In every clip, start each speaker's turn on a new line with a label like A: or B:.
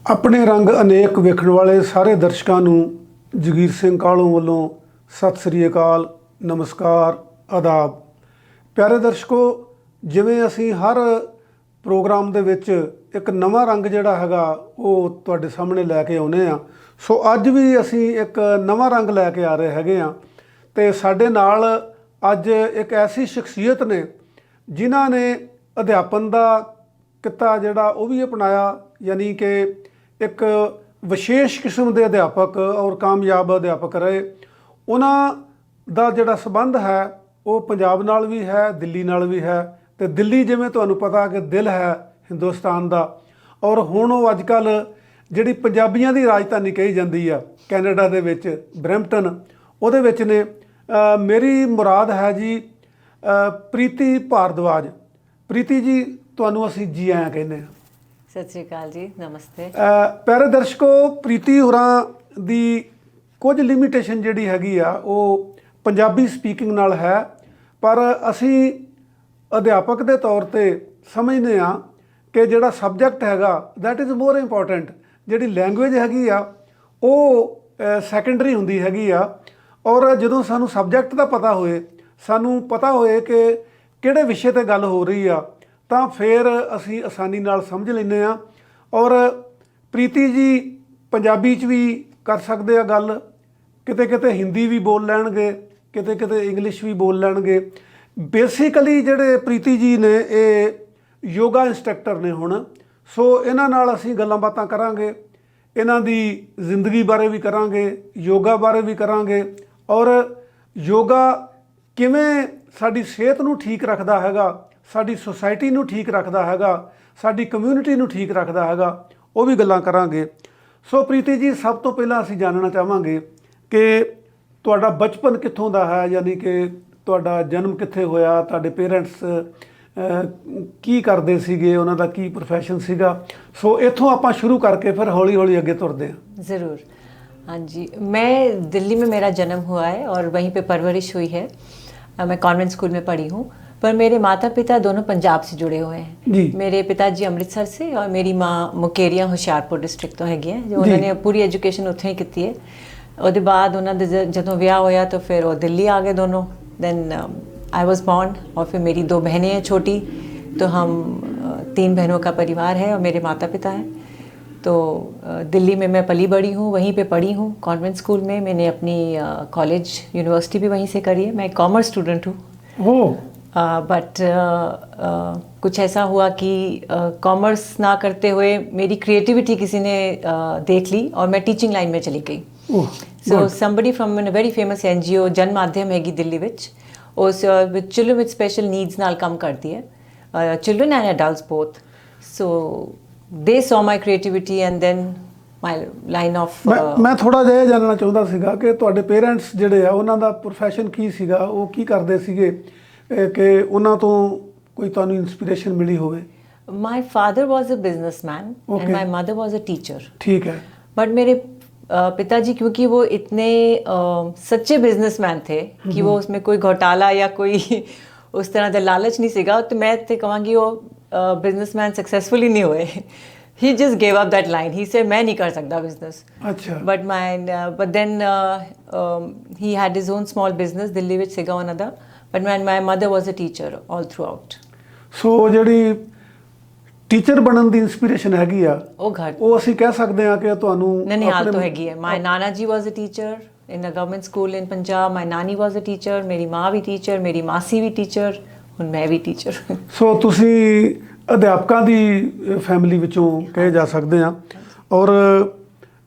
A: ਆਪਣੇ ਰੰਗ ਅਨੇਕ ਵੇਖਣ ਵਾਲੇ ਸਾਰੇ ਦਰਸ਼ਕਾਂ ਨੂੰ ਜਗੀਰ ਸਿੰਘ ਕਾਹਲੋਂ ਵੱਲੋਂ ਸਤਿ ਸ੍ਰੀ ਅਕਾਲ, ਨਮਸਕਾਰ, ਆਦਾਬ। ਪਿਆਰੇ ਦਰਸ਼ਕੋ, ਜਿਵੇਂ ਅਸੀਂ ਹਰ ਪ੍ਰੋਗਰਾਮ ਦੇ ਵਿੱਚ ਇੱਕ ਨਵਾਂ ਰੰਗ ਜਿਹੜਾ ਹੈਗਾ ਉਹ ਤੁਹਾਡੇ ਸਾਹਮਣੇ ਲੈ ਕੇ ਆਉਂਦੇ ਹਾਂ, ਸੋ ਅੱਜ ਵੀ ਅਸੀਂ ਇੱਕ ਨਵਾਂ ਰੰਗ ਲੈ ਕੇ ਆ ਰਹੇ ਹੈਗੇ ਹਾਂ। ਅਤੇ ਸਾਡੇ ਨਾਲ ਅੱਜ ਇੱਕ ਐਸੀ ਸ਼ਖਸੀਅਤ ਨੇ ਜਿਨ੍ਹਾਂ ਨੇ ਅਧਿਆਪਨ ਦਾ ਕਿੱਤਾ ਜਿਹੜਾ ਉਹ ਵੀ ਅਪਣਾਇਆ, ਯਾਨੀ ਕਿ ਇੱਕ ਵਿਸ਼ੇਸ਼ ਕਿਸਮ ਦੇ ਅਧਿਆਪਕ ਔਰ ਕਾਮਯਾਬ ਅਧਿਆਪਕ ਰਹੇ। ਉਹਨਾਂ ਦਾ ਜਿਹੜਾ ਸੰਬੰਧ ਹੈ ਉਹ ਪੰਜਾਬ ਨਾਲ ਵੀ ਹੈ, ਦਿੱਲੀ ਨਾਲ ਵੀ ਹੈ। ਅਤੇ ਦਿੱਲੀ ਜਿਵੇਂ ਤੁਹਾਨੂੰ ਪਤਾ ਕਿ ਦਿਲ ਹੈ ਹਿੰਦੁਸਤਾਨ ਦਾ, ਔਰ ਹੁਣ ਉਹ ਅੱਜ ਕੱਲ੍ਹ ਜਿਹੜੀ ਪੰਜਾਬੀਆਂ ਦੀ ਰਾਜਧਾਨੀ ਕਹੀ ਜਾਂਦੀ ਆ ਕੈਨੇਡਾ ਦੇ ਵਿੱਚ ਬਰੈਂਪਟਨ, ਉਹਦੇ ਵਿੱਚ ਨੇ। ਮੇਰੀ ਮੁਰਾਦ ਹੈ ਜੀ ਪ੍ਰੀਤੀ ਭਾਰਦਵਾਜ। ਪ੍ਰੀਤੀ ਜੀ, ਤੁਹਾਨੂੰ ਅਸੀਂ ਜੀ ਆਇਆਂ ਕਹਿੰਦੇ ਹਾਂ।
B: ਸਤਿ ਸ਼੍ਰੀ ਅਕਾਲ ਜੀ, ਨਮਸਤੇ।
A: ਪਿਆਰੇ ਦਰਸ਼ਕੋ, ਪ੍ਰੀਤੀ ਹੋਰਾਂ ਦੀ ਕੁਝ ਲਿਮਿਟੇਸ਼ਨ ਜਿਹੜੀ ਹੈਗੀ ਆ ਉਹ ਪੰਜਾਬੀ ਸਪੀਕਿੰਗ ਨਾਲ ਹੈ, ਪਰ ਅਸੀਂ ਅਧਿਆਪਕ ਦੇ ਤੌਰ 'ਤੇ ਸਮਝਦੇ ਹਾਂ ਕਿ ਜਿਹੜਾ ਸਬਜੈਕਟ ਹੈਗਾ ਦੈਟ ਇਜ਼ ਮੋਰ ਇੰਪੋਰਟੈਂਟ। ਜਿਹੜੀ ਲੈਂਗੁਏਜ ਹੈਗੀ ਆ ਉਹ ਸੈਕੰਡਰੀ ਹੁੰਦੀ ਹੈਗੀ ਆ। ਔਰ ਜਦੋਂ ਸਾਨੂੰ ਸਬਜੈਕਟ ਦਾ ਪਤਾ ਹੋਏ, ਸਾਨੂੰ ਪਤਾ ਹੋਏ ਕਿ ਕਿਹੜੇ ਵਿਸ਼ੇ 'ਤੇ ਗੱਲ ਹੋ ਰਹੀ ਆ, ਤਾਂ ਫਿਰ ਅਸੀਂ ਆਸਾਨੀ ਨਾਲ ਸਮਝ ਲੈਂਦੇ ਹਾਂ। ਔਰ ਪ੍ਰੀਤੀ ਜੀ ਪੰਜਾਬੀ 'ਚ ਵੀ ਕਰ ਸਕਦੇ ਆ ਗੱਲ, ਕਿਤੇ ਕਿਤੇ ਹਿੰਦੀ ਵੀ ਬੋਲ ਲੈਣਗੇ, ਕਿਤੇ ਕਿਤੇ ਇੰਗਲਿਸ਼ ਵੀ ਬੋਲ ਲੈਣਗੇ। ਬੇਸਿਕਲੀ ਜਿਹੜੇ ਪ੍ਰੀਤੀ ਜੀ ਨੇ ਇਹ ਯੋਗਾ ਇੰਸਟਰਕਟਰ ਨੇ ਹੁਣ, ਸੋ ਇਹਨਾਂ ਨਾਲ ਅਸੀਂ ਗੱਲਾਂ ਬਾਤਾਂ ਕਰਾਂਗੇ, ਇਹਨਾਂ ਦੀ ਜ਼ਿੰਦਗੀ ਬਾਰੇ ਵੀ ਕਰਾਂਗੇ, ਯੋਗਾ ਬਾਰੇ ਵੀ ਕਰਾਂਗੇ, ਔਰ ਯੋਗਾ ਕਿਵੇਂ ਸਾਡੀ ਸਿਹਤ ਨੂੰ ਠੀਕ ਰੱਖਦਾ ਹੈਗਾ, ਸਾਡੀ ਸੁਸਾਇਟੀ ਨੂੰ ਠੀਕ ਰੱਖਦਾ ਹੈਗਾ, ਸਾਡੀ ਕਮਿਊਨਿਟੀ ਨੂੰ ਠੀਕ ਰੱਖਦਾ ਹੈਗਾ, ਉਹ ਵੀ ਗੱਲਾਂ ਕਰਾਂਗੇ। ਸੋ ਪ੍ਰੀਤੀ ਜੀ, ਸਭ ਤੋਂ ਪਹਿਲਾਂ ਅਸੀਂ ਜਾਣਨਾ ਚਾਹਾਂਗੇ ਕਿ ਤੁਹਾਡਾ ਬਚਪਨ ਕਿੱਥੋਂ ਦਾ ਹੈ, ਯਾਨੀ ਕਿ ਤੁਹਾਡਾ ਜਨਮ ਕਿੱਥੇ ਹੋਇਆ, ਤੁਹਾਡੇ ਪੇਰੈਂਟਸ ਕੀ ਕਰਦੇ ਸੀਗੇ, ਉਹਨਾਂ ਦਾ ਕੀ ਪ੍ਰੋਫੈਸ਼ਨ ਸੀਗਾ। ਸੋ ਇੱਥੋਂ ਆਪਾਂ ਸ਼ੁਰੂ ਕਰਕੇ ਫਿਰ ਹੌਲੀ ਹੌਲੀ ਅੱਗੇ ਤੁਰਦੇ ਹਾਂ।
B: ज़रूर। हाँ जी, मैं दिल्ली में मेरा जन्म हुआ है और वहीं पे परवरिश हुई है। मैं कॉन्वेंट स्कूल में पढ़ी हूँ, पर मेरे माता पिता दोनों पंजाब से जुड़े हुए हैं
A: जी।
B: मेरे पिताजी अमृतसर से और मेरी माँ मुकेरिया हुशियारपुर डिस्ट्रिक्ट तो हैगी है, जो उन्होंने पूरी एजुकेशन उत्थे ही की है। ਉਹਦੇ ਬਾਅਦ ਉਹਨਾਂ ਦੇ ਜਦੋਂ ਵਿਆਹ ਹੋਇਆ तो फिर वो दिल्ली आ गए दोनों। देन आई वॉज बॉर्न और फिर मेरी 2 बहनें हैं छोटी, तो हम 3 बहनों का परिवार है और मेरे माता पिता हैं। तो दिल्ली में मैं पली बड़ी हूँ, वहीं पे पढ़ी हूँ कॉन्वेंट स्कूल में। मैंने अपनी कॉलेज यूनिवर्सिटी भी वहीं से करी है। मैं कॉमर्स स्टूडेंट हूँ, बट कुछ ऐसा हुआ कि कॉमर्स ना करते हुए मेरी क्रिएटिविटी किसी ने देख ली और मैं टीचिंग लाइन में चली गई। सो somebody from a very famous NGO ਜਨ ਮਾਧਿਅਮ ਹੈਗੀ ਦਿੱਲੀ ਵਿੱਚ, ਉਸ ਵਿੱਚ ਚਿਲਡਰਨ ਵਿਦ ਸਪੈਸ਼ਲ ਨੀਡਸ ਨਾਲ ਕੰਮ ਕਰਦੀ ਹੈ, children and adults both. So they saw my creativity and then my line of.
A: ਮੈਂ ਥੋੜ੍ਹਾ ਜਿਹਾ ਇਹ ਜਾਣਨਾ ਚਾਹੁੰਦਾ ਸੀਗਾ ਕਿ ਤੁਹਾਡੇ ਪੇਰੈਂਟਸ ਜਿਹੜੇ ਆ ਉਹਨਾਂ ਦਾ ਪ੍ਰੋਫੈਸ਼ਨ ਕੀ ਸੀਗਾ, ਉਹ ਕੀ ਕਰਦੇ ਸੀਗੇ, ਕਿ ਉਹਨਾਂ ਤੋਂ ਕੋਈ ਤੁਹਾਨੂੰ ਇਨਸਪੀਰੇਸ਼ਨ ਮਿਲੀ ਹੋਵੇ।
B: My father was a businessman and my mother was a teacher.
A: ठीक है।
B: बट मेरे पिताजी क्योंकि वो इतने सच्चे बिजनेसमैन थे कि वो उसमें कोई घोटाला या कोई उस तरह का लालच नहीं सीगा, तो मैं तो कहूँगी वो बिजनेसमैन सक्सेसफुल ही नहीं हुए। He just gave up that line, he से मैं नहीं कर सकता बिजनेस।
A: अच्छा।
B: But then he had his own small business Delhi which सीगा उन्हां दा, but my mother was a teacher all throughout.
A: ਸੋ ਜਿਹੜੀ ਟੀਚਰ ਬਣਨ ਦੀ ਇਨਸਪੀਰੇਸ਼ਨ ਹੈਗੀ ਆ ਉਹ ਅਸੀਂ ਕਹਿ ਸਕਦੇ ਹਾਂ ਕਿ ਤੁਹਾਨੂੰ
B: ਨਨਿਹਾਲ ਤੋਂ ਹੈਗੀ ਹੈ। My nana ji was a teacher in a government school in Punjab. My nani was a teacher, ਮੇਰੀ ਮਾਂ ਵੀ ਟੀਚਰ, ਮੇਰੀ ਮਾਸੀ ਵੀ ਟੀਚਰ, ਹੁਣ ਮੈਂ ਵੀ ਟੀਚਰ।
A: ਸੋ ਤੁਸੀਂ ਅਧਿਆਪਕਾਂ ਦੀ ਫੈਮਿਲੀ ਵਿੱਚੋਂ ਕਹੇ ਜਾ ਸਕਦੇ ਆ। ਔਰ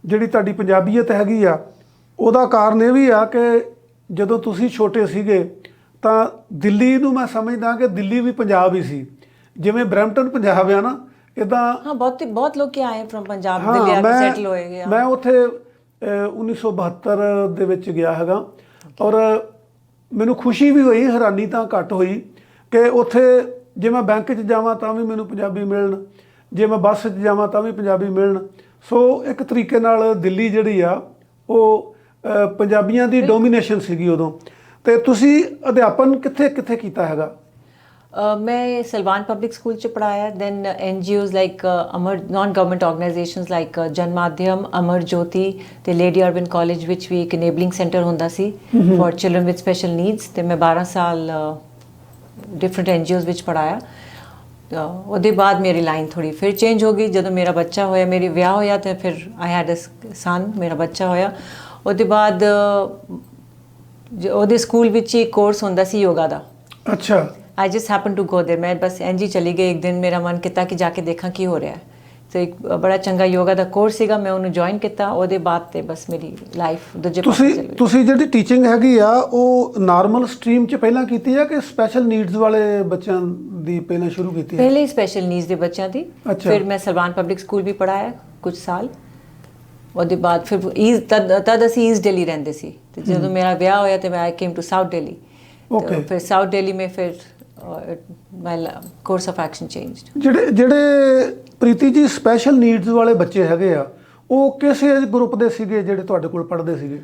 A: ਜਿਹੜੀ ਤੁਹਾਡੀ ਪੰਜਾਬੀਅਤ ਹੈਗੀ ਆ ਉਹਦਾ ਕਾਰਨ ਇਹ ਵੀ ਆ ਕਿ ਜਦੋਂ ਤੁਸੀਂ ਛੋਟੇ ਸੀਗੇ ਤਾਂ ਦਿੱਲੀ ਨੂੰ ਮੈਂ ਸਮਝਦਾ ਕਿ ਦਿੱਲੀ ਵੀ ਪੰਜਾਬ ਹੀ ਸੀ, ਜਿਵੇਂ ਬਰੈਂਪਟਨ ਪੰਜਾਬ ਆ ਨਾ, ਇੱਦਾਂ।
B: ਹਾਂ, ਬਹੁਤ ਲੋਕ ਆਏ ਫਰਮ ਪੰਜਾਬ, ਦਿੱਲੀ ਆ ਕੇ ਸੈਟਲ ਹੋਏ ਗਿਆ।
A: ਮੈਂ ਉੱਥੇ 1972 ਦੇ ਵਿੱਚ ਗਿਆ ਹੈਗਾ, ਔਰ ਮੈਨੂੰ ਖੁਸ਼ੀ ਵੀ ਹੋਈ, ਹੈਰਾਨੀ ਤਾਂ ਘੱਟ ਹੋਈ ਕਿ ਉੱਥੇ ਜੇ ਮੈਂ ਬੈਂਕ 'ਚ ਜਾਵਾਂ ਤਾਂ ਵੀ ਮੈਨੂੰ ਪੰਜਾਬੀ ਮਿਲਣ, ਜੇ ਮੈਂ ਬੱਸ 'ਚ ਜਾਵਾਂ ਤਾਂ ਵੀ ਪੰਜਾਬੀ ਮਿਲਣ। ਸੋ ਇੱਕ ਤਰੀਕੇ ਨਾਲ ਦਿੱਲੀ ਜਿਹੜੀ ਆ ਉਹ ਪੰਜਾਬੀਆਂ ਦੀ ਡੋਮੀਨੇਸ਼ਨ ਸੀਗੀ ਉਦੋਂ। ਅਤੇ ਤੁਸੀਂ ਅਧਿਆਪਨ ਕਿੱਥੇ ਕਿੱਥੇ ਕੀਤਾ ਹੈਗਾ?
B: मैं सलवान पब्लिक स्कूल च पढ़ाया, दैन NGOs लाइक अमर non government organisations like जनमाध्यम, Amar Jyoti ਤੇ ਲੇਡੀ ਅਰਬਨ ਕਾਲਜ ਵਿੱਚ ਵੀ ਇੱਕ ਇਨੇਬਲਿੰਗ ਸੈਂਟਰ ਹੁੰਦਾ ਸੀ for children with special needs, ਤੇ ਮੈਂ 12 ਸਾਲ ਡਿਫਰੈਂਟ NGOs ਵਿੱਚ ਪੜਾਇਆ। ਉਹਦੇ ਬਾਅਦ ਮੇਰੀ ਲਾਈਨ ਥੋੜੀ ਫਿਰ ਚੇਂਜ ਹੋ ਗਈ। ਜਦੋਂ ਮੇਰਾ ਬੱਚਾ ਹੋਇਆ, ਮੇਰੀ ਵਿਆਹ ਹੋਇਆ, ਤੇ ਫਿਰ ਆਈ ਹੈਡ ਅ ਸਨ, ਮੇਰਾ ਬੱਚਾ ਹੋਇਆ। ਉਹਦੇ ਬਾਅਦ ਉਹਦੇ ਸਕੂਲ ਵਿੱਚ ਹੀ ਕੋਰਸ ਹੁੰਦਾ ਸੀ ਯੋਗਾ ਦਾ।
A: ਅੱਛਾ।
B: I just happen to go there, मैं बस इंज ही चली गई। एक दिन मेरा मन किया कि जाके देखा की हो रहा है, तो एक बड़ा चंगा योगा ਦਾ ਕੋਰਸ ਸੀਗਾ, ਮੈਂ ਉਹਨੂੰ ਜੁਆਇਨ ਕੀਤਾ। ਉਹਦੇ ਬਾਅਦ ਤੇ ਬਸ ਮੇਰੀ ਲਾਈਫ ਦੂਜੇ ਪਾਸੇ ਚਲੀ ਗਈ।
A: ਤੁਸੀਂ ਜਿਹੜੀ ਟੀਚਿੰਗ ਹੈਗੀ ਆ ਉਹ ਨਾਰਮਲ ਸਟਰੀਮ 'ਚ ਪਹਿਲਾਂ ਕੀਤੀ ਹੈ ਕਿ ਸਪੈਸ਼ਲ ਨੀਡਸ ਵਾਲੇ ਬੱਚਿਆਂ ਦੀ ਪਹਿਲਾਂ ਸ਼ੁਰੂ ਕੀਤੀ ਹੈ?
B: ਪਹਿਲੇ ਹੀ ਸਪੈਸ਼ਲ ਨੀਡਸ ਦੇ ਬੱਚਿਆਂ ਦੀ,
A: ਅੱਛਾ।
B: ਫਿਰ ਮੈਂ ਸਲਵਾਨ ਪਬਲਿਕ ਸਕੂਲ ਵੀ ਪੜਾਇਆ ਕੁਝ ਸਾਲ। ਉਹਦੇ ਬਾਅਦ ਫਿਰ ਤਦ ਅਸੀਂ ਈਸਟ ਦਿੱਲੀ ਰਹਿੰਦੇ ਸੀ, ਤੇ ਜਦੋਂ ਮੇਰਾ ਵਿਆਹ ਹੋਇਆ ਤੇ ਮੈਂ came to south Delhi.
A: Okay.
B: ਫਿਰ ਸਾਊਥ ਦਿੱਲੀ में फिर my course of action changed।
A: ਜਿਹੜੇ ਪ੍ਰੀਤੀ ਜੀ ਸਪੈਸ਼ਲ ਨੀਡਸ ਵਾਲੇ ਬੱਚੇ ਹੈਗੇ ਆ, ਉਹ ਕਿਸ ਏਜ ਗਰੁੱਪ ਦੇ ਸੀਗੇ ਜਿਹੜੇ ਤੁਹਾਡੇ ਕੋਲ ਪੜ੍ਹਦੇ ਸੀਗੇ?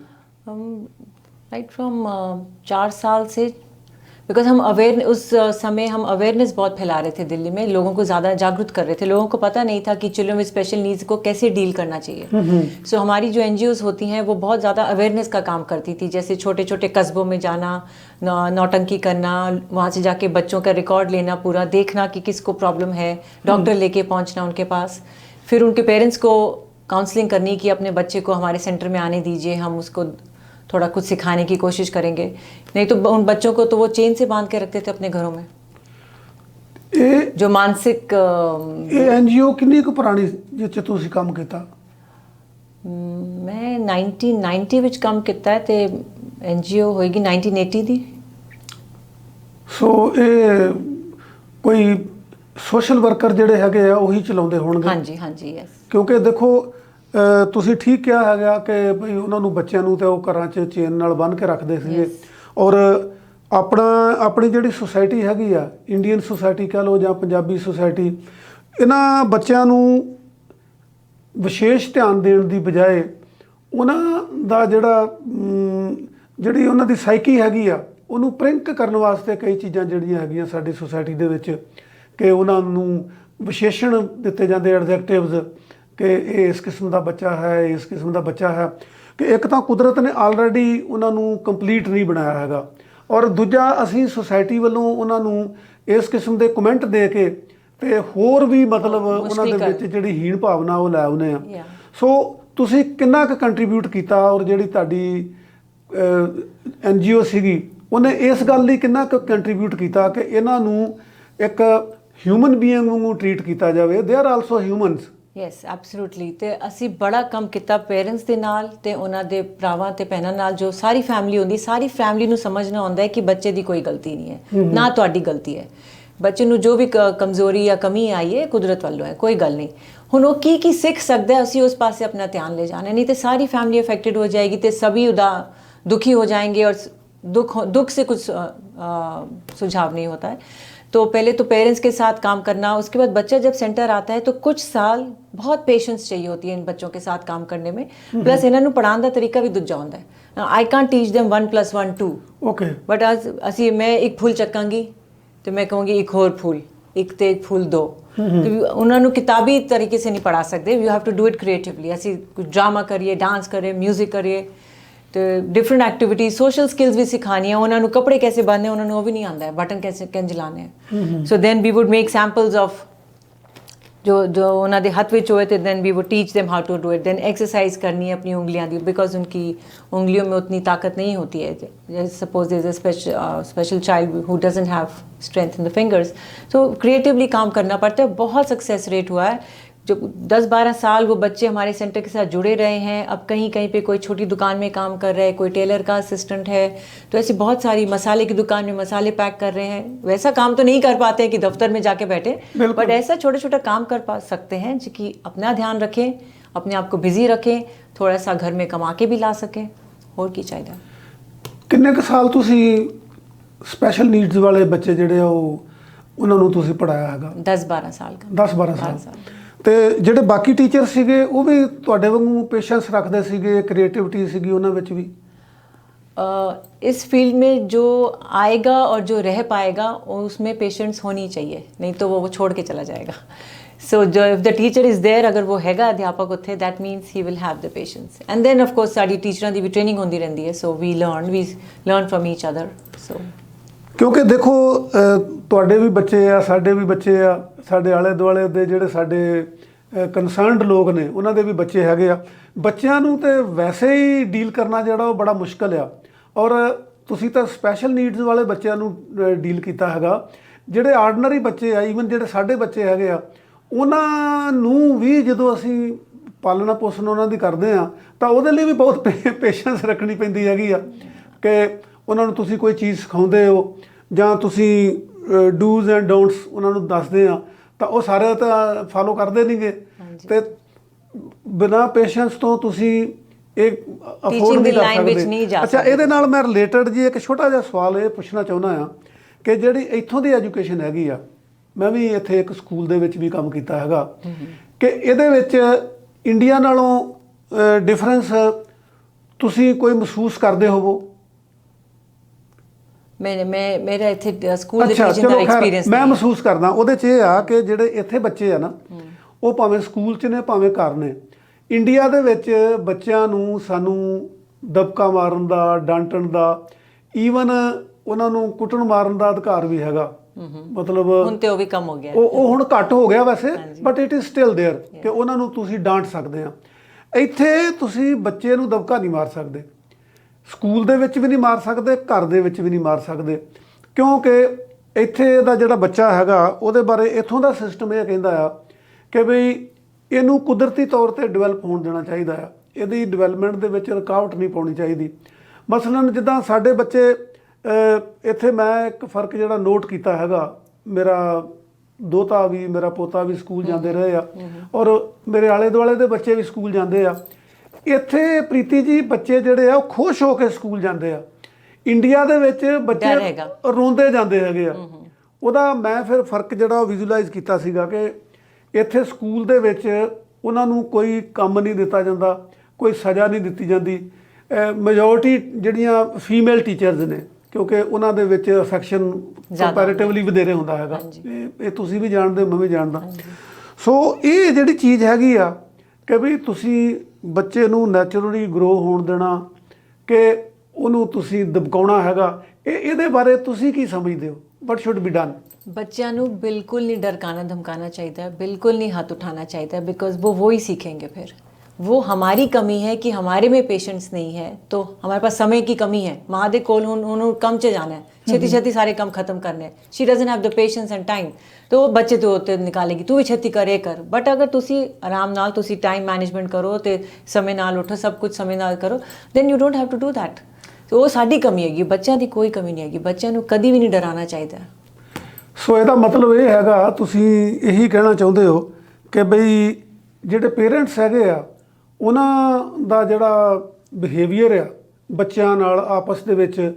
B: राइट फ्रॉम 4 साल से, बिकॉज हम अवेयर उस समय हम अवेयरनेस बहुत फैला रहे थे दिल्ली में, लोगों को ज़्यादा जागरूक कर रहे थे। लोगों को पता नहीं था कि चिल्ड्रन विद स्पेशल नीड्स को कैसे डील करना चाहिए। सो हमारी जो NGOs होती हैं वो बहुत ज़्यादा अवेयरनेस का काम करती थी, जैसे छोटे छोटे कस्बों में जाना, नौटंकी करना, वहाँ से जाके बच्चों का रिकॉर्ड लेना, पूरा देखना कि किसको प्रॉब्लम है, डॉक्टर लेके पहुँचना उनके पास, फिर उनके पेरेंट्स को काउंसलिंग करनी कि अपने बच्चे को हमारे सेंटर में आने दीजिए, हम उसको थोड़ा कुछ सिखाने की कोशिश करेंगे, नहीं तो उन बच्चों को तो वो चेन से बांध के रखते थे अपने घरों में। जो मानसिक
A: NGO ਕਿੰਨੀ ਕੁ ਪੁਰਾਣੀ ਜਿਸ 'ਚ ਤੁਸੀਂ ਕੰਮ ਕੀਤਾ?
B: मैं 1990 ਵਿੱਚ ਕੰਮ ਕੀਤਾ ਹੈ, ਤੇ NGO ਹੋਏਗੀ 1980 ਦੀ।
A: ਸੋ ਇਹ ਕੋਈ ਸੋਸ਼ਲ ਵਰਕਰ ਜਿਹੜੇ ਹੈਗੇ ਆ ਉਹੀ ਚਲਾਉਂਦੇ ਹੋਣਗੇ?
B: ਹਾਂਜੀ ਹਾਂਜੀ, ਯੈਸ।
A: ਕਿਉਂਕਿ ਦੇਖੋ ਤੁਸੀਂ ਠੀਕ ਕਿਹਾ ਹੈਗਾ ਕਿ ਭਈ ਉਹਨਾਂ ਨੂੰ ਬੱਚਿਆਂ ਨੂੰ ਤੇ ਉਹ ਘਰਾਂ 'ਚ ਚੇਨ ਨਾਲ ਬੰਨ੍ਹ ਕੇ ਰੱਖਦੇ ਸੀਗੇ। ਔਰ ਆਪਣੀ ਜਿਹੜੀ ਸੁਸਾਇਟੀ ਹੈਗੀ ਆ, ਇੰਡੀਅਨ ਸੁਸਾਇਟੀ ਕਹਿ ਲਓ ਜਾਂ ਪੰਜਾਬੀ ਸੁਸਾਇਟੀ, ਇਹਨਾਂ ਬੱਚਿਆਂ ਨੂੰ ਵਿਸ਼ੇਸ਼ ਧਿਆਨ ਦੇਣ ਦੀ ਬਜਾਏ ਉਹਨਾਂ ਦਾ ਜਿਹੜੀ ਉਹਨਾਂ ਦੀ ਸਾਈਕੀ ਹੈਗੀ ਆ ਉਹਨੂੰ ਪ੍ਰਿੰਕ ਕਰਨ ਵਾਸਤੇ ਕਈ ਚੀਜ਼ਾਂ ਜਿਹੜੀਆਂ ਹੈਗੀਆਂ ਸਾਡੀ ਸੁਸਾਇਟੀ ਦੇ ਵਿੱਚ, ਕਿ ਉਹਨਾਂ ਨੂੰ ਵਿਸ਼ੇਸ਼ਣ ਦਿੱਤੇ ਜਾਂਦੇ, ਐਡਜੈਕਟਿਵਸ, ਕਿ ਇਹ ਇਸ ਕਿਸਮ ਦਾ ਬੱਚਾ ਹੈ, ਇਸ ਕਿਸਮ ਦਾ ਬੱਚਾ ਹੈ। ਕਿ ਇੱਕ ਤਾਂ ਕੁਦਰਤ ਨੇ ਆਲਰੇਡੀ ਉਹਨਾਂ ਨੂੰ ਕੰਪਲੀਟ ਨਹੀਂ ਬਣਾਇਆ ਹੈਗਾ, ਔਰ ਦੂਜਾ ਅਸੀਂ ਸੁਸਾਇਟੀ ਵੱਲੋਂ ਉਹਨਾਂ ਨੂੰ ਇਸ ਕਿਸਮ ਦੇ ਕਮੈਂਟ ਦੇ ਕੇ ਤੇ ਹੋਰ ਵੀ ਮਤਲਬ ਉਹਨਾਂ ਦੇ ਵਿੱਚ ਜਿਹੜੀ ਹੀਣ ਭਾਵਨਾ ਉਹ ਲੈ ਆਉਂਦੇ ਆ। ਸੋ ਤੁਸੀਂ ਕਿੰਨਾ ਕੁ ਕੰਟਰੀਬਿਊਟ ਕੀਤਾ, ਔਰ ਜਿਹੜੀ ਤੁਹਾਡੀ NGO ਸੀਗੀ ਉਹਨੇ ਇਸ ਗੱਲ ਲਈ ਕਿੰਨਾ ਕੁ ਕੰਟਰੀਬਿਊਟ ਕੀਤਾ ਕਿ ਇਹਨਾਂ ਨੂੰ ਇੱਕ ਹਿਊਮਨ ਬੀਇੰਗ ਵਾਂਗੂ ਟਰੀਟ ਕੀਤਾ ਜਾਵੇ? They are also humans.
B: Yes, absolutely. ਤੇ ਅਸੀਂ ਬੜਾ ਕੰਮ ਕੀਤਾ ਪੇਰੈਂਟਸ ਦੇ ਨਾਲ ਤੇ ਉਹਨਾਂ ਦੇ ਭਰਾਵਾਂ ਤੇ ਭੈਣਾਂ ਨਾਲ। ਜੋ ਸਾਰੀ ਫੈਮਿਲੀ ਹੁੰਦੀ, ਸਾਰੀ ਫੈਮਿਲੀ ਨੂੰ ਸਮਝਣਾ ਹੁੰਦਾ ਹੈ ਕਿ ਬੱਚੇ ਦੀ ਕੋਈ ਗਲਤੀ ਨਹੀਂ ਹੈ, ਨਾ ਤੁਹਾਡੀ ਗਲਤੀ ਹੈ। ਬੱਚੇ ਨੂੰ ਜੋ ਵੀ ਕਮਜ਼ੋਰੀ ਜਾਂ ਕਮੀ ਆਈ ਹੈ ਕੁਦਰਤ ਵੱਲੋਂ ਹੈ, ਕੋਈ ਗੱਲ ਨਹੀਂ। ਹੁਣ ਉਹ ਕੀ ਸਿੱਖ ਸਕਦਾ, ਅਸੀਂ ਉਸ ਪਾਸੇ ਆਪਣਾ ਧਿਆਨ ਲੈ ਜਾਣਾ, नहीं तो सारी फैमिली अफेक्टेड हो जाएगी, तो सभी दुखी हो जाएंगे, और दुख से कुछ सुझाव नहीं होता है। तो पहले तो पेरेंट्स के साथ काम करना, उसके बाद बच्चा जब सेंटर आता है तो कुछ साल बहुत पेशेंस चाहिए होती है इन बच्चों के साथ काम करने में। प्लस इन्होंने पढ़ाने का तरीका भी दूजा होता है। I can't teach them 1 + 1 2,
A: okay,
B: but आज असी मैं एक फूल चकांगी तो मैं कहूँगी एक होर फूल, एक तो एक फूल दो। तो उन्होंने किताबी तरीके से नहीं पढ़ा सकते, you have to do it creatively. असी कुछ ड्रामा करिए, डांस करिए, म्यूजिक करिए, तो डिफरेंट एक्टिविटीज, सोशल स्किल्स भी सिखानी है। उन्होंने कपड़े कैसे बांधने उन्होंने वो भी नहीं आता है, बटन कैसे जलाने हैं। So then we would make samples of जो उन्होंने हथ विच होए, तो then we would teach them how to do it. Then exercise करनी है अपनी उंगलियां दी, बिकॉज उनकी उंगलियों में उतनी ताकत नहीं होती है। जैसे suppose there is a special child who doesn't have strength in the fingers, तो क्रिएटिवली काम करना पड़ता है। बहुत सक्सेस रेट हुआ है। जो 10-12 साल वो बच्चे हमारे सेंटर के साथ जुड़े रहे हैं। अब कहीं कहीं पे कोई छोटी दुकान में काम कर रहा है, कोई टेलर का असिस्टेंट है, तो ऐसी बहुत सारी, मसाले की दुकान में मसाले पैक कर रहे हैं। वैसा काम तो नहीं कर पाते हैं कि दफ्तर में जाके बैठे, बट ऐसा छोटा छोटा काम कर सकते हैं जो कि अपना ध्यान रखें, अपने आप को बिजी रखें, थोड़ा सा घर में कमा के भी ला सकें। और की चाहिए।
A: किन्ने क साल तुसी स्पेशल नीड्स वाले बच्चे ਜਿਹੜੇ ਉਹਨਾਂ ਨੂੰ ਤੁਸੀਂ ਪੜਾਇਆ ਹੈਗਾ?
B: 10-12 साल का।
A: 10-12 ਸਾਲ। ਤੇ ਜਿਹੜੇ ਬਾਕੀ ਟੀਚਰ ਸੀਗੇ ਉਹ ਵੀ ਤੁਹਾਡੇ ਵਾਂਗੂ ਪੇਸ਼ੈਂਸ ਰੱਖਦੇ ਸੀਗੇ, ਕ੍ਰੀਏਟੀਵਿਟੀ ਸੀਗੀ ਉਹਨਾਂ ਵਿੱਚ ਵੀ?
B: इस फील्ड में जो आएगा और जो रह पाएगा उसमें पेशेंस होनी चाहिए, नहीं तो वो छोड़ के चला जाएगा। सो जो if the teacher is there, अगर वो हैगा अध्यापक उत्थे, that means he will have the patience. And then of course साडी टीचरां दी भी ट्रेनिंग होंदी रहंदी है, so we learn from each other. So
A: ਕਿਉਂਕਿ ਦੇਖੋ ਤੁਹਾਡੇ ਵੀ ਬੱਚੇ ਆ, ਸਾਡੇ ਵੀ ਬੱਚੇ ਆ, ਸਾਡੇ ਆਲੇ ਦੁਆਲੇ ਦੇ ਜਿਹੜੇ ਸਾਡੇ ਕੰਸਰਨਡ ਲੋਕ ਨੇ ਉਹਨਾਂ ਦੇ ਵੀ ਬੱਚੇ ਹੈਗੇ ਆ। ਬੱਚਿਆਂ ਨੂੰ ਤੇ ਵੈਸੇ ਹੀ ਡੀਲ ਕਰਨਾ ਜਿਹੜਾ ਉਹ ਬੜਾ ਮੁਸ਼ਕਲ ਆ, ਔਰ ਤੁਸੀਂ ਤਾਂ ਸਪੈਸ਼ਲ ਨੀਡਸ ਵਾਲੇ ਬੱਚਿਆਂ ਨੂੰ ਡੀਲ ਕੀਤਾ ਹੈਗਾ। ਜਿਹੜੇ ਆਰਡੀਨਰੀ ਬੱਚੇ ਆ, ਈਵਨ ਜਿਹੜੇ ਸਾਡੇ ਬੱਚੇ ਹੈਗੇ ਆ, ਉਹਨਾਂ ਨੂੰ ਵੀ ਜਦੋਂ ਅਸੀਂ ਪਾਲਣਾ ਪੋਸ਼ਣ ਉਹਨਾਂ ਦੀ ਕਰਦੇ ਆ ਤਾਂ ਉਹਦੇ ਲਈ ਵੀ ਬਹੁਤ ਪੇਸ਼ੈਂਸ ਰੱਖਣੀ ਪੈਂਦੀ ਹੈਗੀ ਆ ਕਿ ਉਹਨਾਂ ਨੂੰ ਤੁਸੀਂ ਕੋਈ ਚੀਜ਼ ਸਿਖਾਉਂਦੇ ਹੋ ਜਾਂ ਤੁਸੀਂ ਡੂਜ਼ ਐਂਡ ਡੋਂਟਸ ਉਹਨਾਂ ਨੂੰ ਦੱਸਦੇ ਆ ਤਾਂ ਉਹ ਸਾਰੇ ਤਾਂ ਫਾਲੋ ਕਰਦੇ ਨਹੀਂਗੇ, ਤੇ ਬਿਨਾਂ ਪੇਸ਼ੈਂਸ ਤੋਂ ਤੁਸੀਂ ਇਹ ਅਫੋਰਡ ਨਹੀਂ ਕਰ ਸਕਦੇ। ਅੱਛਾ, ਇਹਦੇ ਨਾਲ ਮੈਂ ਰਿਲੇਟਡ ਜੀ ਇੱਕ ਛੋਟਾ ਜਿਹਾ ਸਵਾਲ ਇਹ ਪੁੱਛਣਾ ਚਾਹੁੰਦਾ ਆ ਕਿ ਜਿਹੜੀ ਇੱਥੋਂ ਦੀ ਐਜੂਕੇਸ਼ਨ ਹੈਗੀ ਆ, ਮੈਂ ਵੀ ਇੱਥੇ ਇੱਕ ਸਕੂਲ ਦੇ ਵਿੱਚ ਵੀ ਕੰਮ ਕੀਤਾ ਹੈਗਾ, ਕਿ ਇਹਦੇ ਵਿੱਚ ਇੰਡੀਆ ਨਾਲੋਂ ਡਿਫਰੈਂਸ ਤੁਸੀਂ ਕੋਈ ਮਹਿਸੂਸ ਕਰਦੇ ਹੋਵੋ?
B: ਮੇਰਾ ਇੱਥੇ ਸਕੂਲ ਦੇ ਟੀਚਿੰਗ ਦਾ ਐਕਸਪੀਰੀਅੰਸ
A: ਮੈਂ ਮਹਿਸੂਸ ਕਰਦਾ ਉਹਦੇ 'ਚ ਇਹ ਆ ਕਿ ਜਿਹੜੇ ਇੱਥੇ ਬੱਚੇ ਆ ਨਾ, ਉਹ ਭਾਵੇਂ ਸਕੂਲ 'ਚ ਨੇ ਭਾਵੇਂ ਘਰ ਨੇ, ਇੰਡੀਆ ਦੇ ਵਿੱਚ ਬੱਚਿਆਂ ਨੂੰ ਸਾਨੂੰ ਦਬਕਾ ਮਾਰਨ ਦਾ, ਡਾਂਟਣ ਦਾ, ਈਵਨ ਉਹਨਾਂ ਨੂੰ ਕੁੱਟਣ ਮਾਰਨ ਦਾ ਅਧਿਕਾਰ ਵੀ ਹੈਗਾ। ਮਤਲਬ
B: ਹੁਣ ਤੇ ਉਹ ਵੀ ਕਮ ਹੋ ਗਿਆ,
A: ਉਹ ਹੁਣ ਘੱਟ ਹੋ ਗਿਆ ਵੈਸੇ, but it is still there ਕਿ ਉਹਨਾਂ ਨੂੰ ਤੁਸੀਂ ਡਾਂਟ ਸਕਦੇ ਆ। ਇੱਥੇ ਤੁਸੀਂ ਬੱਚੇ ਨੂੰ ਦਬਕਾ ਨਹੀਂ ਮਾਰ ਸਕਦੇ, ਸਕੂਲ ਦੇ ਵਿੱਚ ਵੀ ਨਹੀਂ ਮਾਰ ਸਕਦੇ, ਘਰ ਦੇ ਵਿੱਚ ਵੀ ਨਹੀਂ ਮਾਰ ਸਕਦੇ, ਕਿਉਂਕਿ ਇੱਥੇ ਦਾ ਜਿਹੜਾ ਬੱਚਾ ਹੈਗਾ ਉਹਦੇ ਬਾਰੇ ਇੱਥੋਂ ਦਾ ਸਿਸਟਮ ਇਹ ਕਹਿੰਦਾ ਆ ਕਿ ਬਈ ਇਹਨੂੰ ਕੁਦਰਤੀ ਤੌਰ 'ਤੇ ਡਿਵੈਲਪ ਹੋਣ ਦੇਣਾ ਚਾਹੀਦਾ ਆ, ਇਹਦੀ ਡਿਵੈਲਪਮੈਂਟ ਦੇ ਵਿੱਚ ਰੁਕਾਵਟ ਨਹੀਂ ਪਾਉਣੀ ਚਾਹੀਦੀ। ਮਸਲਨ ਜਿੱਦਾਂ ਸਾਡੇ ਬੱਚੇ ਇੱਥੇ, ਮੈਂ ਇੱਕ ਫ਼ਰਕ ਜਿਹੜਾ ਨੋਟ ਕੀਤਾ ਹੈਗਾ, ਮੇਰਾ ਦੋਤਾ ਵੀ ਮੇਰਾ ਪੋਤਾ ਵੀ ਸਕੂਲ ਜਾਂਦੇ ਰਹੇ ਆ, ਔਰ ਮੇਰੇ ਆਲੇ ਦੁਆਲੇ ਦੇ ਬੱਚੇ ਵੀ ਸਕੂਲ ਜਾਂਦੇ ਆ। ਇੱਥੇ ਪ੍ਰੀਤੀ ਜੀ ਬੱਚੇ ਜਿਹੜੇ ਆ ਉਹ ਖੁਸ਼ ਹੋ ਕੇ ਸਕੂਲ ਜਾਂਦੇ ਆ। ਇੰਡੀਆ ਦੇ ਵਿੱਚ ਬੱਚੇ ਰੋਂਦੇ ਜਾਂਦੇ ਹੈਗੇ ਆ। ਉਹਦਾ ਮੈਂ ਫਿਰ ਫਰਕ ਜਿਹੜਾ ਉਹ ਵਿਜ਼ੂਲਾਈਜ਼ ਕੀਤਾ ਸੀਗਾ ਕਿ ਇੱਥੇ ਸਕੂਲ ਦੇ ਵਿੱਚ ਉਹਨਾਂ ਨੂੰ ਕੋਈ ਕੰਮ ਨਹੀਂ ਦਿੱਤਾ ਜਾਂਦਾ, ਕੋਈ ਸਜ਼ਾ ਨਹੀਂ ਦਿੱਤੀ ਜਾਂਦੀ। ਮੈਜੋਰਟੀ ਜਿਹੜੀਆਂ ਫੀਮੇਲ ਟੀਚਰਸ ਨੇ, ਕਿਉਂਕਿ ਉਹਨਾਂ ਦੇ ਵਿੱਚ ਅਫੈਕਸ਼ਨ ਕੰਪੈਰੇਟਿਵਲੀ ਵਧੇਰੇ ਹੁੰਦਾ ਹੈਗਾ, ਇਹ ਤੁਸੀਂ ਵੀ ਜਾਣਦੇ, ਮੈਂ ਵੀ ਜਾਣਦਾ। ਸੋ ਇਹ ਜਿਹੜੀ ਚੀਜ਼ ਹੈਗੀ ਆ ਕਿ ਵੀ ਤੁਸੀਂ ਬੱਚੇ ਨੂੰ ਨੈਚੁਰਲੀ ਗਰੋ ਹੋਣ ਦੇਣਾ, ਕਿ ਉਹਨੂੰ ਤੁਸੀਂ ਦਬਕਾਉਣਾ ਹੈਗਾ, ਇਹਦੇ ਬਾਰੇ ਤੁਸੀਂ ਕੀ ਸਮਝਦੇ ਹੋ? ਵਟ ਸ਼ੁੱਡ ਬੀ ਡਨ?
B: ਬੱਚਿਆਂ ਨੂੰ ਬਿਲकुल नहीं डरकाना धमकाना चाहिए, बिल्कुल नहीं हाथ उठाना चाहिए, बिकॉज वो वही सीखेंगे। फिर वो हमारी कमी है कि हमारे में पेशेंस नहीं है, तो हमारे पास समय की कमी है। माँ दे कोल उन्होंने कम च जाना है, छेती छेती सारे काम खत्म करने हैं, she doesn't have the patience and time, तो बच्चे तो होते निकालेगी, तू भी छेती कर, ये कर। बट अगर तुसी आराम नाल तुसी टाइम मैनेजमेंट करो, तो समय नाल उठो, सब कुछ समय नाल करो, then you don't have to do that. तो वो साडी कमी हैगी, बच्चों की कोई कमी नहीं हैगी। बच्चों को कभी भी नहीं डराना चाहिए।
A: ਸੋ ਇਹਦਾ ਮਤਲਬ ਇਹ ਹੈਗਾ, ਤੁਸੀਂ ਇਹੀ ਕਹਿਣਾ ਚਾਹੁੰਦੇ ਹੋ ਕਿ ਬਈ ਜਿਹੜੇ ਪੇਰੈਂਟਸ ਹੈਗੇ ਆ ਉਹਨਾਂ ਦਾ ਜਿਹੜਾ ਬਿਹੇਵੀਅਰ ਆ ਬੱਚਿਆਂ ਨਾਲ ਆਪਸ ਦੇ ਵਿੱਚ,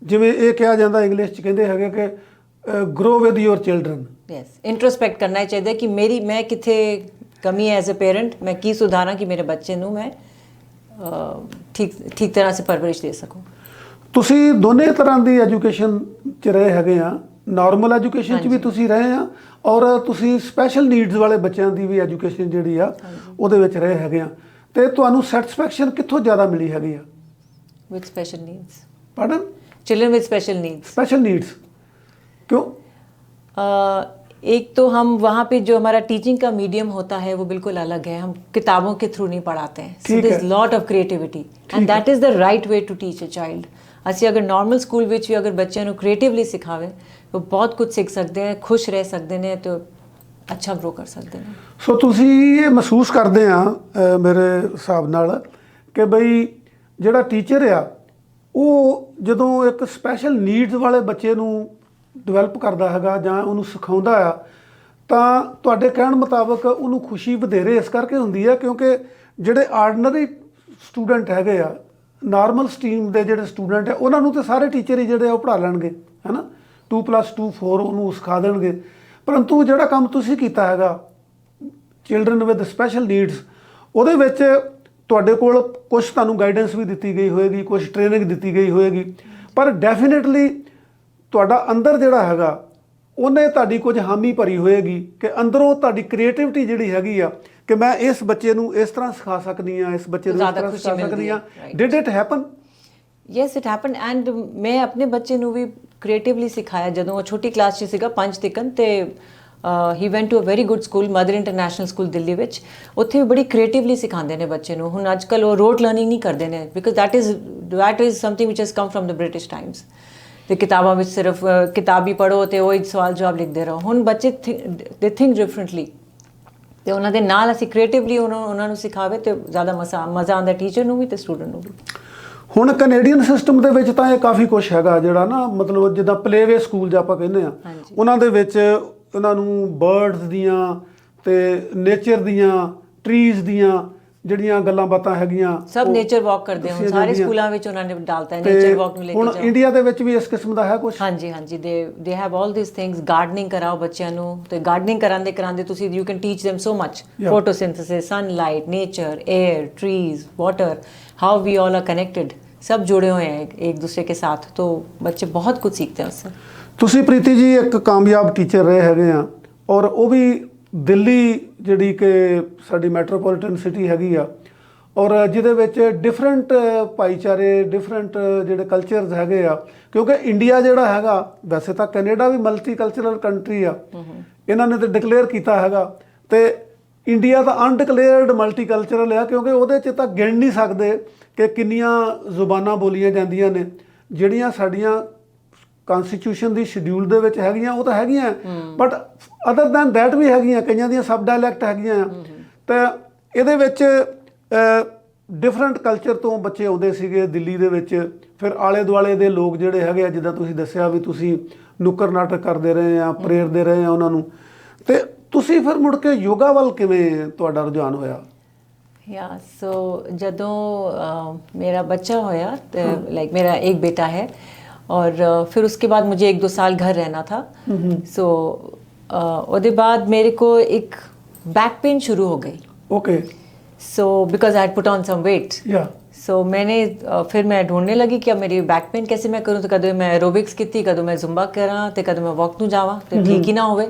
A: ਜਿਵੇਂ ਇਹ ਕਿਹਾ ਜਾਂਦਾ ਇੰਗਲਿਸ਼ 'ਚ ਕਹਿੰਦੇ ਹੈਗੇ ਕਿ grow with your children.
B: Yes, introspect ਕਰਨਾ ਚਾਹੀਦਾ ਕਿ ਮੈਂ ਕਿੱਥੇ ਕਮੀ ਹੈ ਐਜ਼ ਅ ਪੇਰੈਂਟ, ਮੈਂ ਕੀ ਸੁਧਾਰਾਂ ਕਿ ਮੇਰੇ ਬੱਚੇ ਨੂੰ ਮੈਂ ਠੀਕ ਤਰ੍ਹਾਂ ਸੇ ਪਰਵਰਿਸ਼ ਦੇ ਸਕੂੰ। ਤੁਸੀਂ
A: ਦੋਨੇ ਤਰ੍ਹਾਂ ਦੀ ਐਜੂਕੇਸ਼ਨ 'ਚ ਰਹੇ ਹੈਗੇ ਆ, ਨਾਰਮਲ ਐਜੂਕੇਸ਼ਨ 'ਚ ਵੀ ਤੁਸੀਂ ਰਹੇ ਆ, ਔਰ ਤੁਸੀਂ ਸਪੈਸ਼ਲ ਨੀਡਸ ਵਾਲੇ ਬੱਚਿਆਂ ਦੀ ਵੀ ਐਜੂਕੇਸ਼ਨ ਜਿਹੜੀ ਆ ਉਹਦੇ ਵਿੱਚ ਰਹੇ ਹੈਗੇ ਆ, ਤੇ ਤੁਹਾਨੂੰ ਸੈਟੀਸਫੈਕਸ਼ਨ ਕਿੱਥੋਂ ਜ਼ਿਆਦਾ ਮਿਲੀ ਹੈਗੀ ਆ?
B: With special needs.
A: Pardon?
B: Children with special needs.
A: Special needs क्यों?
B: एक तो हम वहाँ पे जो हमारा टीचिंग का मीडियम होता है वो बिल्कुल अलग है, हम किताबों के थ्रू नहीं पढ़ाते हैं, so there is lot of creativity and that is the right way to teach a child. ਅਸੀਂ ਅਗਰ ਨਾਰਮਲ ਸਕੂਲ ਵਿੱਚ ਵੀ ਅਗਰ ਬੱਚਿਆਂ ਨੂੰ ਕ੍ਰੀਏਟਿਵਲੀ ਸਿਖਾਵੇ ਤਾਂ ਬਹੁਤ ਕੁਝ ਸਿੱਖ ਸਕਦੇ ਨੇ, ਖੁਸ਼ ਰਹਿ ਸਕਦੇ ਨੇ, ਤੇ ਅੱਛਾ ਗਰੋ ਕਰ ਸਕਦੇ ਨੇ।
A: ਸੋ ਤੁਸੀਂ ਇਹ ਮਹਿਸੂਸ ਕਰਦੇ ਆ ਮੇਰੇ ਹਿਸਾਬ ਨਾਲ ਕਿ ਬਈ ਜਿਹੜਾ ਟੀਚਰ ਆ ਉਹ ਜਦੋਂ ਇੱਕ ਸਪੈਸ਼ਲ ਨੀਡਸ ਵਾਲੇ ਬੱਚੇ ਨੂੰ ਡਿਵੈਲਪ ਕਰਦਾ ਹੈਗਾ ਜਾਂ ਉਹਨੂੰ ਸਿਖਾਉਂਦਾ ਆ, ਤਾਂ ਤੁਹਾਡੇ ਕਹਿਣ ਮੁਤਾਬਕ ਉਹਨੂੰ ਖੁਸ਼ੀ ਵਧੇਰੇ ਇਸ ਕਰਕੇ ਹੁੰਦੀ ਹੈ ਕਿਉਂਕਿ ਜਿਹੜੇ ਆਰਡੀਨਰੀ ਸਟੂਡੈਂਟ ਹੈਗੇ ਆ, ਨਾਰਮਲ ਸਟਰੀਮ ਦੇ ਜਿਹੜੇ ਸਟੂਡੈਂਟ ਆ, ਉਹਨਾਂ ਨੂੰ ਤਾਂ ਸਾਰੇ ਟੀਚਰ ਹੀ ਜਿਹੜੇ ਆ ਉਹ ਪੜ੍ਹਾ ਲੈਣਗੇ, ਹੈ ਨਾ, 2+2 4 ਉਹਨੂੰ ਸਿਖਾ ਦੇਣਗੇ। ਪਰੰਤੂ ਜਿਹੜਾ ਕੰਮ ਤੁਸੀਂ ਕੀਤਾ ਹੈਗਾ ਚਿਲਡਰਨ ਵਿਦ ਸਪੈਸ਼ਲ ਨੀਡਸ, ਉਹਦੇ ਵਿੱਚ ਤੁਹਾਡੇ ਕੋਲ ਕੁਝ ਤੁਹਾਨੂੰ ਗਾਈਡੈਂਸ ਵੀ ਦਿੱਤੀ ਗਈ ਹੋਏਗੀ, ਕੁਝ ਟ੍ਰੇਨਿੰਗ ਦਿੱਤੀ ਗਈ ਹੋਏਗੀ, ਪਰ ਡੈਫੀਨੇਟਲੀ ਤੁਹਾਡਾ ਅੰਦਰ ਜਿਹੜਾ ਹੈਗਾ ਉਹਨੇ ਤੁਹਾਡੀ ਕੁਝ ਹਾਮੀ ਭਰੀ ਹੋਏਗੀ ਕਿ ਅੰਦਰੋਂ ਤੁਹਾਡੀ ਕ੍ਰੀਏਟਿਵਿਟੀ ਜਿਹੜੀ ਹੈਗੀ ਆ ਕਿ ਮੈਂ ਇਸ ਬੱਚੇ ਨੂੰ ਇਸ ਤਰ੍ਹਾਂ ਸਿਖਾ ਸਕਦੀ ਹਾਂ, ਇਸ ਬੱਚੇ ਨੂੰ ਇਸ ਤਰ੍ਹਾਂ ਸਿਖਾ ਸਕਦੀ ਹਾਂ। Did it happen?
B: Yes, it happen. And ਮੈਂ ਆਪਣੇ ਬੱਚੇ ਨੂੰ ਵੀ ਕ੍ਰੀਏਟਿਵਲੀ ਸਿਖਾਇਆ। ਜਦੋਂ ਉਹ ਛੋਟੀ ਕਲਾਸ 'ਚ ਸੀਗਾ 5 ਤੱਕਨ, ਤੇ ਹੀ went to a very good school, Mother International School Delhi ਵਿੱਚ। ਉੱਥੇ ਵੀ ਬੜੀ ਕ੍ਰੀਏਟਿਵਲੀ ਸਿਖਾਉਂਦੇ ਨੇ ਬੱਚੇ ਨੂੰ। ਹੁਣ ਅੱਜ ਕੱਲ੍ਹ ਉਹ ਰੋਡ ਲਰਨਿੰਗ ਨਹੀਂ ਕਰਦੇ ਨੇ, because that is something which has come from the British times. ਤੇ ਕਿਤਾਬਾਂ ਵਿੱਚ ਸਿਰਫ ਕਿਤਾਬ ਹੀ ਪੜ੍ਹੋ ਅਤੇ ਉਹ ਹੀ ਸਵਾਲ ਜਵਾਬ ਲਿਖਦੇ ਰਹੋ। ਹੁਣ ਬੱਚੇ ਦੇ ਥਿੰਕ ਡਿਫਰੈਂਟਲੀ, ਤੇ ਉਹਨਾਂ ਦੇ ਨਾਲ ਅਸੀਂ ਕ੍ਰੀਏਟਿਵਲੀ ਉਹਨਾਂ ਨੂੰ ਸਿਖਾਵੇ ਤੇ ਜ਼ਿਆਦਾ ਮਜ਼ਾ ਆਉਂਦਾ ਟੀਚਰ ਨੂੰ ਵੀ ਤੇ ਸਟੂਡੈਂਟ ਨੂੰ ਵੀ।
A: ਹੁਣ ਕੈਨੇਡੀਅਨ ਸਿਸਟਮ ਦੇ ਵਿੱਚ ਤਾਂ ਇਹ ਕਾਫੀ ਕੁਛ ਹੈਗਾ ਜਿਹੜਾ ਨਾ, ਮਤਲਬ ਜਿੱਦਾਂ ਪਲੇਵੇ ਸਕੂਲ ਜਾਂ ਆਪਾਂ ਕਹਿੰਦੇ ਆ, ਉਹਨਾਂ ਦੇ ਵਿੱਚ ਉਹਨਾਂ ਨੂੰ ਬਰਡਸ ਦੀਆਂ ਤੇ ਨੇਚਰ ਦੀਆਂ, ਟਰੀਜ਼ ਦੀਆਂ ਜਿਹੜੀਆਂ ਗੱਲਾਂ ਬਾਤਾਂ ਹੈਗੀਆਂ
B: ਸਭ ਨੇਚਰ ਵਾਕ ਕਰਦੇ ਹੋ। ਸਾਰੇ ਸਕੂਲਾਂ ਵਿੱਚ ਉਹਨਾਂ ਨੇ ਡਾਲਤਾ ਹੈ ਨੇਚਰ ਵਾਕ ਨੂੰ ਲੈ ਕੇ ਜਾਓ।
A: ਹੁਣ ਇੰਡੀਆ ਦੇ ਵਿੱਚ ਵੀ ਇਸ ਕਿਸਮ ਦਾ ਹੈ ਕੁਝ?
B: ਹਾਂਜੀ ਹਾਂਜੀ, they have all these things. Gardening ਕਰਾਓ ਬੱਚਿਆਂ ਨੂੰ, ਤੇ ਗਾਰਡਨਿੰਗ ਕਰਾਉਂਦੇ ਤੁਸੀਂ you can teach them so much. Photosynthesis, sunlight, nature, air, trees, water, how we all are connected. सब जुड़े हुए हैं एक दूसरे के साथ, तो बच्चे बहुत कुछ सीखते हैं उससे।
A: ਤੁਸੀਂ ਪ੍ਰੀਤੀ ਜੀ ਇੱਕ ਕਾਮਯਾਬ ਟੀਚਰ ਰਹੇ ਹੈਗੇ ਆ, ਔਰ ਉਹ ਵੀ ਦਿੱਲੀ ਜਿਹੜੀ ਕਿ ਸਾਡੀ ਮੈਟਰੋਪੋਲੀਟਨ ਸਿਟੀ ਹੈਗੀ ਆ, ਔਰ ਜਿਹਦੇ ਵਿੱਚ ਡਿਫਰੈਂਟ ਭਾਈਚਾਰੇ, ਡਿਫਰੈਂਟ ਜਿਹੜੇ ਕਲਚਰਸ ਹੈਗੇ ਆ। ਕਿਉਂਕਿ ਇੰਡੀਆ ਜਿਹੜਾ ਹੈਗਾ, ਵੈਸੇ ਤਾਂ ਕੈਨੇਡਾ ਵੀ ਮਲਟੀ ਕਲਚਰਲ ਕੰਟਰੀ ਆ, ਇਹਨਾਂ ਨੇ ਤਾਂ ਡਿਕਲੇਅਰ ਕੀਤਾ ਹੈਗਾ, ਤੇ ਇੰਡੀਆ ਤਾਂ ਅਨਡਿਕਲੇਅਰਡ ਮਲਟੀ ਕਲਚਰਲ ਆ, ਕਿਉਂਕਿ ਉਹਦੇ 'ਚ ਤਾਂ ਗਿਣ ਨਹੀਂ ਸਕਦੇ ਕਿ ਕਿੰਨੀਆਂ ਜ਼ੁਬਾਨਾਂ ਬੋਲੀਆਂ ਜਾਂਦੀਆਂ ਨੇ। ਜਿਹੜੀਆਂ ਸਾਡੀਆਂ ਕਨਸਟੀਟਿਊਸ਼ਨ ਦੀ ਸ਼ਡਿਊਲ ਦੇ ਵਿੱਚ ਹੈਗੀਆਂ ਉਹ ਤਾਂ ਹੈਗੀਆਂ, ਬਟ ਅਦਰ ਦੈਨ ਦੈਟ ਵੀ ਹੈਗੀਆਂ, ਕਈਆਂ ਦੀਆਂ ਸਬ ਡਾਇਲੈਕਟ ਹੈਗੀਆਂ ਆ। ਤਾਂ ਇਹਦੇ ਵਿੱਚ ਡਿਫਰੈਂਟ ਕਲਚਰ ਤੋਂ ਬੱਚੇ ਆਉਂਦੇ ਸੀਗੇ ਦਿੱਲੀ ਦੇ ਵਿੱਚ। ਫਿਰ ਆਲੇ ਦੁਆਲੇ ਦੇ ਲੋਕ ਜਿਹੜੇ ਹੈਗੇ ਆ, ਜਿੱਦਾਂ ਤੁਸੀਂ ਦੱਸਿਆ ਵੀ ਤੁਸੀਂ ਨੁੱਕਰ ਨਾਟਕ ਕਰਦੇ ਰਹੇ ਆ, ਪ੍ਰੇਰਦੇ ਰਹੇ ਆ ਉਹਨਾਂ ਨੂੰ, ਤੇ ਤੁਸੀਂ ਫਿਰ ਮੁੜ ਕੇ ਯੋਗਾ ਵੱਲ ਕਿਵੇਂ ਤੁਹਾਡਾ ਰੁਝਾਨ ਹੋਇਆ?
B: या सो जदों मेरा बच्चा होया, लाइक मेरा एक बेटा है, और फिर उसके बाद मुझे 1-2 साल घर रहना था। सो उसके बाद मेरे को एक बैक पेन शुरू हो गई।
A: Okay.
B: So because I had put on some weight. So मैंने फिर मैं ढूंढने लगी कि अब मेरी बैक पेन कैसे मैं करूँ। तो कदों मैं एरोबिक्स की, कदों मैं जुम्बा करा, तो कदों मैं वॉक नूं जावां, तो ठीक ही ना होवे।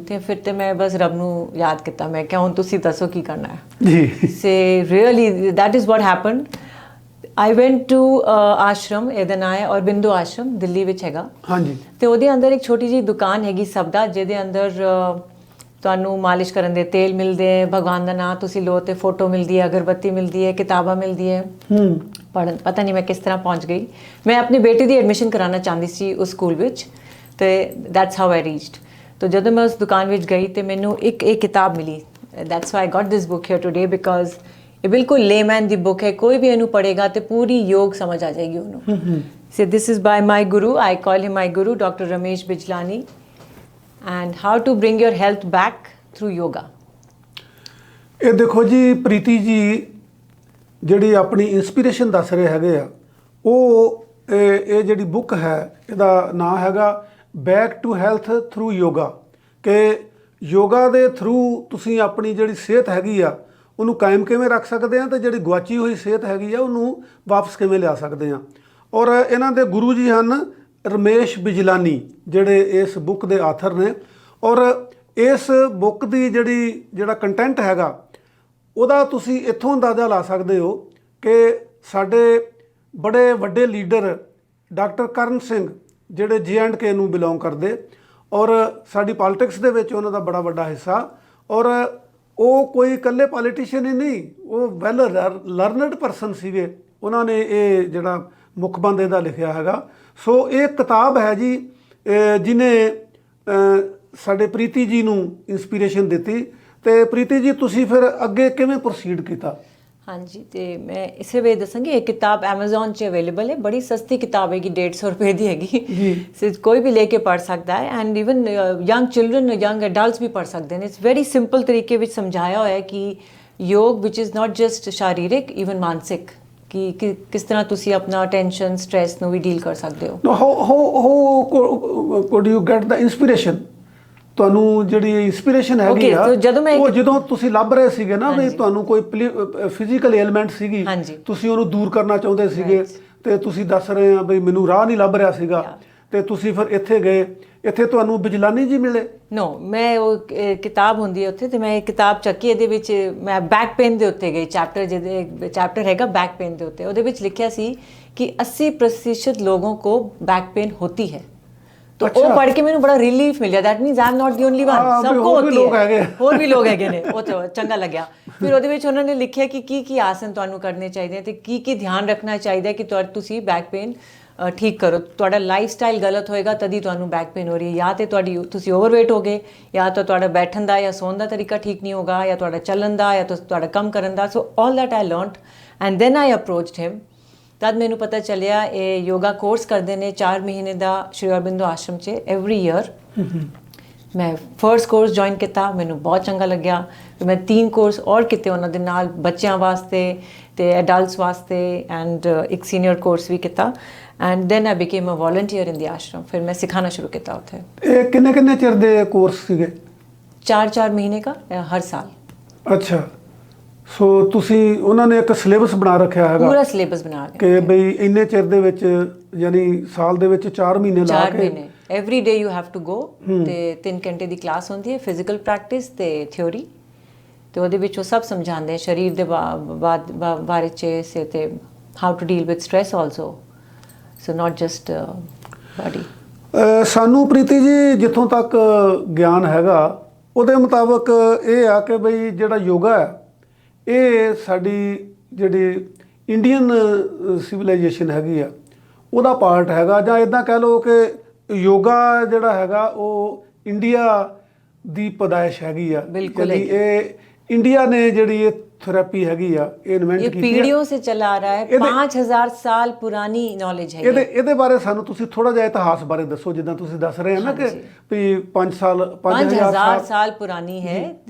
B: तो फिर तो मैं बस रब नूं याद किया, मैं क्या हुण तुसीं दसो की करना है जी। So really that is what happened. I went to ashram एदनाय और बिंदु आश्रम दिल्ली विच हैगा। हाँ जी। तो ਉਹਦੇ ਅੰਦਰ ਇੱਕ ਛੋਟੀ ਜਿਹੀ ਦੁਕਾਨ ਹੈਗੀ ਸਭ ਦਾ, ਜਿਹਦੇ ਅੰਦਰ ਤੁਹਾਨੂੰ ਮਾਲਿਸ਼ ਕਰਨ ਦੇ ਤੇਲ ਮਿਲਦੇ ਹੈ, ਭਗਵਾਨ ਦਾ ਨਾਮ ਤੁਸੀਂ ਲਓ ਤੇ ਫੋਟੋ ਮਿਲਦੀ ਹੈ, ਅਗਰਬੱਤੀ ਮਿਲਦੀ ਹੈ, ਕਿਤਾਬਾਂ ਮਿਲਦੀ ਹੈ। ਪੜ੍ਹਨ ਪਤਾ ਨਹੀਂ ਮੈਂ ਕਿਸ ਤਰ੍ਹਾਂ ਪਹੁੰਚ ਗਈ। ਮੈਂ ਆਪਣੀ ਬੇਟੀ ਦੀ ਐਡਮਿਸ਼ਨ ਕਰਾਉਣਾ ਚਾਹੁੰਦੀ ਸੀ ਉਸ ਸਕੂਲ ਵਿੱਚ, ਤੇ ਦੈਟਸ ਹਾਊ ਆਈ ਰੀਚਡ। तो ਜਦੋਂ ਮੈਂ ਉਸ ਦੁਕਾਨ ਵਿੱਚ ਗਈ ਤੇ ਮੈਨੂੰ ਇੱਕ ਕਿਤਾਬ ਮਿਲੀ। That's why I got this book here today, because ਇਹ ਬਿਲਕੁਲ ਲੇਮੈਨ ਦੀ ਬੁੱਕ ਹੈ। ਕੋਈ ਵੀ ਇਹਨੂੰ ਪੜ੍ਹੇਗਾ ਤੇ ਪੂਰੀ ਯੋਗ ਸਮਝ ਆ ਜਾਏਗੀ ਉਹਨੂੰ। So this is by my guru, I call him my guru, doctor Ramesh Bijlani, and how to bring your health back through yoga।
A: ਇਹ ਦੇਖੋ ਜੀ ਪ੍ਰੀਤੀ ਜੀ ਜਿਹੜੀ ਆਪਣੀ ਇਨਸਪੀਰੇਸ਼ਨ ਦੱਸ ਰਹੇ ਹੈਗੇ ਆ, ਉਹ ਇਹ ਜਿਹੜੀ ਬੁੱਕ ਹੈ ਇਹਦਾ ਨਾਮ ਹੈਗਾ back to health through yoga, ਕਿ ਯੋਗਾ ਦੇ ਥਰੂ ਤੁਸੀਂ ਆਪਣੀ ਜਿਹੜੀ ਸਿਹਤ ਹੈਗੀ ਆ ਉਹਨੂੰ ਕਾਇਮ ਕਿਵੇਂ ਰੱਖ ਸਕਦੇ ਆ, ਤੇ ਜਿਹੜੀ ਗੁਆਚੀ ਹੋਈ ਸਿਹਤ ਹੈਗੀ ਆ ਉਹਨੂੰ ਵਾਪਸ ਕਿਵੇਂ ਲਿਆ ਸਕਦੇ ਆ। ਔਰ ਇਹਨਾਂ ਦੇ ਗੁਰੂ ਜੀ ਹਨ ਰਮੇਸ਼ ਬਿਜਲਾਨੀ, ਜਿਹੜੇ ਇਸ ਬੁੱਕ ਦੇ ਆਥਰ ਨੇ। ਔਰ ਇਸ ਬੁੱਕ ਦੀ ਜਿਹੜਾ ਕੰਟੈਂਟ ਹੈਗਾ ਉਹਦਾ ਤੁਸੀਂ ਇੱਥੋਂ ਅੰਦਾਜ਼ਾ ਲਾ ਸਕਦੇ ਹੋ ਕਿ ਸਾਡੇ ਬੜੇ ਵੱਡੇ ਲੀਡਰ ਡਾਕਟਰ ਕਰਨ ਸਿੰਘ, ਜਿਹੜੇ J&K ਨੂੰ ਬਿਲੋਂਗ ਕਰਦੇ, ਔਰ ਸਾਡੀ ਪੋਲਿਟਿਕਸ ਦੇ ਵਿੱਚ ਉਹਨਾਂ ਦਾ ਬੜਾ ਵੱਡਾ ਹਿੱਸਾ। ਔਰ ਉਹ ਕੋਈ ਇਕੱਲੇ ਪੋਲੀਟੀਸ਼ੀਅਨ ਹੀ ਨਹੀਂ, ਉਹ ਵੈਲ ਲਰਨਡ ਪਰਸਨ ਸੀਗੇ। ਉਹਨਾਂ ਨੇ ਇਹ ਜਿਹੜਾ ਮੁਖਬੰਦ ਇਹਦਾ ਲਿਖਿਆ ਹੈਗਾ। ਸੋ ਇਹ ਕਿਤਾਬ ਹੈ ਜੀ ਜਿਹਨੇ ਸਾਡੇ ਪ੍ਰੀਤੀ ਜੀ ਨੂੰ ਇਨਸਪੀਰੇਸ਼ਨ ਦਿੱਤੀ। ਤੇ ਪ੍ਰੀਤੀ ਜੀ ਤੁਸੀਂ ਫਿਰ ਅੱਗੇ ਕਿਵੇਂ ਪ੍ਰੋਸੀਡ ਕੀਤਾ?
B: ਹਾਂਜੀ, ਤੇ ਮੈਂ ਇਸੇ ਵੇ ਦੱਸਾਂਗੀ। ਇਹ ਕਿਤਾਬ Amazon 'ਚ ਅਵੇਲੇਬਲ ਹੈ, ਬੜੀ ਸਸਤੀ ਕਿਤਾਬ ਹੈਗੀ, 150 ਰੁਪਏ ਦੀ ਹੈਗੀ ਜੀ। ਕੋਈ ਵੀ ਲੈ ਕੇ ਪੜ੍ਹ ਸਕਦਾ ਹੈ, and even young children, young adults ਵੀ ਪੜ੍ਹ ਸਕਦੇ ਨੇ। ਇਟਸ ਵੈਰੀ ਸਿੰਪਲ ਤਰੀਕੇ ਵਿੱਚ ਸਮਝਾਇਆ ਹੋਇਆ ਹੈ ਕਿ ਯੋਗ ਵਿਚ ਇਜ਼ ਨਾਟ ਜਸਟ ਸ਼ਾਰੀਰਿਕ, ਈਵਨ ਮਾਨਸਿਕ, ਕਿ ਕਿਸ ਤਰ੍ਹਾਂ ਤੁਸੀਂ ਆਪਣਾ ਟੈਨਸ਼ਨ, ਸਟ੍ਰੈਸ ਨੂੰ ਵੀ ਡੀਲ ਕਰ ਸਕਦੇ ਹੋ।
A: How could you get the inspiration? ਤੁਹਾਨੂੰ ਜਿਹੜੀ ਇਨਸਪੀਰੇਸ਼ਨ ਹੈਗੀ
B: Okay,
A: ਆ
B: so ਜਦੋਂ ਮੈਂ
A: ਉਹ ਜਦੋਂ ਤੁਸੀਂ ਲੱਭ ਰਹੇ ਸੀਗੇ ਨਾ ਵੀ ਤੁਹਾਨੂੰ ਕੋਈ ਫਿਜ਼ੀਕਲ ਏਲਮੈਂਟ ਸੀਗੀ,
B: ਹਾਂਜੀ।
A: ਤੁਸੀਂ ਉਹਨੂੰ ਦੂਰ ਕਰਨਾ ਚਾਹੁੰਦੇ ਸੀਗੇ, ਤੇ ਤੁਸੀਂ ਦੱਸ ਰਹੇ ਆ ਵੀ ਮੈਨੂੰ ਰਾਹ ਨਹੀਂ ਲੱਭ ਰਿਹਾ ਸੀਗਾ, ਤੇ ਤੁਸੀਂ ਫਿਰ ਇੱਥੇ ਗਏ। ਇੱਥੇ ਤੁਹਾਨੂੰ ਬਿਜਲਾਨੀ ਜੀ ਮਿਲੇ?
B: ਨੋ, ਮੈਂ ਉਹ ਕਿਤਾਬ ਹੁੰਦੀ ਹੈ ਉੱਥੇ, ਤੇ ਮੈਂ ਕਿਤਾਬ ਚੱਕੀ, ਇਹਦੇ ਵਿੱਚ ਮੈਂ ਬੈਕ ਪੇਨ ਦੇ ਉੱਤੇ ਗਈ, ਜਿਹਦੇ ਚੈਪਟਰ ਹੈਗਾ ਬੈਕ पेन ਦੇ ਉੱਤੇ। ਉਹਦੇ ਵਿੱਚ ਲਿਖਿਆ ਸੀ ਕਿ 80% ਲੋगों को बैक पेन होती है। तो वो पढ़ के मैंने बड़ा रिलीफ मिल गया, that means I am not the only one, सबको होती है, ਹੋਰ ਵੀ ਲੋਕ ਹੈਗੇ ਨੇ। ਉਹ ਤਾਂ ਚੰਗਾ ਲੱਗਿਆ। ਫਿਰ ਉਹਦੇ ਵਿੱਚ ਉਹਨਾਂ ਨੇ ਲਿਖਿਆ ਕਿ ਕੀ ਆਸਨ ਤੁਹਾਨੂੰ ਕਰਨੇ ਚਾਹੀਦੇ ਤੇ ਕੀ ਧਿਆਨ ਰੱਖਣਾ ਚਾਹੀਦਾ ਕਿ ਤੁਸੀਂ ਬੈਕ ਪੇਨ ਠੀਕ ਕਰੋ। ਤੁਹਾਡਾ ਲਾਈਫ ਸਟਾਈਲ ਗਲਤ ਹੋਏਗਾ ਤਦੀ ਤੁਹਾਨੂੰ ਬੈਕ ਪੇਨ ਹੋ ਰਹੀ ਹੈ, ਜਾਂ ਤੇ ਤੁਸੀਂ ਓਵਰਵੇਟ ਹੋ ਗਏ, ਜਾਂ ਤਾਂ ਤੁਹਾਡਾ ਬੈਠਣ ਦਾ ਜਾਂ ਸੌਣ ਦਾ ਤਰੀਕਾ ਠੀਕ ਨਹੀਂ ਹੋਗਾ, ਜਾਂ ਤੁਹਾਡਾ ਚੱਲਣ ਦਾ, ਜਾਂ ਤੁਹਾਡਾ ਕੰਮ ਕਰਨ ਦਾ। So all that I learned and then I approached him. ਤਦ ਮੈਨੂੰ ਪਤਾ ਚੱਲਿਆ ਇਹ ਯੋਗਾ ਕੋਰਸ ਕਰਦੇ ਨੇ 4 ਮਹੀਨੇ ਦਾ ਸ਼੍ਰੀ ਅਰਬਿੰਦੋ ਆਸ਼ਰਮ 'ਚ ਐਵਰੀ ਈਅਰ। ਮੈਂ ਫਰਸਟ ਕੋਰਸ ਜੁਆਇਨ ਕੀਤਾ, ਮੈਨੂੰ ਬਹੁਤ ਚੰਗਾ ਲੱਗਿਆ। ਮੈਂ 3 ਕੋਰਸ ਔਰ ਕੀਤੇ ਉਹਨਾਂ ਦੇ ਨਾਲ, ਬੱਚਿਆਂ ਵਾਸਤੇ ਤੇ ਐਡਲਟਸ ਵਾਸਤੇ, ਐਂਡ ਇੱਕ ਸੀਨੀਅਰ ਕੋਰਸ ਵੀ ਕੀਤਾ। And then I became a volunteer in the ashram. ਫਿਰ ਮੈਂ ਸਿਖਾਣਾ ਸ਼ੁਰੂ ਕੀਤਾ ਉੱਥੇ।
A: ਇਹ ਕਿੰਨੇ ਚਿਰ ਦੇ ਕੋਰਸ ਸੀਗੇ?
B: 4 ਮਹੀਨੇ का हर साल।
A: ਅੱਛਾ, ਸੋ ਤੁਸੀਂ ਉਹਨਾਂ ਨੇ ਇੱਕ ਸਿਲੇਬਸ ਬਣਾ ਰੱਖਿਆ ਹੈਗਾ,
B: ਪੂਰਾ ਸਿਲੇਬਸ ਬਣਾ ਕੇ
A: ਕਿ ਬਈ ਇੰਨੇ ਚਿਰ ਦੇ ਵਿੱਚ, ਯਾਨੀ ਸਾਲ ਦੇ ਵਿੱਚ 4 ਮਹੀਨੇ ਲਾ
B: 4
A: ਕੇ
B: ਮਹੀਨੇ every day you have to go. ਤੇ 3 ਘੰਟੇ ਦੀ ਕਲਾਸ ਹੁੰਦੀ ਹੈ, ਫਿਜ਼ੀਕਲ ਪ੍ਰੈਕਟਿਸ ਤੇ ਥਿਉਰੀ। ਤੇ ਉਹਦੇ ਵਿੱਚ ਉਹ ਸਭ ਸਮਝਾਉਂਦੇ ਸਰੀਰ ਦੇ ਬਾਰੇ 'ਚ ਤੇ how to deal with stress also, so not just body.
A: ਸਾਨੂੰ ਪ੍ਰੀਤੀ ਜੀ ਜਿੱਥੋਂ ਤੱਕ ਗਿਆਨ ਹੈਗਾ ਉਹਦੇ ਮੁਤਾਬਕ ਇਹ ਆ ਕਿ ਬਈ ਜਿਹੜਾ ਯੋਗਾ ਹੈ ਇਹ ਸਾਡੀ ਜਿਹੜੀ ਇੰਡੀਅਨ ਸਿਵਲਾਈਜੇਸ਼ਨ ਹੈਗੀ ਆ ਉਹਦਾ ਪਾਰਟ ਹੈਗਾ, ਜਾਂ ਇਦਾਂ ਕਹਿ ਲਓ ਕਿ ਯੋਗਾ ਜਿਹੜਾ ਹੈਗਾ ਉਹ ਇੰਡੀਆ ਦੀ ਪੈਦਾਇਸ਼ ਹੈਗੀ ਆ।
B: ਬਿਲਕੁਲ
A: ਇਹ ਇੰਡੀਆ ਨੇ ਜਿਹੜੀ ਇਹ ਥੈਰੇਪੀ ਹੈਗੀ ਆ ਇਹ ਇਨਵੈਂਟ
B: ये
A: ਕੀਤੀ ਹੈ।
B: पीढ़ियों से चला आ रहा है, 5000 साल पुरानी नॉलेज है ये।
A: ਇਹਦੇ ਬਾਰੇ ਸਾਨੂੰ ਤੁਸੀਂ ਥੋੜਾ ਜਿਹਾ ਇਤਿਹਾਸ ਬਾਰੇ ਦੱਸੋ, ਜਿੱਦਾਂ ਤੁਸੀਂ ਦੱਸ ਰਹੇ ਹੋ ਨਾ ਕਿ ਵੀ
B: 5000 साल पुरानी है,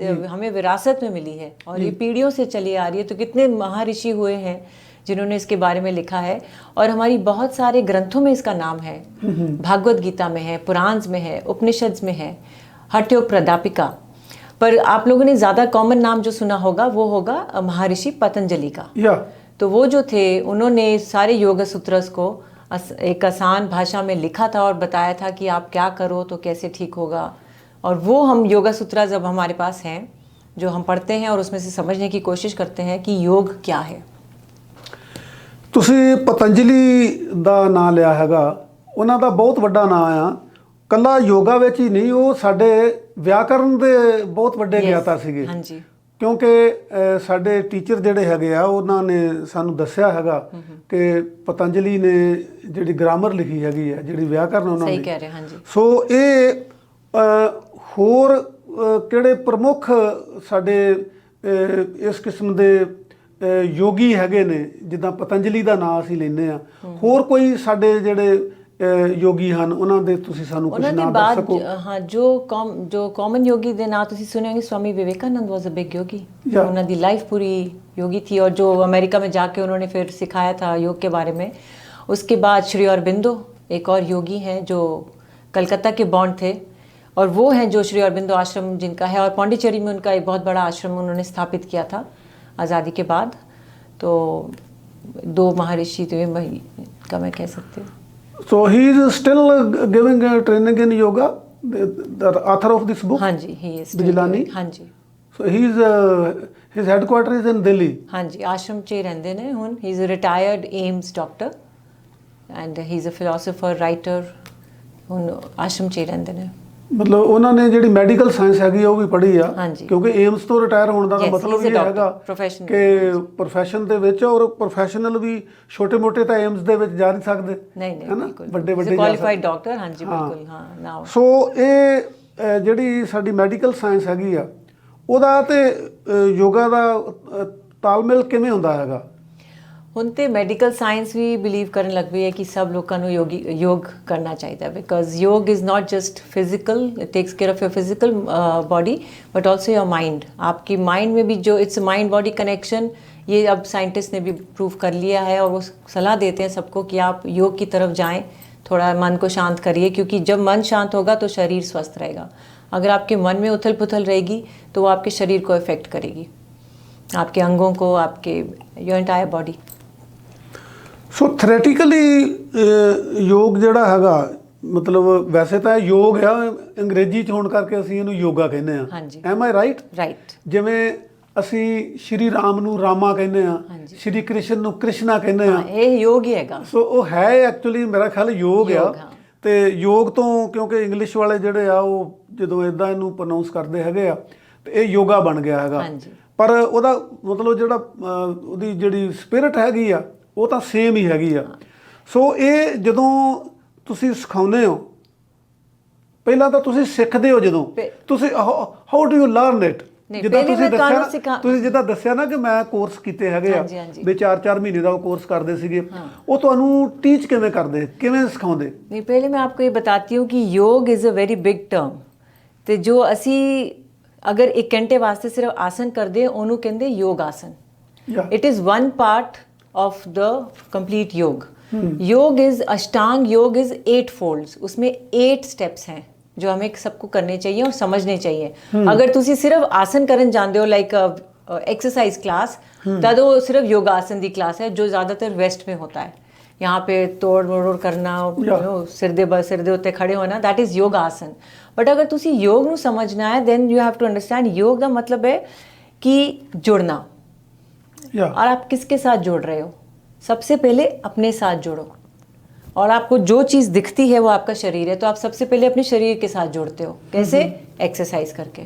B: हमें विरासत में मिली है और ये पीढ़ियों से चली आ रही है। तो कितने महर्षि हुए हैं जिन्होंने इसके बारे में लिखा है, और हमारी बहुत सारे ग्रंथों में इसका नाम है। भागवत गीता में है, पुराण में है, उपनिषद में है, हट्योप्रदापिका। पर आप लोगों ने ज़्यादा कॉमन नाम जो सुना होगा वो होगा महर्षि पतंजलि का।
A: या
B: तो वो जो थे उन्होंने सारे योग सूत्रस को एक आसान भाषा में लिखा था और बताया था कि आप क्या करो तो कैसे ठीक होगा। और वो हम योगा सूत्र जब हमारे पास हैं जो हम पढ़ते हैं और उसमें से समझने की कोशिश करते हैं कि योग क्या है।
A: ਤੁਸੀਂ ਪਤੰਜਲੀ ਦਾ ਨਾਂ ਲਿਆ ਹੈਗਾ, ਉਹਨਾਂ ਦਾ ਬਹੁਤ ਵੱਡਾ ਨਾਂ ਆ। ਕੱਲਾ ਯੋਗਾ ਵਿੱਚ ਹੀ ਨਹੀਂ, ਉਹ ਸਾਡੇ ਵਿਆਕਰਨ ਦੇ ਬਹੁਤ ਵੱਡੇ ਗਿਆਤਾ ਸੀਗੇ।
B: ਹਾਂਜੀ,
A: ਕਿਉਂਕਿ ਸਾਡੇ ਟੀਚਰ ਜਿਹੜੇ ਹੈਗੇ ਆ ਉਹਨਾਂ ਨੇ ਸਾਨੂੰ ਦੱਸਿਆ ਹੈਗਾ ਕਿ ਪਤੰਜਲੀ ਨੇ ਜਿਹੜੀ ਗ੍ਰਾਮਰ ਲਿਖੀ ਹੈਗੀ ਆ, ਜਿਹੜੀ ਵਿਆਕਰਨ ਉਹਨਾਂ
B: ਸਹੀ
A: ਨੇ।
B: ਕਹਿ ਰਹੇ, ਹਾਂਜੀ।
A: ਸੋ ਇਹ ਹੋਰ ਕਿਹੜੇ ਪ੍ਰਮੁੱਖ ਸਾਡੇ ਇਸ ਕਿਸਮ ਦੇ ਯੋਗੀ ਹੈਗੇ ਨੇ, ਜਿੱਦਾਂ ਪਤੰਜਲੀ ਦਾ ਨਾਮ ਅਸੀਂ ਲੈਂਦੇ ਆ, ਹੋਰ ਕੋਈ ਸਾਡੇ ਜਿਹੜੇ ਯੋਗੀ ਹਨ ਉਹਨਾਂ ਦੇ ਤੁਸੀਂ ਸਾਨੂੰ ਕੁਝ ਨਾਮ ਦੱਸ ਸਕੋ?
B: ਹਾਂ, ਜੋ ਕਾਮਨ ਯੋਗੀ ਦੇ ਨਾਂ ਤੁਸੀਂ ਸੁਣੇ ਹੋਗੇ, Swami Vivekananda was a big योगी। उन्होंने दी लाइफ पूरी योगी थी, और जो अमेरिका में जाके उन्होंने फिर सिखाया था योग के बारे में। उसके बाद श्री अरबिंदो एक और योगी हैं जो कलकत्ता के बॉर्न थे, और वो हैं जो श्री अरबिंदो आश्रम जिनका है, और पौंडीचेरी में उनका एक बहुत बड़ा आश्रम उन्होंने स्थापित किया था आज़ादी के बाद। तो 2 महर्षि का मैं कह सकती हूँ।
A: So he is still giving training in yoga, the author of this book?
B: हाँ जी, he is
A: बिजलानी?
B: हाँ जी।
A: So he is his headquarters is in Delhi?
B: हाँ जी, आश्रम च रहंदे ने हुन। he is a retired AIIMS doctor and he is a philosopher, writer। हुन आश्रम च रहंदे ने।
A: ਮਤਲਬ ਉਹਨਾਂ ਨੇ ਜਿਹੜੀ ਮੈਡੀਕਲ ਸਾਇੰਸ ਹੈਗੀ ਉਹ ਵੀ ਪੜ੍ਹੀ ਆ,
B: ਹਾਂਜੀ।
A: ਕਿਉਂਕਿ ਏਮਸ ਤੋਂ ਰਿਟਾਇਰ ਹੋਣ ਦਾ
B: Yes,
A: ਮਤਲਬ
B: he is a
A: ਇਹ
B: doctor,
A: ਹੈਗਾ
B: professional।
A: ਕਿ ਪ੍ਰੋਫੈਸ਼ਨ ਦੇ ਵਿੱਚ, ਔਰ ਪ੍ਰੋਫੈਸ਼ਨਲ ਵੀ ਛੋਟੇ-ਮੋਟੇ ਤਾਂ ਏਮਸ ਦੇ ਵਿੱਚ ਜਾ ਨਹੀਂ ਸਕਦੇ,
B: नहीं
A: ਹੈ ਨਾ,
B: बिल्कुल
A: ਵੱਡੇ-ਵੱਡੇ
B: क्वालिफाइड डॉक्टर। हाँ जी, बिल्कुल। हाँ, नाउ
A: ਸੋ ਇਹ ਜਿਹੜੀ ਸਾਡੀ ਮੈਡੀਕਲ ਸਾਇੰਸ ਹੈਗੀ ਆ ਉਹਦਾ ਤੇ ਯੋਗਾ ਦਾ ਤਾਲਮੇਲ ਕਿਵੇਂ ਹੁੰਦਾ ਹੈਗਾ?
B: ਹੁਣ ਤੇ ਮੈਡੀਕਲ ਸਾਇੰਸ ਵੀ ਬਿਲੀਵ ਕਰਨ ਲੱਗ ਪਈ ਹੈ ਕਿ ਸਭ ਲੋਕਾਂ ਨੂੰ ਯੋਗ ਕਰਨਾ ਚਾਹੀਦਾ, because yog is not just physical, it takes care of your physical body but also your mind. आपकी माइंड में भी जो इट्स माइंड बॉडी कनेक्शन, ये अब साइंटिस्ट ने भी प्रूव कर लिया है, और वो सलाह देते हैं सबको कि आप योग की तरफ जाएं, थोड़ा मन को शांत करिए, क्योंकि जब मन शांत होगा तो शरीर स्वस्थ रहेगा। अगर आपके मन में उथल पुथल रहेगी तो वो आपके शरीर को इफ़ेक्ट करेगी, आपके अंगों को, आपके योर एंटायर बॉडी।
A: सो ਥਿਓਰੈਟੀਕਲੀ ਯੋਗ ਜਿਹੜਾ ਹੈਗਾ, ਮਤਲਬ ਵੈਸੇ ਤਾਂ ਇਹ ਯੋਗ ਆ, ਅੰਗਰੇਜ਼ੀ 'ਚ ਹੋਣ ਕਰਕੇ ਅਸੀਂ ਇਹਨੂੰ ਯੋਗਾ ਕਹਿੰਦੇ ਆ।
B: ਹਾਂਜੀ।
A: M I right?
B: ਰਾਈਟ।
A: ਜਿਵੇਂ ਅਸੀਂ ਸ਼੍ਰੀ ਰਾਮ ਨੂੰ ਰਾਮਾ ਕਹਿੰਦੇ ਆ, ਸ਼੍ਰੀ ਕ੍ਰਿਸ਼ਨ ਨੂੰ ਕ੍ਰਿਸ਼ਨਾ ਕਹਿੰਦੇ ਆ।
B: ਇਹ ਯੋਗ ਹੀ ਹੈਗਾ।
A: ਸੋ ਉਹ ਹੈ ਐਕਚੁਅਲੀ ਮੇਰਾ ਖਿਆਲ ਯੋਗ ਆ। ਤੇ ਯੋਗ ਤੋਂ, ਕਿਉਂਕਿ ਇੰਗਲਿਸ਼ ਵਾਲੇ ਜਿਹੜੇ ਆ ਉਹ ਜਦੋਂ ਇਦਾਂ ਇਹਨੂੰ ਪ੍ਰੋਨਾਉਂਸ ਕਰਦੇ ਹੈਗੇ ਆ, ਤੇ ਇਹ ਯੋਗਾ ਬਣ ਗਿਆ ਹੈਗਾ। ਪਰ ਉਹਦਾ ਮਤਲਬ ਜਿਹੜਾ ਉਹਦੀ ਜਿਹੜੀ ਸਪਿਰਿਟ ਹੈਗੀ ਆ ਉਹ ਤਾਂ ਸੇਮ ਹੀ ਹੈਗੀ ਆ। ਸੋ ਇਹ ਜਦੋਂ ਤੁਸੀਂ ਸਿਖਾਉਂਦੇ ਹੋ, ਪਹਿਲਾਂ ਤਾਂ ਤੁਸੀਂ ਸਿੱਖਦੇ ਹੋ, ਜਦੋਂ ਤੁਸੀਂ how do you learn it? ਜਿੱਦਾਂ ਤੁਸੀਂ ਜਿੱਦਾਂ ਦੱਸਿਆ ਨਾ ਕਿ ਮੈਂ ਕੋਰਸ ਕੀਤੇ ਹੈਗੇ ਆ, ਵੀ 4-4 ਮਹੀਨੇ ਦਾ ਉਹ ਕੋਰਸ ਕਰਦੇ ਸੀਗੇ, ਉਹ ਤੁਹਾਨੂੰ ਟੀਚ ਕਿਵੇਂ ਕਰਦੇ, ਕਿਵੇਂ ਸਿਖਾਉਂਦੇ?
B: नहीं, पहले मैं आपको ये बताती हूँ कि योग is a very big term. तो जो असी अगर 1 घंटे वास्ते सिर्फ आसन करते ਉਹਨੂੰ ਕਹਿੰਦੇ योग आसन। It is one part of the complete योग। योग इज़ अष्टांग योग इज़ 8 फोल्ड्स, उसमें 8 स्टेप्स हैं जो हमें सबको करने चाहिए और समझने चाहिए। अगर तुसी सिर्फ आसन करन जानते हो, लाइक एक्सरसाइज क्लास, तद वो सिर्फ योगासन की क्लास है जो ज़्यादातर वेस्ट में होता है। यहाँ पे तोड़ मरोड़ करना, सिर दे उत्ते खड़े होना, दैट इज़ योग आसन। बट अगर तुसी योग नू समझना है, then you have to understand yog का मतलब है कि जुड़ना। और आप किसके साथ जुड़ रहे हो? सबसे पहले अपने साथ जुड़ो। और आपको जो चीज़ दिखती है वो आपका शरीर है, तो आप सबसे पहले अपने शरीर के साथ जुड़ते हो। कैसे? एक्सरसाइज करके।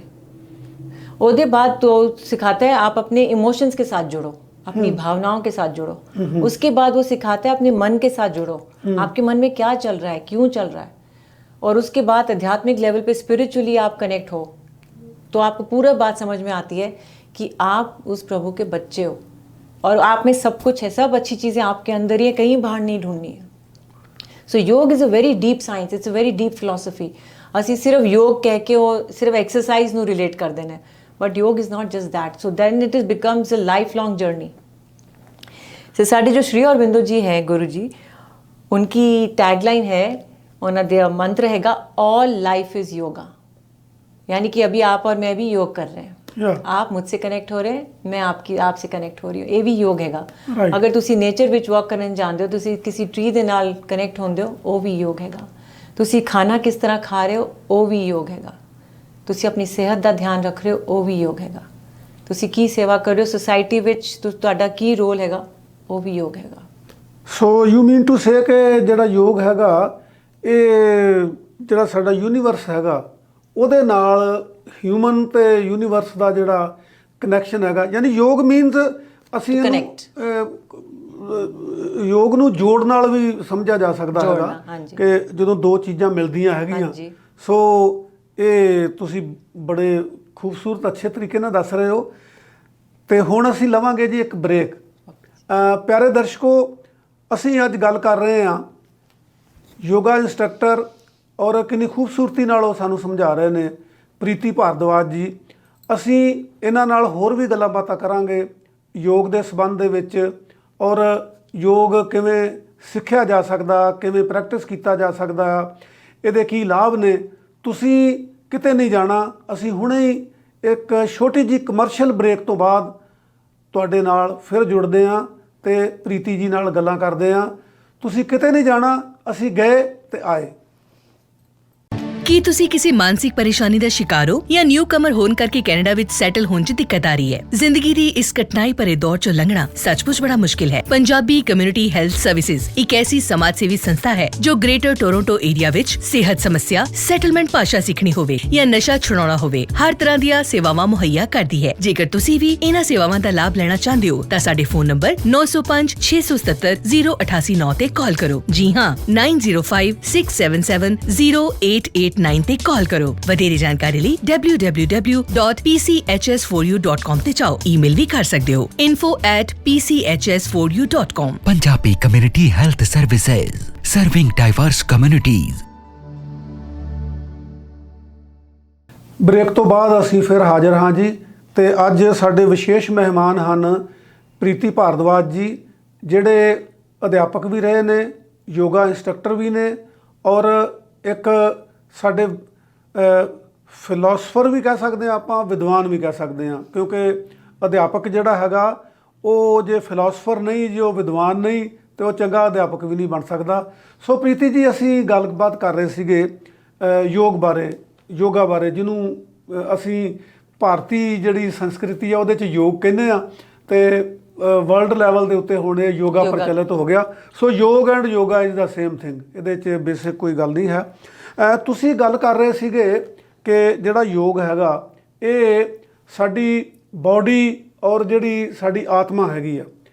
B: उसके बाद तो सिखाता है आप अपने इमोशंस के साथ जुड़ो, अपनी भावनाओं के साथ जुड़ो। उसके बाद वो सिखाता है अपने मन के साथ जुड़ो, आपके मन में क्या चल रहा है, क्यों चल रहा है। और उसके बाद आध्यात्मिक लेवल पे स्पिरिचुअली आप कनेक्ट हो, तो आपको पूरा बात समझ में आती है कि आप उस प्रभु के बच्चे हो और आप में सब कुछ है, सब अच्छी चीज़ें आपके अंदर ही है, कहीं बाहर नहीं ढूंढनी है। सो योग is a very deep science, it's a very deep philosophy. असी सिर्फ योग कह के वो सिर्फ एक्सरसाइज नू रिलेट कर देना, but yog is not just that. So then it is becomes a life long journey. So साढ़े जो श्री अरबिंदो जी हैं, गुरु जी, उनकी टैगलाइन है, उन्होंने मंत्र हैगा, ऑल लाइफ इज़ योगा। यानी कि अभी आप और मैं भी योग कर रहे हैं। आप मुझसे कनेक्ट हो रहे हैं, मैं आपसे कनेक्ट हो रही हूँ, ये भी योग हैगा। अगर तुसी नेचर विच वॉक करने जानते हो, तुसी किसी ट्री दे नाल कनेक्ट होंदे हो, वो भी योग हैगा। तुसी खाना किस तरह खा रहे हो, वो भी योग हैगा। तुसी अपनी सेहत का ध्यान रख रहे हो, वो भी योग हैगा। तुसी की सेवा कर रहे हो सोसाइटी विच, तुहाडा की रोल हैगा, वो भी योग हैगा।
A: सो यू मीन टू से कि ਜਿਹੜਾ योग हैगा, ਇਹ ਜਿਹੜਾ ਸਾਡਾ ਯੂਨੀਵਰਸ ਹੈਗਾ ਉਹਦੇ ਨਾਲ ਹਿਊਮਨ ਤੇ ਯੂਨੀਵਰਸ ਦਾ ਜਿਹੜਾ ਕਨੈਕਸ਼ਨ ਹੈਗਾ, ਯਾਨੀ ਯੋਗ ਮੀਨਸ ਅਸੀਂ ਯੋਗ ਨੂੰ ਜੋੜ ਨਾਲ ਵੀ ਸਮਝਿਆ ਜਾ ਸਕਦਾ ਹੈਗਾ ਕਿ ਜਦੋਂ ਦੋ ਚੀਜ਼ਾਂ ਮਿਲਦੀਆਂ ਹੈਗੀਆਂ। ਸੋ ਇਹ ਤੁਸੀਂ ਬੜੇ ਖੂਬਸੂਰਤ ਅੱਛੇ ਤਰੀਕੇ ਨਾਲ ਦੱਸ ਰਹੇ ਹੋ। ਤੇ ਹੁਣ ਅਸੀਂ ਲਵਾਂਗੇ ਜੀ ਇੱਕ ਬ੍ਰੇਕ। ਪਿਆਰੇ ਦਰਸ਼ਕੋ, ਅਸੀਂ ਅੱਜ ਗੱਲ ਕਰ ਰਹੇ ਹਾਂ ਯੋਗਾ ਇੰਸਟ੍ਰਕਟਰ, ਔਰ ਕਿੰਨੀ ਖੂਬਸੂਰਤੀ ਨਾਲ ਉਹ ਸਾਨੂੰ ਸਮਝਾ ਰਹੇ ਨੇ, ਪ੍ਰੀਤੀ ਭਾਰਦਵਾਜ ਜੀ। ਅਸੀਂ ਇਹਨਾਂ ਨਾਲ ਹੋਰ ਵੀ ਗੱਲਾਂ ਬਾਤਾਂ ਕਰਾਂਗੇ ਯੋਗ ਦੇ ਸੰਬੰਧ ਦੇ ਵਿੱਚ, ਔਰ ਯੋਗ ਕਿਵੇਂ ਸਿੱਖਿਆ ਜਾ ਸਕਦਾ, ਕਿਵੇਂ ਪ੍ਰੈਕਟਿਸ ਕੀਤਾ ਜਾ ਸਕਦਾ, ਇਹਦੇ ਕੀ ਲਾਭ ਨੇ। ਤੁਸੀਂ ਕਿਤੇ ਨਹੀਂ ਜਾਣਾ, ਅਸੀਂ ਹੁਣੇ ਹੀ ਇੱਕ ਛੋਟੀ ਜਿਹੀ ਕਮਰਸ਼ੀਅਲ ਬ੍ਰੇਕ ਤੋਂ ਬਾਅਦ ਤੁਹਾਡੇ ਨਾਲ ਫਿਰ ਜੁੜਦੇ ਹਾਂ ਤੇ ਪ੍ਰੀਤੀ ਜੀ ਨਾਲ ਗੱਲਾਂ ਕਰਦੇ ਹਾਂ। ਤੁਸੀਂ ਕਿਤੇ ਨਹੀਂ ਜਾਣਾ, ਅਸੀਂ ਗਏ ਤੇ ਆਏ।
C: ਕੀ ਤੁਸੀਂ ਕਿਸੇ ਮਾਨਸਿਕ ਪਰੇਸ਼ਾਨੀ ਦਾ ਸ਼ਿਕਾਰ ਹੋ ਜਾਂ ਨਿਊ ਕਮਰ ਹੋਣ ਕਰਕੇ ਕੈਨੇਡਾ ਵਿੱਚ ਸੈਟਲ ਹੋਣ 'ਚ ਦਿੱਕਤ ਆ ਰਹੀ ਹੈ? ਜ਼ਿੰਦਗੀ ਦੀ ਇਸ ਕਠਿਨਾਈ ਭਰੇ ਦੌਰ 'ਚੋਂ ਲੰਘਣਾ ਸੱਚਮੁੱਚ ਬੜਾ ਮੁਸ਼ਕਿਲ ਹੈ। ਪੰਜਾਬੀ ਕਮਿਊਨਿਟੀ ਹੈਲਥ ਸਰਵਿਸਿਜ਼ ਇੱਕ ਐਸੀ ਸਮਾਜ ਸੇਵੀ ਸੰਸਥਾ ਹੈ ਜੋ ਗ੍ਰੇਟਰ ਟੋਰਾਂਟੋ ਏਰੀਆ ਵਿੱਚ ਸਿਹਤ ਸਮੱਸਿਆ, ਸੈਟਲਮੈਂਟ ਭਾਸ਼ਾ ਸਿੱਖਣੀ ਹੋਵੇ ਜਾਂ ਨਸ਼ਾ ਛੁਡਾਉਣਾ ਹੋਵੇ, ਹਰ ਤਰ੍ਹਾਂ ਦੀਆਂ ਸੇਵਾਵਾਂ ਮੁਹੱਈਆ ਕਰਦੀ ਹੈ। ਜੇਕਰ ਤੁਸੀਂ ਵੀ ਇਹਨਾਂ ਸੇਵਾਵਾਂ ਦਾ ਲਾਭ ਲੈਣਾ ਚਾਹੁੰਦੇ ਹੋ ਤਾਂ ਸਾਡੇ ਫੋਨ ਨੰਬਰ 9056770889 ਤੇ ਕਾਲ ਕਰੋ। ਜੀ ਹਾਂ, 9056770889 ਤੇ ਕਾਲ ਕਰੋ। ਵਧੇਰੇ ਜਾਣਕਾਰੀ ਲਈ www.pchs4u.com ਤੇ ਜਾਓ। ਈਮੇਲ ਵੀ ਕਰ ਸਕਦੇ ਹੋ info@pchs4u.com।
D: Punjabi Community Health Services, serving diverse communities।
A: Break ਤੋਂ ਬਾਅਦ ਅਸੀਂ ਫਿਰ ਹਾਜ਼ਰ ਹਾਂ ਜੀ, ਤੇ ਅੱਜ ਸਾਡੇ ਵਿਸ਼ੇਸ਼ ਮਹਿਮਾਨ ਹਨ ਪ੍ਰੀਤੀ ਭਾਰਦਵਾਜ ਜੀ, ਜਿਹੜੇ ਅਧਿਆਪਕ ਵੀ ਰਹੇ ਨੇ, ਯੋਗਾ ਇੰਸਟ੍ਰਕਟਰ ਵੀ ਨੇ, ਔਰ ਇੱਕ ਸਾਡੇ ਫਿਲਾਸਫਰ ਵੀ ਕਹਿ ਸਕਦੇ ਹਾਂ ਆਪਾਂ, ਵਿਦਵਾਨ ਵੀ ਕਹਿ ਸਕਦੇ ਹਾਂ, ਕਿਉਂਕਿ ਅਧਿਆਪਕ ਜਿਹੜਾ ਹੈਗਾ ਉਹ ਜੇ ਫਿਲਾਸਫਰ ਨਹੀਂ, ਜੇ ਉਹ ਵਿਦਵਾਨ ਨਹੀਂ, ਤੇ ਉਹ ਚੰਗਾ ਅਧਿਆਪਕ ਵੀ ਨਹੀਂ ਬਣ ਸਕਦਾ। ਸੋ ਪ੍ਰੀਤੀ ਜੀ, ਅਸੀਂ ਗੱਲਬਾਤ ਕਰ ਰਹੇ ਸੀਗੇ ਯੋਗਾ ਬਾਰੇ, ਜਿਹਨੂੰ ਅਸੀਂ ਭਾਰਤੀ ਜਿਹੜੀ ਸੰਸਕ੍ਰਿਤੀ ਆ ਉਹਦੇ 'ਚ ਯੋਗ ਕਹਿੰਦੇ ਆ, ਤੇ ਵਰਲਡ ਲੈਵਲ ਦੇ ਉੱਤੇ ਹੁਣ ਇਹ ਯੋਗਾ ਪ੍ਰਚਲਿਤ ਹੋ ਗਿਆ। ਸੋ ਯੋਗ and yoga is the same thing, ਇਹਦੇ 'ਚ ਬੇਸਿਕ ਕੋਈ ਗੱਲ ਨਹੀਂ ਹੈ। ਤੁਸੀਂ ਗੱਲ ਕਰ ਰਹੇ ਸੀਗੇ ਕਿ ਜਿਹੜਾ ਯੋਗ ਹੈਗਾ ਇਹ ਸਾਡੀ ਬਾਡੀ ਔਰ ਜਿਹੜੀ ਸਾਡੀ ਆਤਮਾ ਹੈਗੀ ਆ,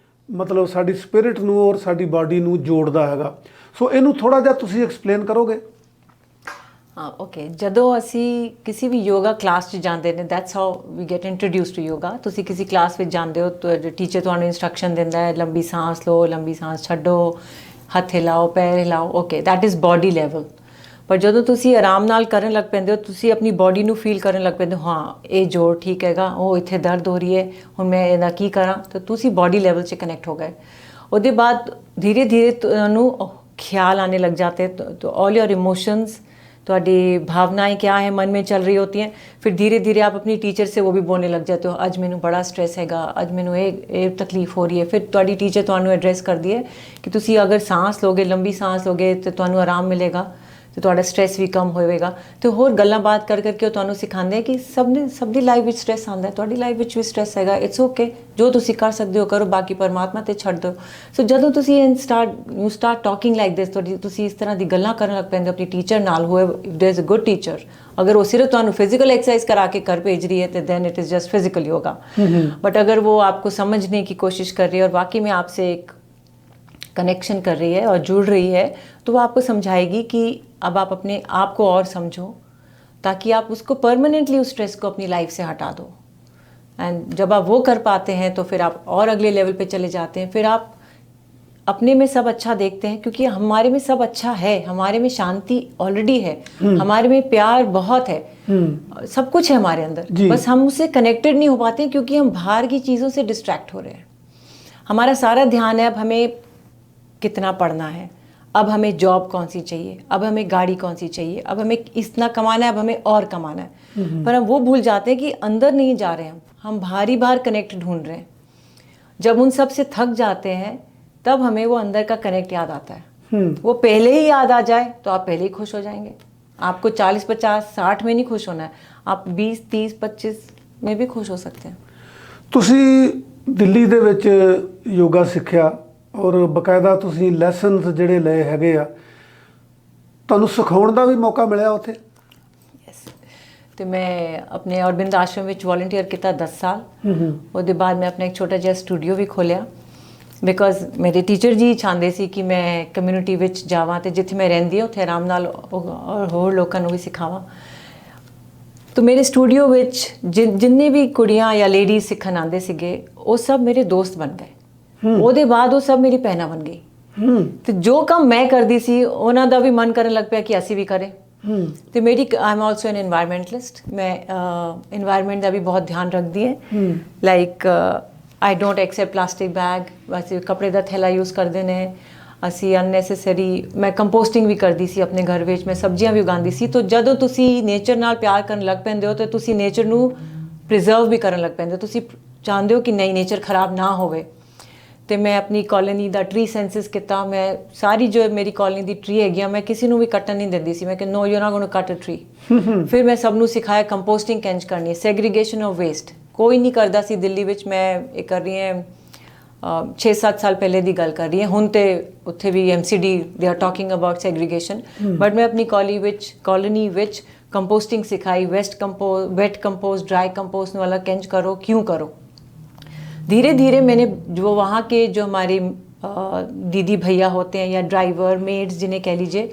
A: ਮਤਲਬ ਸਾਡੀ ਸਪਿਰਿਟ ਨੂੰ ਔਰ ਸਾਡੀ ਬਾਡੀ ਨੂੰ ਜੋੜਦਾ ਹੈਗਾ। ਸੋ ਇਹਨੂੰ ਥੋੜ੍ਹਾ ਜਿਹਾ ਤੁਸੀਂ ਐਕਸਪਲੇਨ ਕਰੋਗੇ?
B: ਹਾਂ, ਓਕੇ। ਜਦੋਂ ਅਸੀਂ ਕਿਸੇ ਵੀ ਯੋਗਾ ਕਲਾਸ 'ਚ ਜਾਂਦੇ ਨੇ, that's how we get introduce to yoga. ਤੁਸੀਂ ਕਿਸੇ ਕਲਾਸ ਵਿੱਚ ਜਾਂਦੇ ਹੋ ਤਾਂ ਟੀਚਰ ਤੁਹਾਨੂੰ ਇੰਸਟਰਕਸ਼ਨ ਦਿੰਦਾ ਹੈ, ਲੰਬੀ ਸਾਂਸ ਲਓ, ਲੰਬੀ ਸਾਂਸ ਛੱਡੋ, ਹੱਥ ਹਿਲਾਓ, ਪੈਰ ਹਿਲਾਓ, okay, that is body level. ਪਰ ਜਦੋਂ ਤੁਸੀਂ ਆਰਾਮ ਨਾਲ ਕਰਨ ਲੱਗ ਪੈਂਦੇ ਹੋ, ਤੁਸੀਂ ਆਪਣੀ ਬਾਡੀ ਨੂੰ ਫੀਲ ਕਰਨ ਲੱਗ ਪੈਂਦੇ ਹੋ, ਹਾਂ ਇਹ ਜੋੜ ਠੀਕ ਹੈਗਾ, ਉਹ ਇੱਥੇ ਦਰਦ ਹੋ ਰਹੀ ਹੈ, ਹੁਣ ਮੈਂ ਇਹਦਾ ਕੀ ਕਰਾਂ, ਤਾਂ ਤੁਸੀਂ ਬਾਡੀ ਲੈਵਲ 'ਚ ਕਨੈਕਟ ਹੋ ਗਏ। ਉਹਦੇ ਬਾਅਦ ਧੀਰੇ ਧੀਰੇ ਤੁਹਾਨੂੰ ਖਿਆਲ आने लग जाते हैं, तो ऑल योर इमोशंस, ਤੁਹਾਡੀ भावनाएं क्या है मन में चल रही होती हैं। फिर धीरे धीरे आप अपनी टीचर से वो भी बोलने लग जाते हो, अज मैनू बड़ा स्ट्रेस हैगा, अज मैनू ये तकलीफ हो रही है। फिर ਤੁਹਾਡੀ टीचर ਤੁਹਾਨੂੰ एड्रैस करती है कि ਤੁਸੀਂ अगर सांस लोगे, लंबी सांस लोगे, तो ਤੁਹਾਨੂੰ आराम मिलेगा, तो ਤੁਹਾਡਾ स्ट्रेस भी कम होएगा। तो होर गल्लां बात कर करके ਤੁਹਾਨੂੰ सिखाते हैं कि सब ਦੀ ਲਾਈਫ ਵਿੱਚ स्ट्रेस आंदा है, ਤੁਹਾਡੀ ਲਾਈਫ ਵਿੱਚ ਵੀ स्ट्रेस हैगा, इट्स ओके, जो ਤੁਸੀਂ ਕਰ ਸਕਦੇ ਹੋ ਕਰੋ, ਬਾਕੀ ਪਰਮਾਤਮਾ ਤੇ ਛੱਡ ਦਿਓ। ਸੋ ਜਦੋਂ ਤੁਸੀਂ you start talking like this, ਤੁਸੀਂ ਇਸ ਤਰ੍ਹਾਂ ਦੀ ਗੱਲਾਂ ਕਰਨ ਲੱਗ ਪੈਂਦੇ ਹੋ ਆਪਣੀ ਟੀਚਰ ਨਾਲ, ਹੋਏ if there is a good teacher, अगर वो सिर्फ ਤੁਹਾਨੂੰ फिजिकल एक्सरसाइज करा के कर भेज रही है तो then it is just physical yoga. But अगर वो आपको समझने की कोशिश कर रही है और वाकई में आपसे एक कनेक्शन कर रही है और जुड़ रही है, तो वो आपको समझाएगी कि अब आप अपने आप को और समझो, ताकि आप उसको परमानेंटली उस स्ट्रेस को अपनी लाइफ से हटा दो। एंड जब आप वो कर पाते हैं तो फिर आप और अगले लेवल पे चले जाते हैं। फिर आप अपने में सब अच्छा देखते हैं, क्योंकि हमारे में सब अच्छा है, हमारे में शांति ऑलरेडी है, हमारे में प्यार बहुत है, सब कुछ है हमारे अंदर, बस हम उससे कनेक्टेड नहीं हो पाते हैं क्योंकि हम बाहर की चीज़ों से डिस्ट्रैक्ट हो रहे हैं। हमारा सारा ध्यान है अब हमें कितना पढ़ना है, अब हमें जॉब कौन सी चाहिए, अब हमें गाड़ी कौन सी चाहिए, अब हमें इतना कमाना है, अब हमें और कमाना है। पर हम वो भूल जाते हैं कि अंदर नहीं जा रहे हम बाहर ही बाहर कनेक्ट ढूंढ रहे हैं। जब उन सब से थक जाते हैं तब हमें वो अंदर का कनेक्ट याद आता है। वो पहले ही याद आ जाए तो आप पहले ही खुश हो जाएंगे। आपको 40, 50, 60 में नहीं खुश होना है, आप 20, 30, 25 में भी खुश हो सकते हैं।
A: ਤੁਸੀਂ ਦਿੱਲੀ ਦੇ ਵਿੱਚ ਯੋਗਾ ਸਿੱਖਿਆ ਔਰ ਬਕਾਇਦਾ ਤੁਸੀਂ ਲੈਸਨਸ ਜਿਹੜੇ ਲਏ ਹੈਗੇ ਆ, ਤੁਹਾਨੂੰ ਸਿਖਾਉਣ ਦਾ ਵੀ ਮੌਕਾ ਮਿਲਿਆ ਉੱਥੇ?
B: यस, तो मैं अपने अरविंद आश्रम ਵਿੱਚ वॉलंटियर ਕੀਤਾ 10 ਸਾਲ। ਉਹਦੇ ਬਾਅਦ ਮੈਂ ਆਪਣਾ ਇੱਕ ਛੋਟਾ ਜਿਹਾ ਸਟੂਡੀਓ ਵੀ ਖੋਲਿਆ, ਬਿਕੋਜ਼ ਮੇਰੇ ਟੀਚਰ ਜੀ ਚਾਹੁੰਦੇ ਸੀ ਕਿ ਮੈਂ ਕਮਿਊਨਿਟੀ ਵਿੱਚ ਜਾਵਾਂ ਤੇ ਜਿੱਥੇ ਮੈਂ ਰਹਿੰਦੀ ਹਾਂ ਉੱਥੇ ਆਰਾਮ ਨਾਲ ਔਰ ਹੋਰ ਲੋਕਾਂ ਨੂੰ ਵੀ ਸਿਖਾਵਾਂ। तो मेरे स्टूडियो ਵਿੱਚ ਜਿੰਨੇ ਵੀ ਕੁੜੀਆਂ ਜਾਂ ਲੇਡੀਜ਼ ਸਿੱਖਣ ਆਉਂਦੇ ਸੀਗੇ ਉਹ ਸਭ ਮੇਰੇ ਦੋਸਤ ਬਣ ਗਏ। ਉਹਦੇ ਬਾਅਦ ਉਹ ਸਭ ਮੇਰੀ ਭੈਣਾਂ ਬਣ ਗਈ। ਤੇ ਜੋ ਕੰਮ ਮੈਂ ਕਰਦੀ ਸੀ ਉਹਨਾਂ ਦਾ ਵੀ ਮਨ ਕਰਨ ਲੱਗ ਪਿਆ ਕਿ ਅਸੀਂ ਵੀ ਕਰੇ। ਤੇ ਮੇਰੀ ਆਈ ਐਮ ਆਲਸੋ ਐਨ এনवायरमेंटलिस्ट, ਮੈਂ এনवायरमेंट ਦਾ ਵੀ ਬਹੁਤ ਧਿਆਨ ਰੱਖਦੀ ਹੈ। Like I don't accept plastic bag, ਅਸੀਂ ਕੱਪੜੇ ਦਾ ਥੈਲਾ ਯੂਜ਼ ਕਰਦੇ ਨੇ, ਅਸੀਂ ਅਨਨੈਸੈਸਰੀ। ਮੈਂ ਕੰਪੋਸਟਿੰਗ ਵੀ ਕਰਦੀ ਸੀ ਆਪਣੇ ਘਰ ਵਿੱਚ, ਮੈਂ ਸਬਜ਼ੀਆਂ ਵੀ ਉਗਾਉਂਦੀ ਸੀ। ਤਾਂ ਜਦੋਂ ਤੁਸੀਂ ਨੇਚਰ ਨਾਲ ਪਿਆਰ ਕਰਨ ਲੱਗ ਪੈਂਦੇ ਹੋ ਤਾਂ ਤੁਸੀਂ ਨੇਚਰ ਨੂੰ ਪ੍ਰੀਜ਼ਰਵ ਵੀ ਕਰਨ ਲੱਗ ਪੈਂਦੇ ਹੋ। ਤੁਸੀਂ ਚਾਹੁੰਦੇ ਹੋ ਕਿ ਨਹੀਂ, ਨੇਚਰ ਖਰਾਬ ਨਾ ਹੋਵੇ। ਤੇ ਮੈਂ ਆਪਣੀ ਕਾਲੋਨੀ ਦਾ ਟਰੀ ਸੈਂਸਸ ਕੀਤਾ। ਮੈਂ ਸਾਰੀ ਜੋ ਮੇਰੀ ਕਾਲੋਨੀ ਦੀ ਟਰੀ ਹੈਗੀਆਂ ਮੈਂ ਕਿਸੇ ਨੂੰ ਵੀ ਕੱਟਣ ਨਹੀਂ ਦਿੰਦੀ ਸੀ। ਮੈਂ ਕਿ no, you are not going to cut a tree. ਫਿਰ ਮੈਂ ਸਭ ਨੂੰ ਸਿਖਾਇਆ ਕੰਪੋਸਟਿੰਗ ਕਿੰਝ ਕਰਨੀ ਹੈ, ਸੈਗਰੀਗੇਸ਼ਨ ਆਫ ਵੇਸਟ। ਕੋਈ ਨਹੀਂ ਕਰਦਾ ਸੀ ਦਿੱਲੀ ਵਿੱਚ। ਮੈਂ ਇਹ ਕਰ ਰਹੀ ਹਾਂ 6-7 ਸਾਲ ਪਹਿਲੇ ਦੀ ਗੱਲ ਕਰ ਰਹੀ ਹਾਂ। ਹੁਣ ਤੇ ਉੱਥੇ ਵੀ MCD they are talking about segregation. But ਮੈਂ ਆਪਣੀ ਕਾਲੋਨੀ ਵਿੱਚ ਕੰਪੋਸਟਿੰਗ सिखाई, वेट कंपोस्ट, ड्राई कंपोस्ट वाला कैंच करो, क्यों करो। धीरे धीरे मैंने जो वहाँ के जो हमारे दीदी भैया होते हैं या ड्राइवर मेड्स जिन्हें कह लीजिए,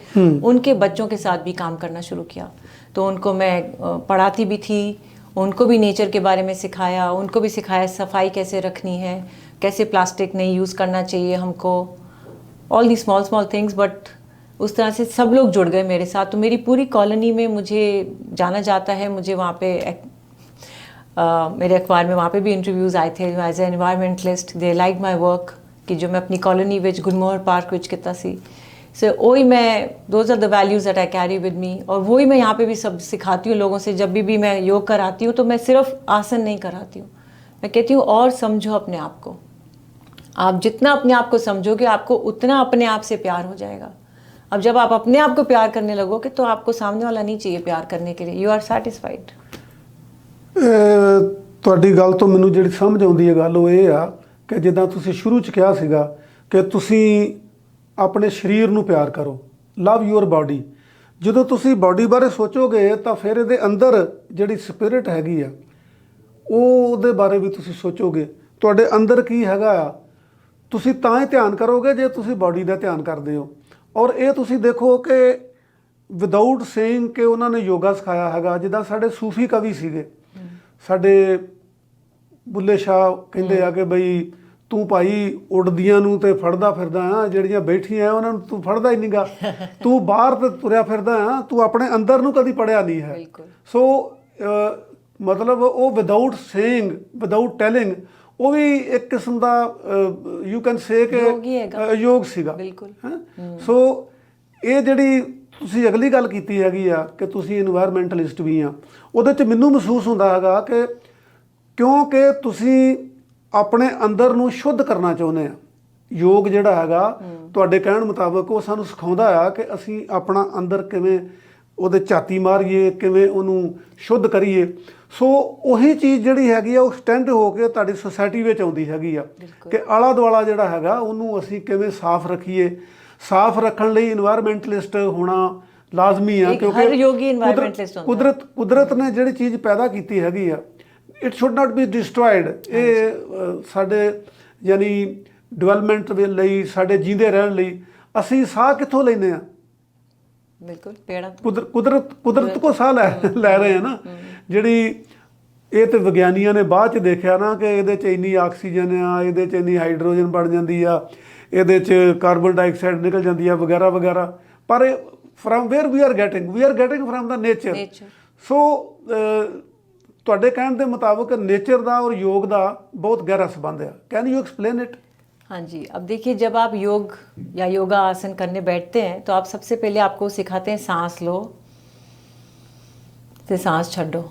B: उनके बच्चों के साथ भी काम करना शुरू किया। तो उनको मैं पढ़ाती भी थी, उनको भी नेचर के बारे में सिखाया, उनको भी सिखाया सफाई कैसे रखनी है, कैसे प्लास्टिक नहीं यूज़ करना चाहिए हमको, all the small things. But उस तरह से सब लोग जुड़ गए मेरे साथ। तो मेरी पूरी कॉलोनी में मुझे जाना जाता है। मुझे वहाँ पे मेरे अखबार में वहाँ पे भी इंटरव्यूज़ आए थे as a environmentalist. They like my work कि जो मैं अपनी कॉलोनी विच गुरमोहर पार्क विच किता सी सो वही मैं, those are the values that I carry with me, और वही मैं यहाँ पे भी सब सिखाती हूँ लोगों से। जब भी मैं योग कराती हूँ तो मैं सिर्फ आसन नहीं कराती हूँ, मैं कहती हूँ और समझो अपने आप को। आप जितना अपने आप को समझोगे आपको उतना अपने आप से प्यार हो जाएगा। अब जब आप अपने आप को प्यार करने लगोगे तो आपको सामने वाला नहीं चाहिए प्यार करने के लिए, यू आर सैटिस्फाइड।
A: ਤੁਹਾਡੀ ਗੱਲ ਤੋਂ ਮੈਨੂੰ ਜਿਹੜੀ ਸਮਝ ਆਉਂਦੀ ਹੈ ਗੱਲ ਉਹ ਇਹ ਆ ਕਿ ਜਿੱਦਾਂ ਤੁਸੀਂ ਸ਼ੁਰੂ 'ਚ ਕਿਹਾ ਸੀਗਾ ਕਿ ਤੁਸੀਂ ਆਪਣੇ ਸਰੀਰ ਨੂੰ ਪਿਆਰ ਕਰੋ, ਲਵ ਯੂਅਰ ਬਾਡੀ। ਜਦੋਂ ਤੁਸੀਂ ਬਾਡੀ ਬਾਰੇ ਸੋਚੋਗੇ ਤਾਂ ਫਿਰ ਇਹਦੇ ਅੰਦਰ ਜਿਹੜੀ ਸਪਿਰਿਟ ਹੈਗੀ ਆ ਉਹਦੇ ਬਾਰੇ ਵੀ ਤੁਸੀਂ ਸੋਚੋਗੇ। ਤੁਹਾਡੇ ਅੰਦਰ ਕੀ ਹੈਗਾ ਆ, ਤੁਸੀਂ ਤਾਂ ਹੀ ਧਿਆਨ ਕਰੋਗੇ ਜੇ ਤੁਸੀਂ ਬਾਡੀ ਦਾ ਧਿਆਨ ਕਰਦੇ ਹੋ। ਔਰ ਇਹ ਤੁਸੀਂ ਦੇਖੋ ਕਿ ਵਿਦਆਊਟ ਸੇਇੰਗ ਕਿ ਉਹਨਾਂ ਨੇ ਯੋਗਾ ਸਿਖਾਇਆ ਹੈਗਾ। ਜਿੱਦਾਂ ਸਾਡੇ ਸੂਫੀ ਕਵੀ ਸੀਗੇ, ਸਾਡੇ ਬੁੱਲੇ ਸ਼ਾਹ ਕਹਿੰਦੇ ਆ ਕਿ ਬਈ ਤੂੰ ਭਾਈ ਉੱਡਦੀਆਂ ਨੂੰ ਤੇ ਫੜਦਾ ਫਿਰਦਾ ਆ, ਜਿਹੜੀਆਂ ਬੈਠੀਆਂ ਉਹਨਾਂ ਨੂੰ ਤੂੰ ਫੜਦਾ ਹੀ ਨਹੀਂਗਾ, ਤੂੰ ਬਾਹਰ ਤੇ ਤੁਰਿਆ ਫਿਰਦਾ ਆ, ਤੂੰ ਆਪਣੇ ਅੰਦਰ ਨੂੰ ਕਦੀ ਪੜਿਆ ਨਹੀਂ ਹੈ। ਸੋ ਮਤਲਬ ਉਹ ਵਿਦਆਊਟ ਸੇਇੰਗ, ਵਿਦਆਊਟ ਟੈਲਿੰਗ, ਉਹ ਵੀ ਇੱਕ ਕਿਸਮ ਦਾ ਯੂ ਕੈਨ ਸੇ ਕਿ ਯੋਗ ਸੀਗਾ। ਸੋ ਇਹ ਜਿਹੜੀ ਤੁਸੀਂ ਅਗਲੀ ਗੱਲ ਕੀਤੀ ਹੈਗੀ ਆ ਕਿ ਤੁਸੀਂ ਇਨਵਾਇਰਮੈਂਟਲਿਸਟ ਵੀ ਆ, ਉਹਦੇ 'ਚ ਮੈਨੂੰ ਮਹਿਸੂਸ ਹੁੰਦਾ ਹੈਗਾ ਕਿ ਕਿਉਂਕਿ ਤੁਸੀਂ ਆਪਣੇ ਅੰਦਰ ਨੂੰ ਸ਼ੁੱਧ ਕਰਨਾ ਚਾਹੁੰਦੇ ਆ। ਯੋਗ ਜਿਹੜਾ ਹੈਗਾ ਤੁਹਾਡੇ ਕਹਿਣ ਮੁਤਾਬਕ ਉਹ ਸਾਨੂੰ ਸਿਖਾਉਂਦਾ ਆ ਕਿ ਅਸੀਂ ਆਪਣਾ ਅੰਦਰ ਕਿਵੇਂ ਉਹਦੇ ਝਾਤੀ ਮਾਰੀਏ, ਕਿਵੇਂ ਉਹਨੂੰ ਸ਼ੁੱਧ ਕਰੀਏ। ਸੋ ਉਹੀ ਚੀਜ਼ ਜਿਹੜੀ ਹੈਗੀ ਆ ਉਹ ਸਟੈਂਡ ਹੋ ਕੇ ਤੁਹਾਡੀ ਸੁਸਾਇਟੀ ਵਿੱਚ ਆਉਂਦੀ ਹੈਗੀ ਆ ਕਿ ਆਲਾ ਦੁਆਲਾ ਜਿਹੜਾ ਹੈਗਾ ਉਹਨੂੰ ਅਸੀਂ ਕਿਵੇਂ ਸਾਫ਼ ਰੱਖੀਏ। ਸਾਫ਼ ਰੱਖਣ ਲਈ ਇਨਵਾਇਰਮੈਂਟਲਿਸਟ ਹੋਣਾ ਲਾਜ਼ਮੀ ਆ, ਕਿਉਂਕਿ ਕੁਦਰਤ ਨੇ ਜਿਹੜੀ ਚੀਜ਼ ਪੈਦਾ ਕੀਤੀ ਹੈਗੀ ਆ it should not be destroyed. ਇਹ ਸਾਡੇ ਯਾਨੀ ਡਿਵੈਲਪਮੈਂਟ ਲਈ, ਸਾਡੇ ਜੀਂਦੇ ਰਹਿਣ ਲਈ ਅਸੀਂ ਸਾਹ ਕਿੱਥੋਂ ਲੈਂਦੇ ਹਾਂ?
B: ਬਿਲਕੁਲ ਪੇੜਾਂ,
A: ਕੁਦਰਤ ਕੋ ਸਾਹ ਲੈ ਰਹੇ ਆ ਨਾ। ਜਿਹੜੀ ਇਹ ਤੇ ਵਿਗਿਆਨੀਆਂ ਨੇ ਬਾਅਦ 'ਚ ਦੇਖਿਆ ਨਾ ਕਿ ਇਹਦੇ 'ਚ ਇੰਨੀ ਆਕਸੀਜਨ ਆ, ਇਹਦੇ 'ਚ ਇੰਨੀ ਹਾਈਡਰੋਜਨ ਬਣ ਜਾਂਦੀ ਆ, ਇਹਦੇ 'ਚ ਕਾਰਬਨ ਡਾਈਆਕਸਾਈਡ ਨਿਕਲ ਜਾਂਦੀ ਆ ਵਗੈਰਾ ਵਗੈਰਾ। ਪਰ from where we are getting from the nature. So ਤੁਹਾਡੇ ਕਹਿਣ ਦੇ ਮੁਤਾਬਕ नेचर ਦਾ और योग ਦਾ बहुत गहरा संबंध है। Can you explain it?
B: हाँ जी, अब देखिए जब आप योग या योगा आसन करने बैठते हैं तो आप सबसे पहले आपको सिखाते हैं सांस लो ਤੇ सांस ਛੱਡੋ।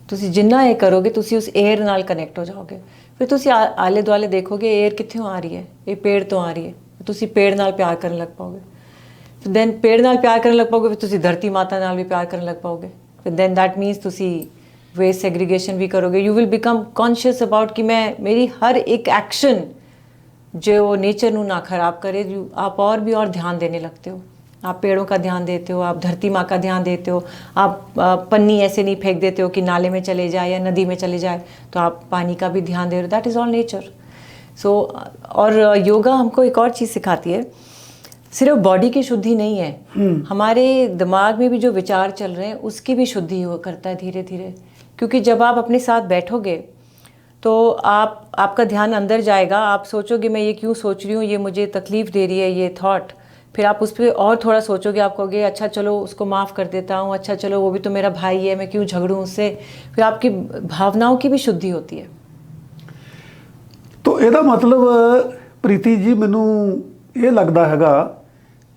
B: ਤੁਸੀਂ ਜਿੰਨਾ ਇਹ ਕਰੋਗੇ ਤੁਸੀਂ ਉਸ 에ਅਰ ਨਾਲ ਕਨੈਕਟ ਹੋ ਜਾਓਗੇ। ਫਿਰ ਤੁਸੀਂ ਆਲੇ ਦੁਆਲੇ ਦੇਖੋਗੇ 에ਅਰ ਕਿੱਥੋਂ ਆ ਰਹੀ ਹੈ, ਇਹ ਪੇੜ ਤੋਂ ਆ ਰਹੀ ਹੈ। ਤੁਸੀਂ ਪੇੜ ਨਾਲ ਪਿਆਰ ਕਰਨ ਲੱਗ ਪਾਓਗੇ। ਫਿਰ ਦੈਨ ਪੇੜ ਨਾਲ ਪਿਆਰ ਕਰਨ ਲੱਗ ਪਾਓਗੇ, ਫਿਰ ਤੁਸੀਂ ਧਰਤੀ ਮਾਤਾ ਨਾਲ ਵੀ ਪਿਆਰ ਕਰਨ ਲੱਗ ਪਾਓਗੇ। ਫਿਰ ਦੈਨ ਦੈਟ ਮੀਨਸ ਤੁਸੀਂ वेस्ट सेग्रीगेशन भी करोगे। You will become conscious about कि मैं मेरी हर एक एक्शन जो नेचर नू ना खराब करे। आप और भी और ध्यान देने लगते हो। आप पेड़ों का ध्यान देते हो, आप धरती माँ का ध्यान देते हो। आप पन्नी ऐसे नहीं फेंक देते हो कि नाले में चले जाए या नदी में चले जाए, तो आप पानी का भी ध्यान दे रहे हो। That is all nature. So और योगा हमको एक और चीज़ सिखाती है, सिर्फ बॉडी की शुद्धि नहीं है, हमारे दिमाग में भी जो विचार चल रहे हैं उसकी भी शुद्धि करता है धीरे धीरे। क्योंकि जब आप अपने साथ बैठोगे तो आपका ध्यान अंदर जाएगा। आप सोचोगे मैं ये क्यों सोच रही हूँ, ये मुझे तकलीफ़ दे रही है ये थॉट। फिर आप उस पर और थोड़ा सोचोगे, आप कहोगे अच्छा चलो उसको माफ़ कर देता हूँ, अच्छा चलो वो भी तो मेरा भाई है, मैं क्यों झगड़ूँ उससे। फिर आपकी भावनाओं की भी शुद्धि होती है।
A: तो ਇਹਦਾ ਮਤਲਬ ਪ੍ਰੀਤੀ ਜੀ ਮੈਨੂੰ ਇਹ ਲੱਗਦਾ ਹੈਗਾ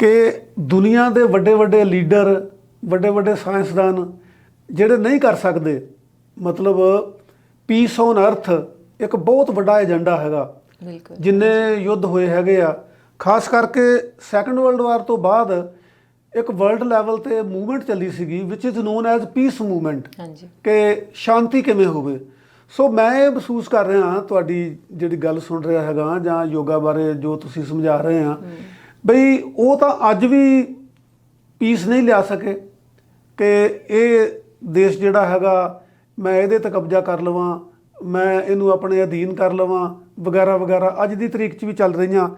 A: ਕਿ ਦੁਨੀਆ ਦੇ ਵੱਡੇ ਵੱਡੇ ਲੀਡਰ, ਵੱਡੇ ਵੱਡੇ ਸਾਇੰਸਦਾਨ ਜਿਹੜੇ ਨਹੀਂ ਕਰ ਸਕਦੇ, ਮਤਲਬ ਪੀਸ ਔਨ ਅਰਥ ਇੱਕ ਬਹੁਤ ਵੱਡਾ ਏਜੰਡਾ ਹੈਗਾ। ਜਿੰਨੇ ਯੁੱਧ ਹੋਏ ਹੈਗੇ ਆ, ਖਾਸ ਕਰਕੇ ਸੈਕੰਡ ਵਰਲਡ ਵਾਰ ਤੋਂ ਬਾਅਦ ਇੱਕ ਵਰਲਡ ਲੈਵਲ ਤੇ ਮੂਵਮੈਂਟ ਚੱਲੀ ਸੀਗੀ which is known as peace movement, ਕਿ ਸ਼ਾਂਤੀ ਕਿਵੇਂ ਹੋਵੇ। ਸੋ ਮੈਂ ਇਹ ਮਹਿਸੂਸ ਕਰ ਰਿਹਾ ਤੁਹਾਡੀ ਜਿਹੜੀ ਗੱਲ ਸੁਣ ਰਿਹਾ ਹੈਗਾ ਜਾਂ ਯੋਗਾ ਬਾਰੇ ਜੋ ਤੁਸੀਂ ਸਮਝਾ ਰਹੇ ਆ, ਬਈ ਉਹ ਤਾਂ ਅੱਜ ਵੀ ਪੀਸ ਨਹੀਂ ਲਿਆ ਸਕੇ ਕਿ ਇਹ ਦੇਸ਼ ਜਿਹੜਾ ਹੈਗਾ ਮੈਂ ਇਹਦੇ 'ਤੇ ਕਬਜ਼ਾ ਕਰ ਲਵਾਂ, ਮੈਂ ਇਹਨੂੰ ਆਪਣੇ ਅਧੀਨ ਕਰ ਲਵਾਂ ਵਗੈਰਾ ਵਗੈਰਾ, ਅੱਜ ਦੀ ਤਰੀਕ 'ਚ ਵੀ ਚੱਲ ਰਹੀਆਂ।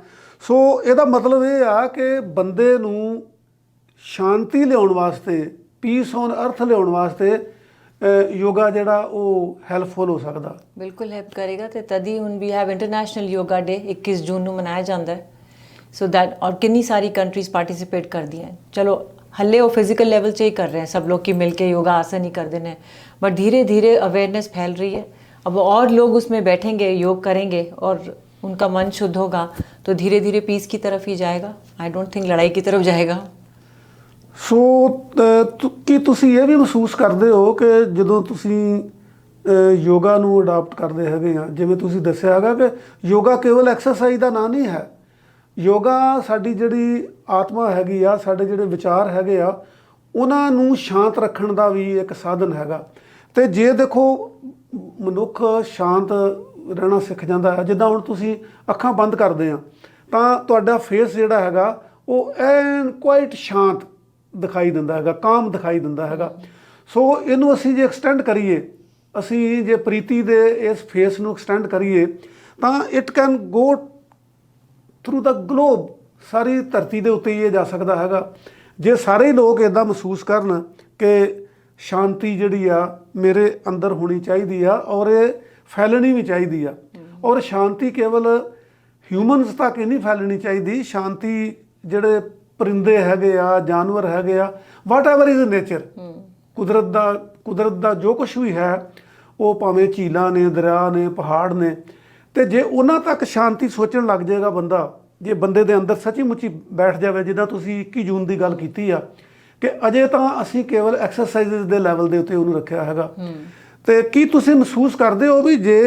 A: ਸੋ ਇਹਦਾ ਮਤਲਬ ਇਹ ਆ ਕਿ ਬੰਦੇ ਨੂੰ ਸ਼ਾਂਤੀ ਲਿਆਉਣ ਵਾਸਤੇ, ਪੀਸ ਔਨ ਅਰਥ ਲਿਆਉਣ ਵਾਸਤੇ ਯੋਗਾ ਜਿਹੜਾ ਉਹ ਹੈਲਪਫੁਲ ਹੋ ਸਕਦਾ।
B: ਬਿਲਕੁਲ ਹੈਲਪ ਕਰੇਗਾ। ਤੇ ਤਦੀ ਹੁਣ ਵੀ ਹੈਵ ਇੰਟਰਨੈਸ਼ਨਲ ਯੋਗਾ ਡੇ 21 ਜੂਨ ਨੂੰ ਮਨਾਇਆ ਜਾਂਦਾ ਹੈ। ਸੋ ਦੈਟ ਔਰ ਕਿੰਨੀ ਸਾਰੀ ਕੰਟਰੀਜ਼ ਪਾਰਟਿਸਿਪੇਟ ਕਰਦੀਆਂ। ਚਲੋ हल्ले वो फिजिकल लेवल से ही कर रहे हैं, सब लोग की मिलके योगा आसन ही कर देने, बट धीरे धीरे अवेयरनेस फैल रही है। अब और लोग उसमें बैठेंगे, योग करेंगे और उनका मन शुद्ध होगा तो धीरे धीरे पीस की तरफ ही जाएगा। आई डोंट थिंक लड़ाई की तरफ जाएगा।
A: ਸੋ ਕੀ ਤੁਸੀਂ ਇਹ ਵੀ ਮਹਿਸੂਸ ਕਰਦੇ ਹੋ ਕਿ ਜਦੋਂ ਤੁਸੀਂ ਯੋਗਾ ਨੂੰ ਅਡਾਪਟ ਕਰਦੇ ਹੈਗੇ ਆ, ਜਿਵੇਂ ਤੁਸੀਂ ਦੱਸਿਆ ਹੈਗਾ ਕਿ ਯੋਗਾ ਕੇਵਲ ਐਕਸਰਸਾਈਜ਼ ਦਾ ਨਾਂ ਨਹੀਂ ਹੈ, ਯੋਗਾ ਸਾਡੀ ਜਿਹੜੀ ਆਤਮਾ ਹੈਗੀ ਆ, ਸਾਡੇ ਜਿਹੜੇ ਵਿਚਾਰ ਹੈਗੇ ਆ, ਉਹਨਾਂ ਨੂੰ ਸ਼ਾਂਤ ਰੱਖਣ ਦਾ ਵੀ ਇੱਕ ਸਾਧਨ ਹੈਗਾ। ਤੇ ਜੇ ਦੇਖੋ ਮਨੁੱਖ ਸ਼ਾਂਤ ਰਹਿਣਾ ਸਿੱਖ ਜਾਂਦਾ ਹੈ, ਜਿੱਦਾਂ ਹੁਣ ਤੁਸੀਂ ਅੱਖਾਂ ਬੰਦ ਕਰਦੇ ਆ ਤਾਂ ਤੁਹਾਡਾ ਫੇਸ ਜਿਹੜਾ ਹੈਗਾ ਉਹ ਐਨ ਕੁਆਇਟ ਸ਼ਾਂਤ ਦਿਖਾਈ ਦਿੰਦਾ ਹੈਗਾ, ਕਾਮ ਦਿਖਾਈ ਦਿੰਦਾ ਹੈਗਾ। ਸੋ ਇਹਨੂੰ ਅਸੀਂ ਜੇ ਐਕਸਟੈਂਡ ਕਰੀਏ, ਅਸੀਂ ਜੇ ਪ੍ਰੀਤੀ ਦੇ ਇਸ ਫੇਸ ਨੂੰ ਐਕਸਟੈਂਡ ਕਰੀਏ ਤਾਂ it can go through the globe, ਸਾਰੀ ਧਰਤੀ ਦੇ ਉੱਤੇ ਇਹ ਜਾ ਸਕਦਾ ਹੈਗਾ। ਜੇ ਸਾਰੇ ਹੀ ਲੋਕ ਇੱਦਾਂ ਮਹਿਸੂਸ ਕਰਨ ਕਿ ਸ਼ਾਂਤੀ ਜਿਹੜੀ ਆ ਮੇਰੇ ਅੰਦਰ ਹੋਣੀ ਚਾਹੀਦੀ ਆ ਔਰ ਇਹ ਫੈਲਣੀ ਵੀ ਚਾਹੀਦੀ ਆ, ਔਰ ਸ਼ਾਂਤੀ ਕੇਵਲ ਹਿਊਮਨਸ ਤੱਕ ਹੀ ਨਹੀਂ ਫੈਲਣੀ ਚਾਹੀਦੀ, ਸ਼ਾਂਤੀ ਜਿਹੜੇ परिंदे हैगे आ, जानवर हैगे आ, वाट एवर इज नेचर, कुदरत दा जो कुछ भी है वो भावें झीलां ने, दरिया ने, पहाड़ ने, तो जे उन्हां तक शांति सोचण लग जाएगा बंदा, जे बंदे दे अंदर सच्ची मुच्ची बैठ जाए, जिद्दां तुसीं 21 जून की गल कीती आ कि अजे तां असीं केवल एक्सरसाइज़ दे लैवल दे उत्ते उहनूं रखिया हैगा। तो की तुसीं महसूस करदे हो भी जे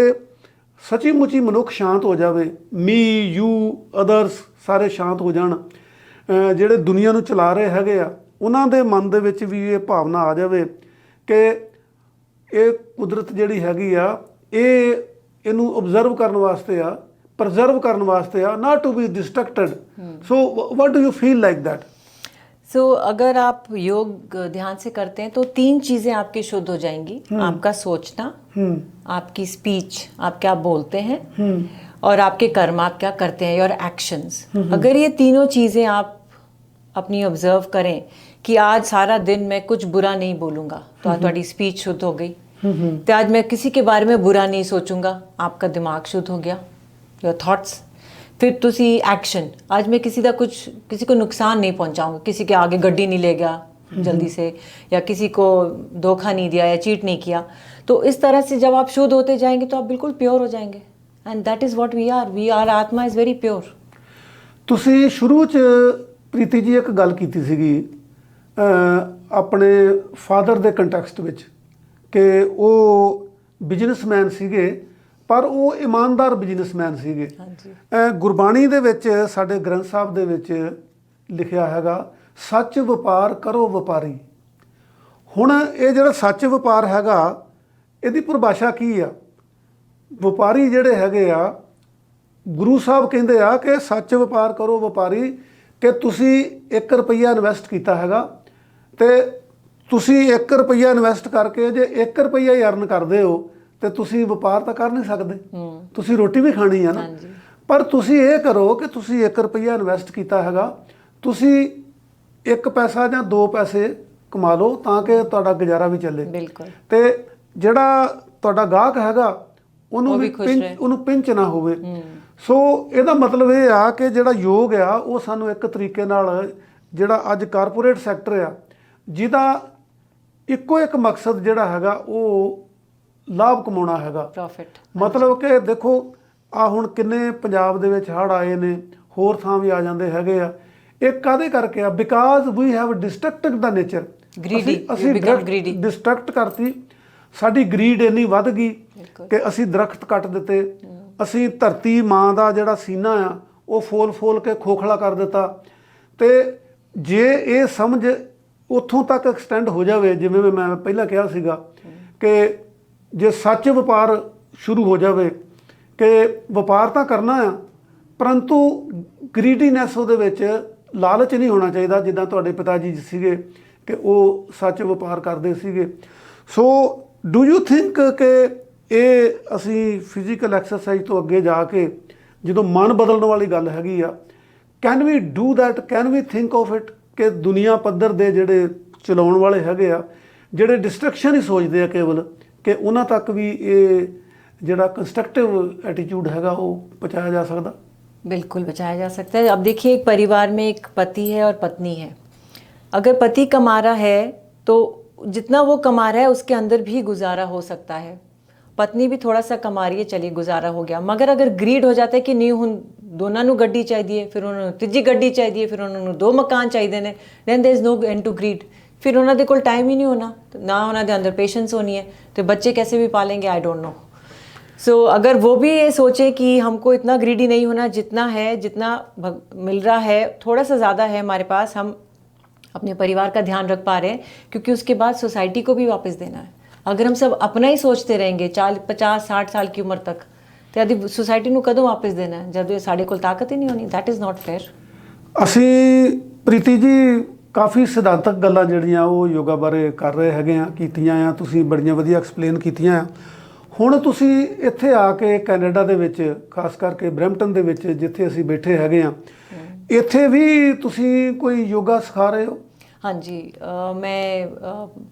A: सच्ची मुच्ची मनुख शांत हो जाए, मी यू अदर्स सारे शांत हो जाण, ਜਿਹੜੇ ਦੁਨੀਆ ਨੂੰ ਚਲਾ ਰਹੇ ਹੈਗੇ ਆ ਉਹਨਾਂ ਦੇ ਮਨ ਦੇ ਵਿੱਚ ਵੀ ਇਹ ਭਾਵਨਾ ਆ ਜਾਵੇ ਕਿ ਇਹ ਕੁਦਰਤ ਜਿਹੜੀ ਹੈਗੀ ਆ ਇਹਨੂੰ ਓਬਜ਼ਰਵ ਕਰਨ ਵਾਸਤੇ ਆ, ਪ੍ਰਜ਼ਰਵ ਕਰਨ ਵਾਸਤੇ ਆ, not to be destructed. So what do you feel like that?
B: So अगर आप योग ध्यान से करते हैं तो 3 चीज़ें आपकी शुद्ध हो जाएंगी। आपका सोचना, आपकी स्पीच, आप क्या बोलते हैं, और आपके कर्म, आप क्या करते हैं, योर एक्शंस। अगर ये तीनों चीज़ें आप अपनी ऑब्जर्व करें कि आज सारा दिन मैं कुछ बुरा नहीं बोलूँगा तो आज तुम्हारी स्पीच शुद्ध हो गई। तो आज मैं किसी के बारे में बुरा नहीं सोचूंगा, आपका दिमाग शुद्ध हो गया, योर थॉट्स। फिर तुसी एक्शन, आज मैं किसी को नुकसान नहीं पहुँचाऊँगा, किसी के आगे गड्डी नहीं ले गया जल्दी से, या किसी को धोखा नहीं दिया या चीट नहीं किया। तो इस तरह से जब आप शुद्ध होते जाएंगे तो आप बिल्कुल प्योर हो जाएंगे। And that is what we are atma is very pure.
A: ਤੁਸੀਂ ਸ਼ੁਰੂ 'ਚ ਪ੍ਰੀਤੀ ਜੀ ਇੱਕ ਗੱਲ ਕੀਤੀ ਸੀਗੀ ਆਪਣੇ ਫਾਦਰ ਦੇ ਕੰਟੈਕਸਟ ਵਿੱਚ ਕਿ ਉਹ ਬਿਜ਼ਨਸਮੈਨ ਸੀਗੇ, ਪਰ ਉਹ ਇਮਾਨਦਾਰ ਬਿਜ਼ਨਸਮੈਨ ਸੀਗੇ। ਗੁਰਬਾਣੀ ਦੇ ਵਿੱਚ ਸਾਡੇ ਗ੍ਰੰਥ ਸਾਹਿਬ ਦੇ ਵਿੱਚ ਲਿਖਿਆ ਹੈਗਾ, ਸੱਚ ਵਪਾਰ ਕਰੋ ਵਪਾਰੀ। ਹੁਣ ਇਹ ਜਿਹੜਾ ਸੱਚ ਵਪਾਰ ਹੈਗਾ ਇਹਦੀ ਪਰਿਭਾਸ਼ਾ ਕੀ ਆ? ਵਪਾਰੀ ਜਿਹੜੇ ਹੈਗੇ ਆ, ਗੁਰੂ ਸਾਹਿਬ ਕਹਿੰਦੇ ਆ ਕਿ ਸੱਚ ਵਪਾਰ ਕਰੋ ਵਪਾਰੀ, ਕਿ ਤੁਸੀਂ 1 ਰੁਪਈਆ ਇਨਵੈਸਟ ਕੀਤਾ ਹੈਗਾ ਤੇ ਤੁਸੀਂ 1 ਰੁਪਈਆ ਇਨਵੈਸਟ ਕਰਕੇ ਜੇ 1 ਰੁਪਈਆ ਹੀ ਅਰਨ ਕਰਦੇ ਹੋ ਤੇ ਤੁਸੀਂ ਵਪਾਰ ਤਾਂ ਕਰ ਨਹੀਂ ਸਕਦੇ, ਤੁਸੀਂ ਰੋਟੀ ਵੀ ਖਾਣੀ ਆ ਨਾ। ਪਰ ਤੁਸੀਂ ਇਹ ਕਰੋ ਕਿ ਤੁਸੀਂ 1 ਰੁਪਈਆ ਇਨਵੈਸਟ ਕੀਤਾ ਹੈਗਾ, ਤੁਸੀਂ 1 ਪੈਸਾ ਜਾਂ 2 ਪੈਸੇ ਕਮਾ ਲਓ ਤਾਂ ਕਿ ਤੁਹਾਡਾ ਗੁਜ਼ਾਰਾ ਵੀ ਚੱਲੇ।
B: ਬਿਲਕੁਲ।
A: ਤੇ ਜਿਹੜਾ ਤੁਹਾਡਾ ਗਾਹਕ ਹੈਗਾ ਉਹਨੂੰ ਪਿੰਚ ਨਾ ਹੋਵੇ। ਸੋ ਇਹਦਾ ਮਤਲਬ ਇਹ ਆ ਕਿ ਜਿਹੜਾ ਯੋਗ ਆ ਉਹ ਸਾਨੂੰ ਇੱਕ ਤਰੀਕੇ ਨਾਲ, ਜਿਹੜਾ ਅੱਜ ਕਾਰਪੋਰੇਟ ਸੈਕਟਰ ਆ ਜਿਹਦਾ ਇੱਕੋ ਇੱਕ ਮਕਸਦ ਜਿਹੜਾ ਹੈਗਾ ਉਹ ਲਾਭ ਕਮਾਉਣਾ ਹੈਗਾ,
B: ਪ੍ਰੋਫਿਟ।
A: ਮਤਲਬ ਕਿ ਦੇਖੋ ਆ ਹੁਣ ਕਿੰਨੇ ਪੰਜਾਬ ਦੇ ਵਿੱਚ ਹੜ੍ਹ ਆਏ ਨੇ, ਹੋਰ ਥਾਂ ਵੀ ਆ ਜਾਂਦੇ ਹੈਗੇ ਆ। ਇਹ ਕਾਹਦੇ ਕਰਕੇ ਆ? Because we have destructed the nature. ਅਸੀਂ ਡਿਸਟਰਕਟ ਕਰਤੀ, ਸਾਡੀ ਗਰੀਡ ਇੰਨੀ ਵੱਧ ਗਈ ਕਿ ਅਸੀਂ ਦਰਖਤ ਕੱਟ ਦਿੱਤੇ, ਅਸੀਂ ਧਰਤੀ ਮਾਂ ਦਾ ਜਿਹੜਾ ਸੀਨਾ ਆ ਉਹ ਫੋਲ ਕੇ ਖੋਖਲਾ ਕਰ ਦਿੱਤਾ। ਤੇ ਜੇ ਇਹ ਸਮਝ ਉੱਥੋਂ ਤੱਕ ਐਕਸਟੈਂਡ ਹੋ ਜਾਵੇ, ਜਿਵੇਂ ਮੈਂ ਪਹਿਲਾਂ ਕਿਹਾ ਸੀਗਾ ਕਿ ਜੇ ਸੱਚ ਵਪਾਰ ਸ਼ੁਰੂ ਹੋ ਜਾਵੇ ਕਿ ਵਪਾਰ ਤਾਂ ਕਰਨਾ ਆ ਪਰੰਤੂ ਗਰੀਡੀਨੈਸ ਉਹਦੇ ਵਿੱਚ ਲਾਲਚ ਨਹੀਂ ਹੋਣਾ ਚਾਹੀਦਾ, ਜਿੱਦਾਂ ਤੁਹਾਡੇ ਪਿਤਾ ਜੀ ਸੀਗੇ ਕਿ ਉਹ ਸੱਚ ਵਪਾਰ ਕਰਦੇ ਸੀਗੇ। ਸੋ ਡੂ ਯੂ ਥਿੰਕ ਕਿ ਇਹ ਅਸੀਂ ਫਿਜ਼ੀਕਲ ਐਕਸਰਸਾਈਜ਼ ਤੋਂ ਅੱਗੇ ਜਾ ਕੇ ਜਦੋਂ ਮਨ ਬਦਲਣ ਵਾਲੀ ਗੱਲ ਹੈਗੀ ਆ, can we do that, can we think of it ਕਿ ਦੁਨੀਆ ਪੱਧਰ ਦੇ ਜਿਹੜੇ ਚਲਾਉਣ ਵਾਲੇ ਹੈਗੇ ਆ, ਜਿਹੜੇ ਡਿਸਟਰਕਸ਼ਨ ਹੀ ਸੋਚਦੇ ਆ ਕੇਵਲ, ਕਿ ਉਹਨਾਂ ਤੱਕ ਵੀ ਇਹ ਜਿਹੜਾ ਕੰਸਟਰਕਟਿव एटीट्यूड हैगा वो पहुँचाया जा सकता?
B: बिल्कुल बचाया जा सकता है। अब देखिए, एक परिवार में एक पति है और पत्नी है। अगर पति कमा रहा है तो जितना वो कमा रहा है उसके अंदर भी गुजारा हो सकता है। पत्नी भी थोड़ा सा कमा रही है, चलिए गुजारा हो गया। मगर अगर ग्रीड हो जाता है कि नहीं हुन दोनों ਨੂੰ ਗੱਡੀ ਚਾਹੀਦੀ ਹੈ, ਫਿਰ ਉਹਨਾਂ ਨੂੰ ਤੀਜੀ ਗੱਡੀ ਚਾਹੀਦੀ ਹੈ, ਫਿਰ ਉਹਨਾਂ ਨੂੰ 2 ਮਕਾਨ ਚਾਹੀਦੇ ਨੇ, then there is no end to greed। फिर ਉਹਨਾਂ ਦੇ ਕੋਲ ਟਾਈਮ ਹੀ ਨਹੀਂ ਹੋਣਾ, ਨਾ ਉਹਨਾਂ ਦੇ ਅੰਦਰ पेशेंस होनी है, तो बच्चे कैसे भी पालेंगे, आई डोंट नो। सो अगर वो भी ये सोचे कि हमको इतना ग्रीडी नहीं होना, जितना है, जितना मिल रहा है, थोड़ा सा ज़्यादा है हमारे पास, हम अपने परिवार का ध्यान रख पा रहे हैं, क्योंकि उसके बाद सोसाइटी को भी वापस देना है। अगर हम सब अपना ही सोचते रहेंगे 50-60 साल की उम्र तक, तो यदि सोसाइटी ਨੂੰ ਕਦੋਂ ਵਾਪਸ ਦੇਣਾ ਹੈ, ਜਦ ਸਾਡੇ ਕੋਲ ਤਾਕਤ ਹੀ ਨਹੀਂ ਹੋਣੀ। That is not fair.
A: ਅਸੀਂ ਪ੍ਰੀਤੀ ਜੀ ਕਾਫੀ ਸਿਧਾਂਤਕ ਗੱਲਾਂ ਜਿਹੜੀਆਂ ਉਹ ਯੋਗਾ ਬਾਰੇ ਕਰ ਰਹੇ ਹੈਗੇ ਆ, ਕੀਤੀਆਂ ਆ, ਤੁਸੀਂ ਬੜੀਆਂ ਵਧੀਆ ਐਕਸਪਲੇਨ ਕੀਤੀਆਂ ਆ। ਹੁਣ ਤੁਸੀਂ ਇੱਥੇ ਆ ਕੇ ਕੈਨੇਡਾ ਦੇ ਵਿੱਚ, ਖਾਸ ਕਰਕੇ ਬਰੈਂਪਟਨ ਦੇ ਵਿੱਚ ਜਿੱਥੇ ਅਸੀਂ ਬੈਠੇ ਹੈਗੇ ਆ, ਇੱਥੇ ਵੀ ਤੁਸੀਂ ਕੋਈ ਯੋਗਾ ਸਿਖਾ ਰਹੇ ਹੋ?
B: हाँ जी, मैं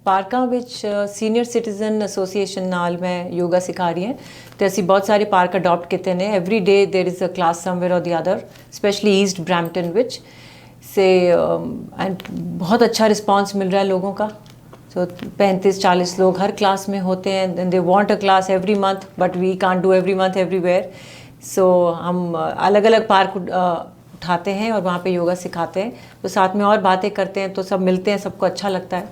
B: पार्कों ਵਿੱਚ ਸੀਨੀਅਰ ਸਿਟੀਜ਼ਨ ਐਸੋਸੀਏਸ਼ਨ ਨਾਲ मैं योगा सिखा रही ਹਾਂ, ਤੇ ਅਸੀਂ ਬਹੁਤ ਸਾਰੇ ਪਾਰਕ ਅਡਾਪਟ ਕੀਤੇ ਨੇ। Every day there is a class somewhere और the other, especially East Brampton ਵਿੱਚ से एंड बहुत अच्छा रिस्पांस मिल रहा है लोगों का। सो 35-40 लोग हर क्लास में होते हैं, and they want a class every month, but we can't do every month everywhere. So हम अलग अलग पार्क उठाते हैं और वहाँ पे योगा सिखाते हैं, तो साथ में और बातें करते हैं, तो सब मिलते हैं, सबको अच्छा लगता है।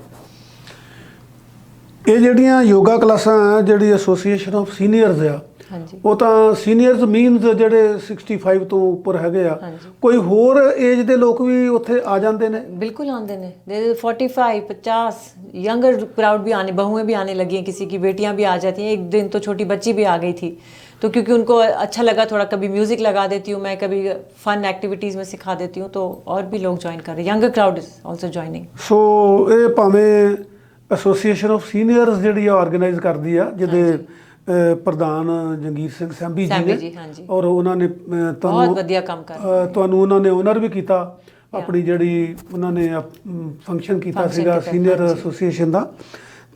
A: ਇਹ ਜਿਹੜੀਆਂ ਯੋਗਾ ਕਲਾਸਾਂ ਆ, ਜਿਹੜੀ ਐਸੋਸੀਏਸ਼ਨ ਆਫ ਸੀਨੀਅਰਸ ਆ,
B: ਹਾਂਜੀ,
A: ਉਹ ਤਾਂ ਸੀਨੀਅਰਸ ਮੀਨਸ ਜਿਹੜੇ 65 ਤੋਂ ਉੱਪਰ ਹੈਗੇ ਆ,
B: ਹਾਂਜੀ।
A: ਕੋਈ ਹੋਰ ਏਜ ਦੇ ਲੋਕ ਵੀ ਉੱਥੇ ਆ ਜਾਂਦੇ ਨੇ?
B: बिल्कुल आते हैं। देयर 45-50 यंगर क्राउड भी आने, बहुएं भी आने लगी हैं, किसी की बेटियां भी आ जाती हैं। एक दिन तो छोटी बच्ची भी आ गई थी, तो क्योंकि उनको अच्छा लगा, थोड़ा कभी म्यूज़िक लगा देती हूँ मैं, कभी फन एक्टिविटीज़ में सिखा देती हूँ, तो और भी लोग ज्वाइन कर रहे हैं। Younger crowd is also joining.
A: So ਇਹ ਭਾਵੇਂ ਐਸੋਸੀਏਸ਼ਨ ਆਫ ਸੀਨੀਅਰਸ ਜਿਹੜੀ ਆ ਆਰਗੇਨਾਈਜ਼ ਕਰਦੀ ਆ, ਜਿਹਦੇ ਪ੍ਰਧਾਨ ਜੰਗੀਰ ਸਿੰਘ ਸੈਂਬੀ
B: ਸੈਂਬੀ
A: ਜੀ
B: ਜੀ,
A: ਨੇ,
B: ਹਾਂਜੀ।
A: ਔਰ ਉਹਨਾਂ ਨੇ
B: बहुत ਵਧੀਆ ਕੰਮ ਕਰ ਰਹੇ
A: ਤੁਹਾਨੂੰ ਉਹਨਾਂ ਨੇ ਓਨਰ ਵੀ ਕੀਤਾ ਆਪਣੀ ਜਿਹੜੀ ਉਹਨਾਂ ਨੇ ਫੰਕਸ਼ਨ ਕੀਤਾ
B: Function
A: ਸੀਗਾ
B: ਕੀਤਾ,
A: ਸੀਨੀਅਰ
B: ਹਾਂਜੀ।
A: ਐਸੋਸੀਏਸ਼ਨ ਦਾ।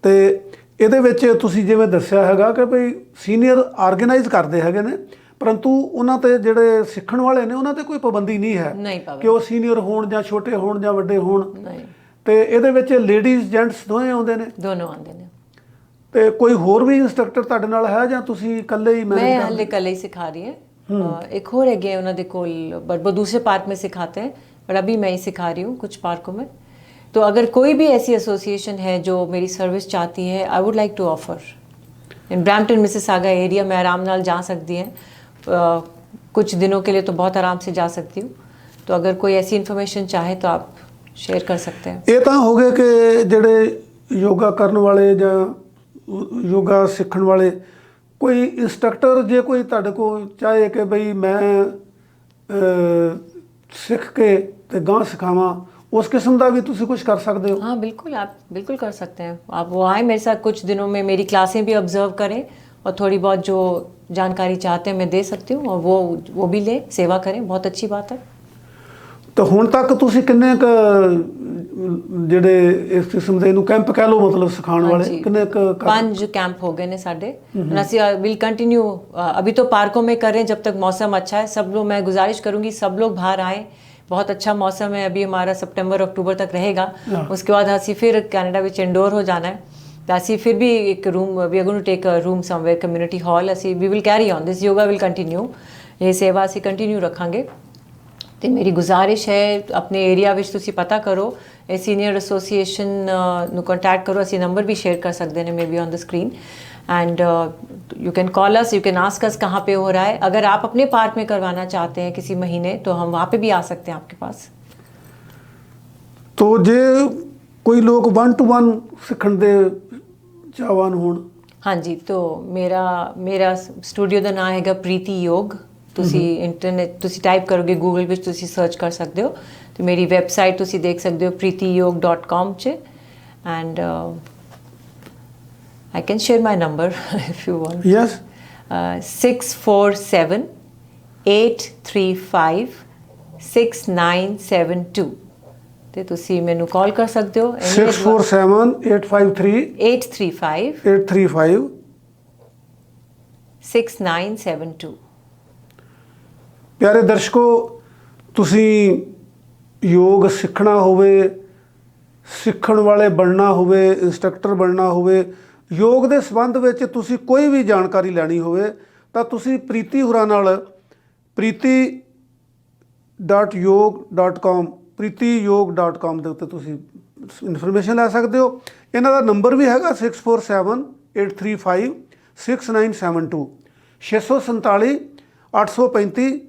A: ਤੇ ਇਹਦੇ ਵਿੱਚ ਤੁਸੀਂ ਜਿਵੇਂ ਦੱਸਿਆ ਹੈਗਾ ਕਿ ਭਈ ਸੀਨੀਅਰ ਆਰਗੇਨਾਈਜ਼ ਕਰਦੇ ਹੈਗੇ ਨੇ, ਪਰੰਤੂ ਉਹਨਾਂ ਤੇ ਜਿਹੜੇ ਸਿੱਖਣ ਵਾਲੇ ਨੇ ਉਹਨਾਂ ਤੇ ਕੋਈ ਪਾਬੰਦੀ ਨਹੀਂ ਹੈ
B: ਨਹੀਂ ਪਾਬੰਦੀ।
A: ਕਿ ਉਹ ਸੀਨੀਅਰ ਹੋਣ ਜਾਂ ਛੋਟੇ ਹੋਣ ਜਾਂ ਵੱਡੇ ਹੋਣ।
B: नहीं,
A: ਤੇ ਇਹਦੇ ਵਿੱਚ ਲੇਡੀਜ਼ ਜੈਂਟਸ ਦੋਵੇਂ ਆਉਂਦੇ ਨੇ?
B: दोनों आते हैं।
A: ਤੇ ਕੋਈ ਹੋਰ ਵੀ ਇੰਸਟ੍ਰਕਟਰ ਤੁਹਾਡੇ ਨਾਲ ਹੈ ਜਾਂ ਤੁਸੀਂ ਇਕੱਲੇ ਹੀ
B: मैं
A: ਮੈਨੇਜ
B: हल्ले कल ही सिखा रही है। एक और है गए उन्होंने कोल, बट वो दूसरे पार्क में सिखाते हैं, पर अभी मैं ही सिखा रही हूँ कुछ पार्कों में। तो अगर कोई भी ऐसी एसोसिएशन है जो मेरी सर्विस चाहती है, I would like to offer in Brampton Mississauga area में आराम नाल जा सकती हैं, कुछ दिनों के लिए तो बहुत आराम से जा सकती हूँ। तो अगर कोई ऐसी इन्फॉर्मेशन चाहे तो आप शेयर कर सकते हैं।
A: ਇਹ ਤਾਂ ਹੋ ਗਏ ਕਿ ਜਿਹੜੇ ਯੋਗਾ ਕਰਨ ਵਾਲੇ ਜਾਂ ਯੋਗਾ ਸਿੱਖਣ ਵਾਲੇ, ਕੋਈ ਇੰਸਟ੍ਰਕਟਰ ਜੇ ਕੋਈ ਤੁਹਾਡੇ ਕੋਲ ਚਾਹੇ ਕਿ ਬਈ ਮੈਂ ਸਿੱਖ ਕੇ ਤੇ ਗਾਂ ਸਿਖਾਵਾਂ, उस किस्म का भी तुसी कुछ कर सकते हो?
B: हाँ बिल्कुल, आप बिल्कुल कर सकते हैं। आप वो आए मेरे साथ कुछ दिनों में, मेरी क्लासें भी ऑब्जर्व करें और थोड़ी बहुत जो जानकारी चाहते हैं मैं दे सकती हूँ, और वो भी लें, सेवा करें, बहुत अच्छी बात है।
A: तो हुण तक तुसी किन्ने क ਜਿਹੜੇ ਇਸ ਕਿਸਮ ਦੇ ਇਹਨੂੰ ਕੈਂਪ ਕਹਿ ਲਓ, ਮਤਲਬ ਸਿਖਾਉਣ ਵਾਲੇ ਕਿੰਨੇ ਕ
B: 5 कैंप हो गए ने साढ़े। ਅਸੀਂ विल कंटिन्यू, अभी तो पार्कों में कर रहे हैं जब तक मौसम अच्छा है। सब लोग, मैं गुजारिश करूँगी सब लोग बाहर आएँ, बहुत अच्छा मौसम है अभी हमारा, सितंबर-अक्टूबर तक रहेगा। उसके बाद असी फिर कनाडा में इंडोर हो जाना है, तो असी फिर भी एक room, we are going to take a room somewhere, community hall. असी we will carry on this, yoga will continue, ये सेवा असी कंटिन्यू रखांगे। तो मेरी गुजारिश है अपने एरिया विच तुसी पता करो, ये सीनियर एसोसीएशन ਨੂੰ ਕੰਟੈਕਟ करो, ਅਸੀਂ नंबर भी शेयर कर सकते हैं may be on the screen, and you can call us, you can ask us कहाँ पे हो रहा है। अगर आप अपने पार्क में करवाना चाहते हैं किसी महीने, तो हम वहाँ पे भी आ सकते हैं आपके पास।
A: तो जे कोई लोग 1-to-1 ਸਿੱਖਣ ਦੇ ਚਾਹਵਾਨ ਹੋਣ?
B: हाँ जी, तो मेरा स्टूडियो ਦਾ ਨਾਮ ਹੈਗਾ ਪ੍ਰੀਤੀ ਯੋਗ। ਤੁਸੀਂ ਇੰਟਰਨੈਟ ਤੁਸੀਂ ਟਾਈਪ ਕਰੋਗੇ ਗੂਗਲ ਵਿੱਚ, ਤੁਸੀਂ ਸਰਚ ਕਰ ਸਕਦੇ ਹੋ, ਤੇ ਮੇਰੀ ਵੈਬਸਾਈਟ ਤੁਸੀਂ ਦੇਖ ਸਕਦੇ ਹੋ preetiyog.com 'ਚ, and I can share my number if you want.
A: Yes.
B: 647-835-6972 ਤੇ ਤੁਸੀਂ ਮੈਨੂੰ ਕਾਲ ਕਰ ਸਕਦੇ ਹੋ।
A: 647-853
B: 835
A: 835
B: 6972।
A: ਪਿਆਰੇ ਦਰਸ਼ਕੋ, ਤੁਸੀਂ ਯੋਗ ਸਿੱਖਣਾ ਹੋਵੇ, ਸਿੱਖਣ ਵਾਲੇ ਬਣਨਾ ਹੋਵੇ, ਇੰਸਟ੍ਰਕਟਰ ਬਣਨਾ ਹੋਵੇ, ਯੋਗ ਦੇ ਸੰਬੰਧ ਵਿੱਚ ਤੁਸੀਂ ਕੋਈ ਵੀ ਜਾਣਕਾਰੀ ਲੈਣੀ ਹੋਵੇ ਤਾਂ ਤੁਸੀਂ ਪ੍ਰੀਤੀ ਹੋਰਾਂ ਨਾਲ preeti.yog.com preetiyog.com ਦੇ ਉੱਤੇ ਤੁਸੀਂ ਇਨਫੋਰਮੇਸ਼ਨ ਲੈ ਸਕਦੇ ਹੋ। ਇਹਨਾਂ ਦਾ ਨੰਬਰ ਵੀ ਹੈਗਾ 6478356972 647 835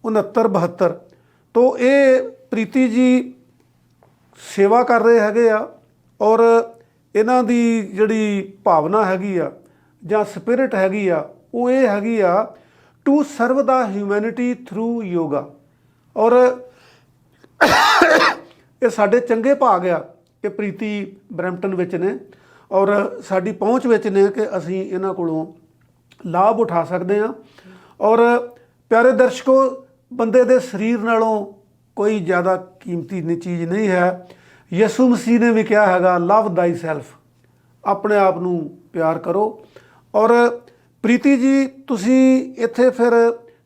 A: 6972। ਤੋ ਇਹ ਪ੍ਰੀਤੀ ਜੀ ਸੇਵਾ ਕਰ ਰਹੇ ਹੈਗੇ ਆ ਔਰ ਇਹਨਾਂ ਦੀ ਜਿਹੜੀ ਭਾਵਨਾ ਹੈਗੀ ਆ ਜਾਂ ਸਪਿਰਿਟ ਹੈਗੀ ਆ ਉਹ ਇਹ ਹੈਗੀ ਆ to serve the humanity through yoga. ਔਰ ਇਹ ਸਾਡੇ ਚੰਗੇ ਭਾਗ ਆ ਕਿ ਪ੍ਰੀਤੀ ਬਰੈਂਪਟਨ ਵਿੱਚ ਨੇ ਔਰ ਸਾਡੀ ਪਹੁੰਚ ਵਿੱਚ ਨੇ ਕਿ ਅਸੀਂ ਇਹਨਾਂ ਕੋਲੋਂ ਲਾਭ ਉਠਾ ਸਕਦੇ ਹਾਂ। ਔਰ ਪਿਆਰੇ ਦਰਸ਼ਕੋ, ਬੰਦੇ ਦੇ ਸਰੀਰ ਨਾਲੋਂ ਕੋਈ ਜ਼ਿਆਦਾ ਕੀਮਤੀ ਚੀਜ਼ ਨਹੀਂ ਹੈ। ਯਿਸੂ ਮਸੀਹ ਨੇ ਵੀ ਕਿਹਾ ਹੈਗਾ ਲਵ ਥਾਈ ਸੈਲਫ, ਆਪਣੇ ਆਪ ਨੂੰ ਪਿਆਰ ਕਰੋ। ਔਰ ਪ੍ਰੀਤੀ ਜੀ ਤੁਸੀਂ ਇੱਥੇ ਫਿਰ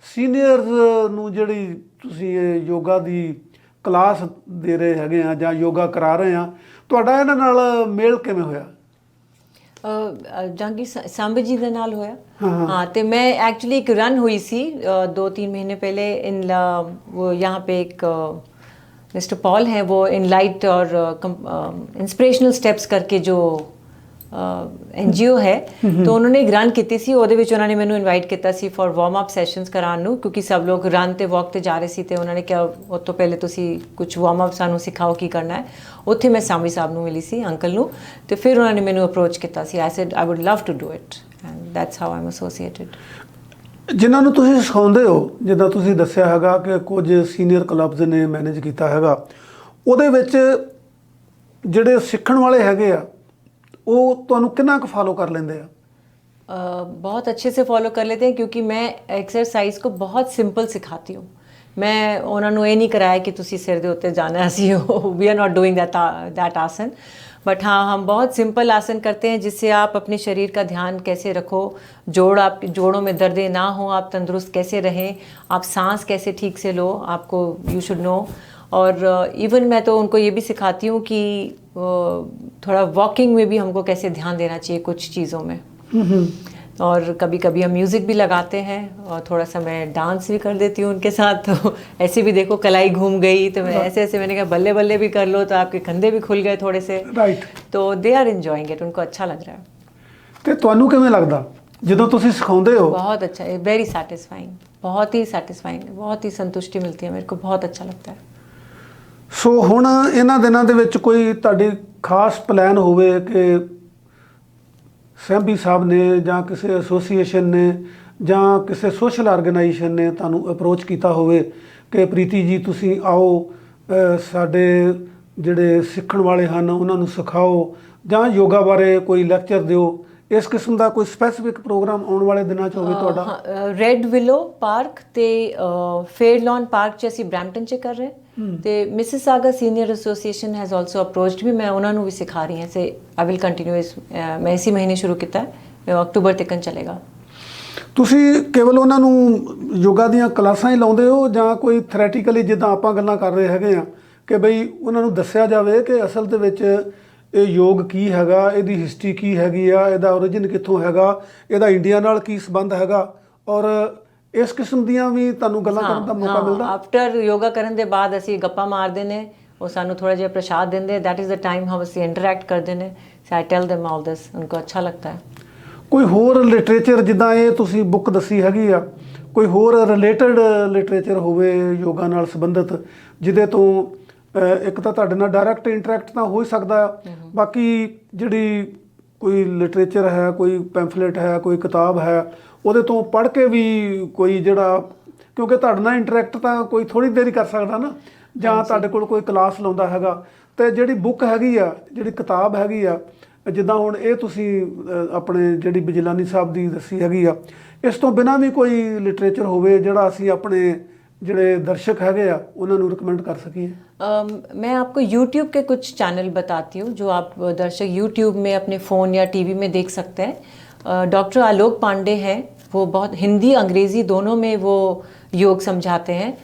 A: ਸੀਨੀਅਰਸ ਨੂੰ ਜਿਹੜੀ ਤੁਸੀਂ ਇਹ ਯੋਗਾ ਦੀ ਕਲਾਸ ਦੇ ਰਹੇ ਹੈਗੇ ਆ ਜਾਂ ਯੋਗਾ ਕਰਾ ਰਹੇ ਆ, ਤੁਹਾਡਾ ਇਹਨਾਂ ਨਾਲ ਮੇਲ ਕਿਵੇਂ ਹੋਇਆ?
B: ਜੰਗੀ ਸੰਭ ਜੀ ਦੇ ਨਾਲ ਹੋਇਆ। हाँ, तो मैं एक्चुअली एक रन हुई सी 2-3 महीने पहले इन वो यहाँ पे एक मिस्टर पॉल हैं, वो इनलाइट और इंस्पिरेशनल स्टेप्स करके जो NGO है, तो उन्होंने एक रन की सी। ਉਹਦੇ ਵਿੱਚ ਉਹਨਾਂ ਨੇ ਮੈਨੂੰ ਇਨਵਾਈਟ ਕੀਤਾ ਸੀ ਫॉर ਵਾਰਮ ਅਪ ਸੈਸ਼ਨਸ ਕਰਾਉਣ ਨੂੰ, ਕਿਉਂਕਿ ਸਭ ਲੋग ਰਨ ਤੇ ਵਾਕ ਤੇ ਜਾ ਰਹੇ ਸੀ ਤੇ ਉਹਨਾਂ ਨੇ ਕਿਹਾ ਉਹ ਤੋਂ ਪਹਿਲੇ ਤੁਸੀਂ ਕੁਝ ਵਾਰਮ ਅਪ ਸਾਨੂੰ ਸਿਖਾਓ ਕੀ ਕਰਨਾ ਹੈ। ਉੱਥੇ ਮੈਂ ਸਾਮੀ ਸਾਹਿਬ ਨੂੰ ਮਿਲੀ ਸੀ, ਅੰਕਲ ਨੂੰ, ਤੇ ਫਿਰ ਉਹਨਾਂ ਨੇ ਮੈਨੂੰ ਅਪਰੋਚ ਕੀਤਾ ਸੀ। I said I would love to do it and that's how I am associated.
A: ਜਿਨ੍ਹਾਂ ਨੂੰ ਤੁਸੀਂ ਸਿਖਾਉਂਦੇ ਹੋ, ਜਿੱਦਾਂ ਤੁਸੀਂ ਦੱਸਿਆ ਹੈਗਾ ਕਿ ਕੁਝ ਸੀਨੀਅਰ ਕਲੱਬਸ ਨੇ ਮੈਨੇਜ ਕੀਤਾ ਹੈਗਾ, ਉਹਦੇ ਵਿੱਚ ਜਿਹੜੇ ਸਿੱਖਣ ਵਾਲੇ ਹੈਗੇ ਆ ਉਹ ਤੁਹਾਨੂੰ ਕਿੰਨਾ ਕੁ ਫॉलो ਕਰ ਲੈਂਦੇ ਆ?
B: बहुत अच्छे से फॉलो कर लेते हैं, क्योंकि मैं एक्सरसाइज को बहुत सिंपल सिखाती हूँ। मैं उन्होंने ये नहीं कराया कि तुसी सिर दे उत्ते जाना है, we are not doing that asan, but हाँ हम बहुत सिंपल आसन करते हैं जिससे आप अपने शरीर का ध्यान कैसे रखो, आप जोड़ों में दर्द ना हो, आप तंदुरुस्त कैसे रहें, आप सांस कैसे ठीक से लो, आपको यू शुड नो। और इवन मैं तो उनको ये भी सिखाती हूँ कि थोड़ा वॉकिंग में भी हमको कैसे ध्यान देना चाहिए कुछ चीज़ों में। और कभी कभी हम म्यूज़िक भी लगाते हैं और थोड़ा सा मैं डांस भी कर देती हूँ उनके साथ। तो ऐसे भी देखो कलाई घूम गई तो मैं ऐसे ऐसे मैंने कहा बल्ले बल्ले भी कर लो, तो आपके कंधे भी खुल गए थोड़े से।
A: राइट।
B: तो दे आर इंजॉइंग इट, उनको अच्छा लग रहा है।
A: ਤੇ ਤੁਹਾਨੂੰ ਕਿਵੇਂ ਲੱਗਦਾ ਜਦੋਂ ਤੁਸੀਂ ਸਿਖਾਉਂਦੇ ਹੋ?
B: बहुत अच्छा, वेरी सैटिस्फाइंग, बहुत ही सैटिस्फाइंग, बहुत ही संतुष्टि मिलती है मेरे को, बहुत अच्छा लगता है।
A: ਸੋ ਹੁਣ ਇਹਨਾਂ ਦਿਨਾਂ ਦੇ ਵਿੱਚ ਕੋਈ ਤੁਹਾਡੀ ਖਾਸ ਪਲਾਨ ਹੋਵੇ ਕਿ ਸੈਂਬੀ ਸਾਹਿਬ ਨੇ ਜਾਂ ਕਿਸੇ ਐਸੋਸੀਏਸ਼ਨ ਨੇ ਜਾਂ ਕਿਸੇ ਸੋਸ਼ਲ ਆਰਗੇਨਾਈਜੇਸ਼ਨ ਨੇ ਤੁਹਾਨੂੰ ਅਪਰੋਚ ਕੀਤਾ ਹੋਵੇ ਕਿ ਪ੍ਰੀਤੀ ਜੀ ਤੁਸੀਂ ਆਓ, ਸਾਡੇ ਜਿਹੜੇ ਸਿੱਖਣ ਵਾਲੇ ਹਨ ਉਹਨਾਂ ਨੂੰ ਸਿਖਾਓ ਜਾਂ ਯੋਗਾ ਬਾਰੇ ਕੋਈ ਲੈਕਚਰ ਦਿਓ, ਇਸ ਕਿਸਮ ਦਾ ਕੋਈ ਸਪੈਸੀਫਿਕ ਪ੍ਰੋਗਰਾਮ ਆਉਣ ਵਾਲੇ ਦਿਨਾਂ 'ਚ ਹੋਵੇ ਤੁਹਾਡਾ?
B: ਰੈੱਡ ਵਿਲੋ ਪਾਰਕ ਤੇ ਫੇਅਰ ਲੌਨ ਪਾਰਕ 'ਚ ਅਸੀਂ ਬਰੈਂਪਟਨ 'ਚ ਕਰ ਰਹੇ ਤੇ Mississauga senior association has also approached ਵੀ, ਮੈਂ ਉਹਨਾਂ ਨੂੰ ਵੀ ਸਿਖਾ ਰਹੀ ਹਾਂ। ਸੇ ਆਈ ਵਿਲ ਕੰਟੀਨਿਊ ਇਸ, ਮੈਂ ਇਸੇ ਮਹੀਨੇ ਸ਼ੁਰੂ ਕੀਤਾ ਹੈ, ਅਕਤੂਬਰ ਤੱਕ ਚੱਲੇਗਾ।
A: ਤੁਸੀਂ ਕੇਵਲ ਉਹਨਾਂ ਨੂੰ ਯੋਗਾ ਦੀਆਂ ਕਲਾਸਾਂ ਹੀ ਲਾਉਂਦੇ ਹੋ ਜਾਂ ਕੋਈ ਥਿਓਰੈਟੀਕਲੀ ਜਿੱਦਾਂ ਆਪਾਂ ਗੱਲਾਂ ਕਰ ਰਹੇ ਹੈਗੇ ਆ ਕਿ ਬਈ ਉਹਨਾਂ ਨੂੰ ਦੱਸਿਆ ਜਾਵੇ ਕਿ ਅਸਲ ਦੇ ਵਿੱਚ ਇਹ ਯੋਗ ਕੀ ਹੈਗਾ, ਇਹਦੀ ਹਿਸਟਰੀ ਕੀ ਹੈਗੀ ਆ, ਇਹਦਾ ਓਰੀਜਨ ਕਿੱਥੋਂ ਹੈਗਾ, ਇਹਦਾ ਇੰਡੀਆ ਨਾਲ ਕੀ ਸੰਬੰਧ ਹੈਗਾ, ਔਰ ਇਸ ਕਿਸਮ ਦੀਆਂ ਵੀ ਤੁਹਾਨੂੰ ਗੱਲਾਂ ਕਰਨ ਦਾ ਮੌਕਾ ਮਿਲਦਾ?
B: ਆਫਟਰ ਯੋਗਾ ਕਰਨ ਦੇ ਬਾਅਦ ਅਸੀਂ ਗੱਪਾਂ ਮਾਰਦੇ ਨੇ, ਉਹ ਸਾਨੂੰ ਥੋੜਾ ਜਿਹਾ ਪ੍ਰਸ਼ਾਦ ਦਿੰਦੇ, that is the time how ਅਸੀਂ ਇੰਟਰੈਕਟ ਕਰਦੇ ਨੇ। ਸੋ ਆਈ ਟੈਲ them all this, ਉनको ਅੱਛਾ ਲੱਗਦਾ ਹੈ।
A: ਕੋਈ ਹੋਰ ਲਿਟਰੇਚਰ ਜਿੱਦਾਂ ਇਹ ਤੁਸੀਂ ਬੁੱਕ ਦੱਸੀ ਹੈਗੀ ਆ, ਕੋਈ ਹੋਰ ਰਿਲੇਟਡ ਲਿਟਰੇਚਰ ਹੋਵੇ ਯੋਗਾ ਨਾਲ ਸੰਬੰਧਿਤ ਜਿਹਦੇ ਤੋਂ ਇੱਕ ਤਾਂ ਤੁਹਾਡੇ ਨਾਲ ਡਾਇਰੈਕਟ ਇੰਟਰੈਕਟ ਤਾਂ ਹੋ ਹੀ ਸਕਦਾ ਆ, ਬਾਕੀ ਜਿਹੜੀ ਕੋਈ ਲਿਟਰੇਚਰ ਹੈ, ਕੋਈ ਪੈਂਫਲੇਟ ਹੈ, ਕੋਈ ਕਿਤਾਬ ਹੈ, ਉਹਦੇ ਤੋਂ ਪੜ੍ਹ ਕੇ ਵੀ ਕੋਈ ਜਿਹੜਾ, ਕਿਉਂਕਿ ਤੁਹਾਡੇ ਨਾਲ ਇੰਟਰੈਕਟ ਤਾਂ ਕੋਈ ਥੋੜ੍ਹੀ ਦੇਰ ਹੀ ਕਰ ਸਕਦਾ ਨਾ, ਜਾਂ ਤੁਹਾਡੇ ਕੋਲ ਕੋਈ ਕਲਾਸ ਲਾਉਂਦਾ ਹੈਗਾ, ਅਤੇ ਜਿਹੜੀ ਬੁੱਕ ਹੈਗੀ ਆ, ਜਿਹੜੀ ਕਿਤਾਬ ਹੈਗੀ ਆ, ਜਿੱਦਾਂ ਹੁਣ ਇਹ ਤੁਸੀਂ ਆਪਣੇ ਜਿਹੜੀ ਬਿਜਲਾਨੀ ਸਾਹਿਬ ਦੀ ਦੱਸੀ ਹੈਗੀ ਆ, ਇਸ ਤੋਂ ਬਿਨਾਂ ਵੀ ਕੋਈ ਲਿਟਰੇਚਰ ਹੋਵੇ ਜਿਹੜਾ ਅਸੀਂ ਆਪਣੇ ਜਿਹੜੇ ਦर्शक हैगे उन्होंने रिकमेंड कर सकिए?
B: मैं आपको YouTube के कुछ चैनल बताती हूँ जो आप दर्शक YouTube में अपने फ़ोन या टीवी में देख सकते हैं। डॉक्टर आलोक पांडे हैं, वो बहुत हिंदी अंग्रेज़ी दोनों में वो योग समझाते हैं।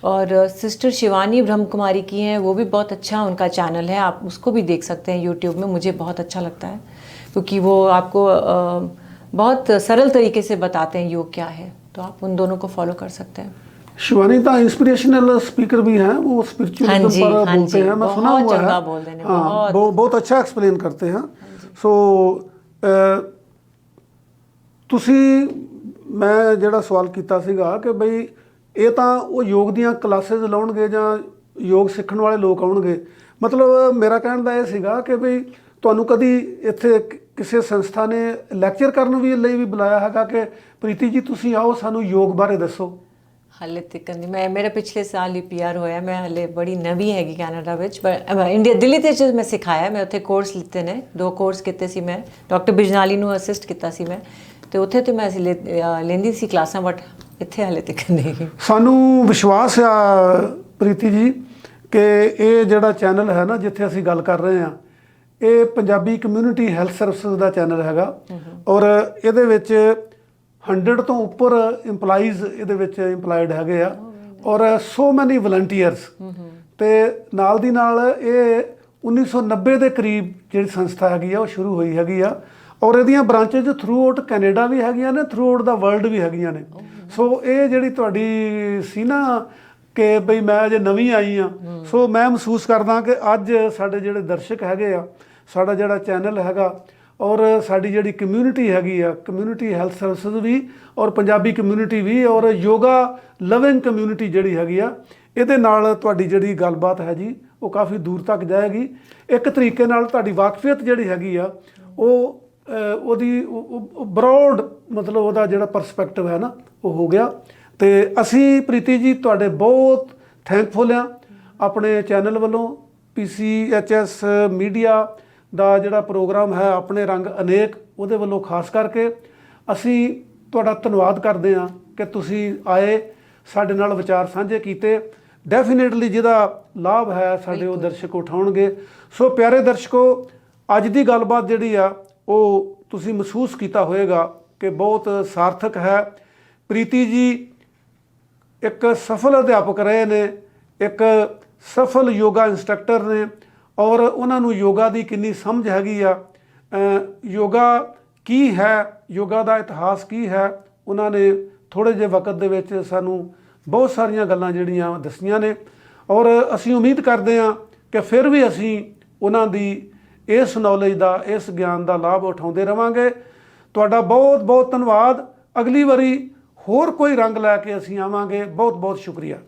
B: और सिस्टर शिवानी ब्रह्म कुमारी की हैं, वो भी बहुत अच्छा उनका चैनल है, आप उसको भी देख सकते हैं YouTube में, मुझे बहुत अच्छा लगता है। क्योंकि वो आपको बहुत सरल तरीके से बताते हैं योग क्या है, तो आप उन दोनों को फॉलो कर सकते हैं।
A: शिवानी तो इंस्पिरेशनल स्पीकर भी हैं, वो स्पिरिचुअलिज्म पर
B: हाँ
A: बोलते
B: जी,
A: हैं, मैं सुना
B: बहुत
A: हुआ
B: चंगा
A: है।
B: बोलते हैं,
A: हाँ, बहुत अच्छा एक्सप्लेन करते हैं। सो ਤੁਸੀਂ ਮੈਂ ਜਿਹੜਾ ਸਵਾਲ ਕੀਤਾ ਸੀਗਾ ਕਿ ਬਈ ਇਹ ਤਾਂ ਉਹ ਯੋਗ ਦੀਆਂ ਕਲਾਸਿਸ ਲਾਉਣਗੇ ਜਾਂ ਯੋਗ ਸਿੱਖਣ ਵਾਲੇ ਲੋਕ ਆਉਣਗੇ, ਮਤਲਬ ਮੇਰਾ ਕਹਿਣ ਦਾ ਇਹ ਸੀਗਾ ਕਿ ਬਈ ਤੁਹਾਨੂੰ ਕਦੀ ਇੱਥੇ ਕਿਸੇ ਸੰਸਥਾ ਨੇ ਲੈਕਚਰ ਕਰਨ ਵੀ ਲਈ ਵੀ ਬੁਲਾਇਆ ਹੈਗਾ ਕਿ ਪ੍ਰੀਤੀ ਜੀ ਤੁਸੀਂ ਆਓ ਸਾਨੂੰ ਯੋਗ ਬਾਰੇ ਦੱਸੋ?
B: ਹਾਲੇ ਤੱਕ ਨਹੀਂ। ਮੈਂ ਮੇਰਾ ਪਿਛਲੇ ਸਾਲ ਹੀ ਪੀਆਰ ਹੋਇਆ, ਮੈਂ ਹਾਲੇ ਬੜੀ ਨਵੀਂ ਹੈਗੀ ਕੈਨੇਡਾ ਵਿੱਚ, ਪਰ ਇੰਡੀਆ ਦਿੱਲੀ ਤੇ ਚ ਮੈਂ ਸਿਖਾਇਆ, ਮੈਂ ਉੱਥੇ ਕੋਰਸ ਲਿੱਤੇ ਨੇ, 2 ਕੋਰਸ ਕੀਤੇ ਸੀ ਮੈਂ, ਡਾਕਟਰ ਬਿਜਨਾਲੀ ਨੂੰ ਅਸਿਸਟ ਕੀਤਾ ਸੀ ਮੈਂ, ਤੇ ਉੱਥੇ ਤੇ ਮੈਂ ਲੈਂਦੀ ਸੀ ਕਲਾਸਾਂ, ਬਟ ਇੱਥੇ ਹਾਲੇ ਤੱਕ ਨਹੀਂ।
A: ਸਾਨੂੰ ਵਿਸ਼ਵਾਸ ਆ ਪ੍ਰੀਤੀ ਜੀ ਕਿ ਇਹ ਜਿਹੜਾ ਚੈਨਲ ਹੈ ਨਾ ਜਿੱਥੇ ਅਸੀਂ ਗੱਲ ਕਰ ਰਹੇ ਹਾਂ, ਇਹ ਪੰਜਾਬੀ ਕਮਿਊਨਿਟੀ ਹੈਲਥ ਸਰਵਿਸਿਜ਼ ਦਾ ਚੈਨਲ ਹੈਗਾ, ਔਰ ਇਹਦੇ ਵਿੱਚ 100 ਤੋਂ ਉੱਪਰ ਇੰਪਲਾਈਜ਼ ਇਹਦੇ ਵਿੱਚ ਇੰਪਲਾਇਡ ਹੈਗੇ ਆ, ਔਰ ਸੋ ਮੈਨੀ ਵਲੰਟੀਅਰਸ, ਤੇ ਨਾਲ ਦੀ ਨਾਲ ਇਹ 1990 ਦੇ ਕਰੀਬ ਜਿਹੜੀ ਸੰਸਥਾ ਹੈਗੀ ਆ ਉਹ ਸ਼ੁਰੂ ਹੋਈ ਹੈਗੀ ਆ, ਔਰ ਇਹਦੀਆਂ ਬ੍ਰਾਂਚੇਜ ਥਰੂ ਆਊਟ ਕੈਨੇਡਾ ਵੀ ਹੈਗੀਆਂ ਨੇ, ਥਰੂ ਆਊਟ ਦਾ ਵਰਲਡ ਵੀ ਹੈਗੀਆਂ ਨੇ। ਸੋ ਇਹ ਜਿਹੜੀ ਤੁਹਾਡੀ ਸੀ ਨਾ ਕਿ ਬਈ ਮੈਂ ਅਜੇ ਨਵੀਂ ਆਈ ਹਾਂ, ਸੋ ਮੈਂ ਮਹਿਸੂਸ ਕਰਦਾ ਕਿ ਅੱਜ ਸਾਡੇ ਜਿਹੜੇ ਦਰਸ਼ਕ ਹੈਗੇ ਆ, ਸਾਡਾ ਜਿਹੜਾ ਚੈਨਲ ਹੈਗਾ, ਔਰ ਸਾਡੀ ਜਿਹੜੀ ਕਮਿਊਨਿਟੀ ਹੈਗੀ ਆ, ਕਮਿਊਨਿਟੀ ਹੈਲਥ ਸਰਵਿਸਿਜ਼ ਵੀ, ਔਰ ਪੰਜਾਬੀ ਕਮਿਊਨਿਟੀ ਵੀ, ਔਰ ਯੋਗਾ ਲਵਿੰਗ ਕਮਿਊਨਿਟੀ ਜਿਹੜੀ ਹੈਗੀ ਆ, ਇਹਦੇ ਨਾਲ ਤੁਹਾਡੀ ਜਿਹੜੀ ਗੱਲਬਾਤ ਹੈ ਜੀ ਉਹ ਕਾਫੀ ਦੂਰ ਤੱਕ ਜਾਏਗੀ। ਇੱਕ ਤਰੀਕੇ ਨਾਲ ਤੁਹਾਡੀ ਵਾਕਫੀਅਤ ਜਿਹੜੀ ਹੈਗੀ ਆ ਉਹ ਉਹਦੀ ਬਰੋਡ ਮਤਲਬ ਉਹਦਾ ਜਿਹੜਾ ਪਰਸਪੈਕਟਿਵ ਹੈ ਨਾ ਉਹ ਹੋ ਗਿਆ। ਤੇ ਅਸੀਂ ਪ੍ਰੀਤੀ ਜੀ ਤੁਹਾਡੇ ਬਹੁਤ ਥੈਂਕਫੁਲ ਹਾਂ ਆਪਣੇ ਚੈਨਲ ਵੱਲੋਂ। PCHS ਮੀਡੀਆ ਦਾ ਜਿਹੜਾ ਪ੍ਰੋਗਰਾਮ ਹੈ ਆਪਣੇ ਰੰਗ ਅਨੇਕ, ਉਹਦੇ ਵੱਲੋਂ ਖਾਸ ਕਰਕੇ ਅਸੀਂ ਤੁਹਾਡਾ ਧੰਨਵਾਦ ਕਰਦੇ ਹਾਂ ਕਿ ਤੁਸੀਂ ਆਏ, ਸਾਡੇ ਨਾਲ ਵਿਚਾਰ ਸਾਂਝੇ ਕੀਤੇ। ਡੈਫੀਨੇਟਲੀ ਜਿਹਦਾ ਲਾਭ ਹੈ ਸਾਡੇ ਉਹ ਦਰਸ਼ਕ ਉਠਾਉਣਗੇ। ਸੋ ਪਿਆਰੇ ਦਰਸ਼ਕੋ, ਅੱਜ ਦੀ ਗੱਲਬਾਤ ਜਿਹੜੀ ਆ ਉਹ ਤੁਸੀਂ ਮਹਿਸੂਸ ਕੀਤਾ ਹੋਏਗਾ ਕਿ ਬਹੁਤ ਸਾਰਥਕ ਹੈ। ਪ੍ਰੀਤੀ ਜੀ ਇੱਕ ਸਫਲ ਅਧਿਆਪਕ ਰਹੇ ਨੇ, ਇੱਕ ਸਫਲ ਯੋਗਾ ਇੰਸਟਰਕਟਰ ਨੇ, ਔਰ ਉਹਨਾਂ ਨੂੰ ਯੋਗਾ ਦੀ ਕਿੰਨੀ ਸਮਝ ਹੈਗੀ ਆ, ਯੋਗਾ ਕੀ ਹੈ, ਯੋਗਾ ਦਾ ਇਤਿਹਾਸ ਕੀ ਹੈ, ਉਹਨਾਂ ਨੇ ਥੋੜ੍ਹੇ ਜਿਹੇ ਵਕਤ ਦੇ ਵਿੱਚ ਸਾਨੂੰ ਬਹੁਤ ਸਾਰੀਆਂ ਗੱਲਾਂ ਜਿਹੜੀਆਂ ਦੱਸੀਆਂ ਨੇ, ਔਰ ਅਸੀਂ ਉਮੀਦ ਕਰਦੇ ਹਾਂ ਕਿ ਫਿਰ ਵੀ ਅਸੀਂ ਉਹਨਾਂ ਦੀ ਇਸ ਨੌਲੇਜ ਦਾ, ਇਸ ਗਿਆਨ ਦਾ ਲਾਭ ਉਠਾਉਂਦੇ ਰਵਾਂਗੇ। ਤੁਹਾਡਾ ਬਹੁਤ ਬਹੁਤ ਧੰਨਵਾਦ। ਅਗਲੀ ਵਾਰੀ ਹੋਰ ਕੋਈ ਰੰਗ ਲੈ ਕੇ ਅਸੀਂ ਆਵਾਂਗੇ। ਬਹੁਤ ਬਹੁਤ ਸ਼ੁਕਰੀਆ।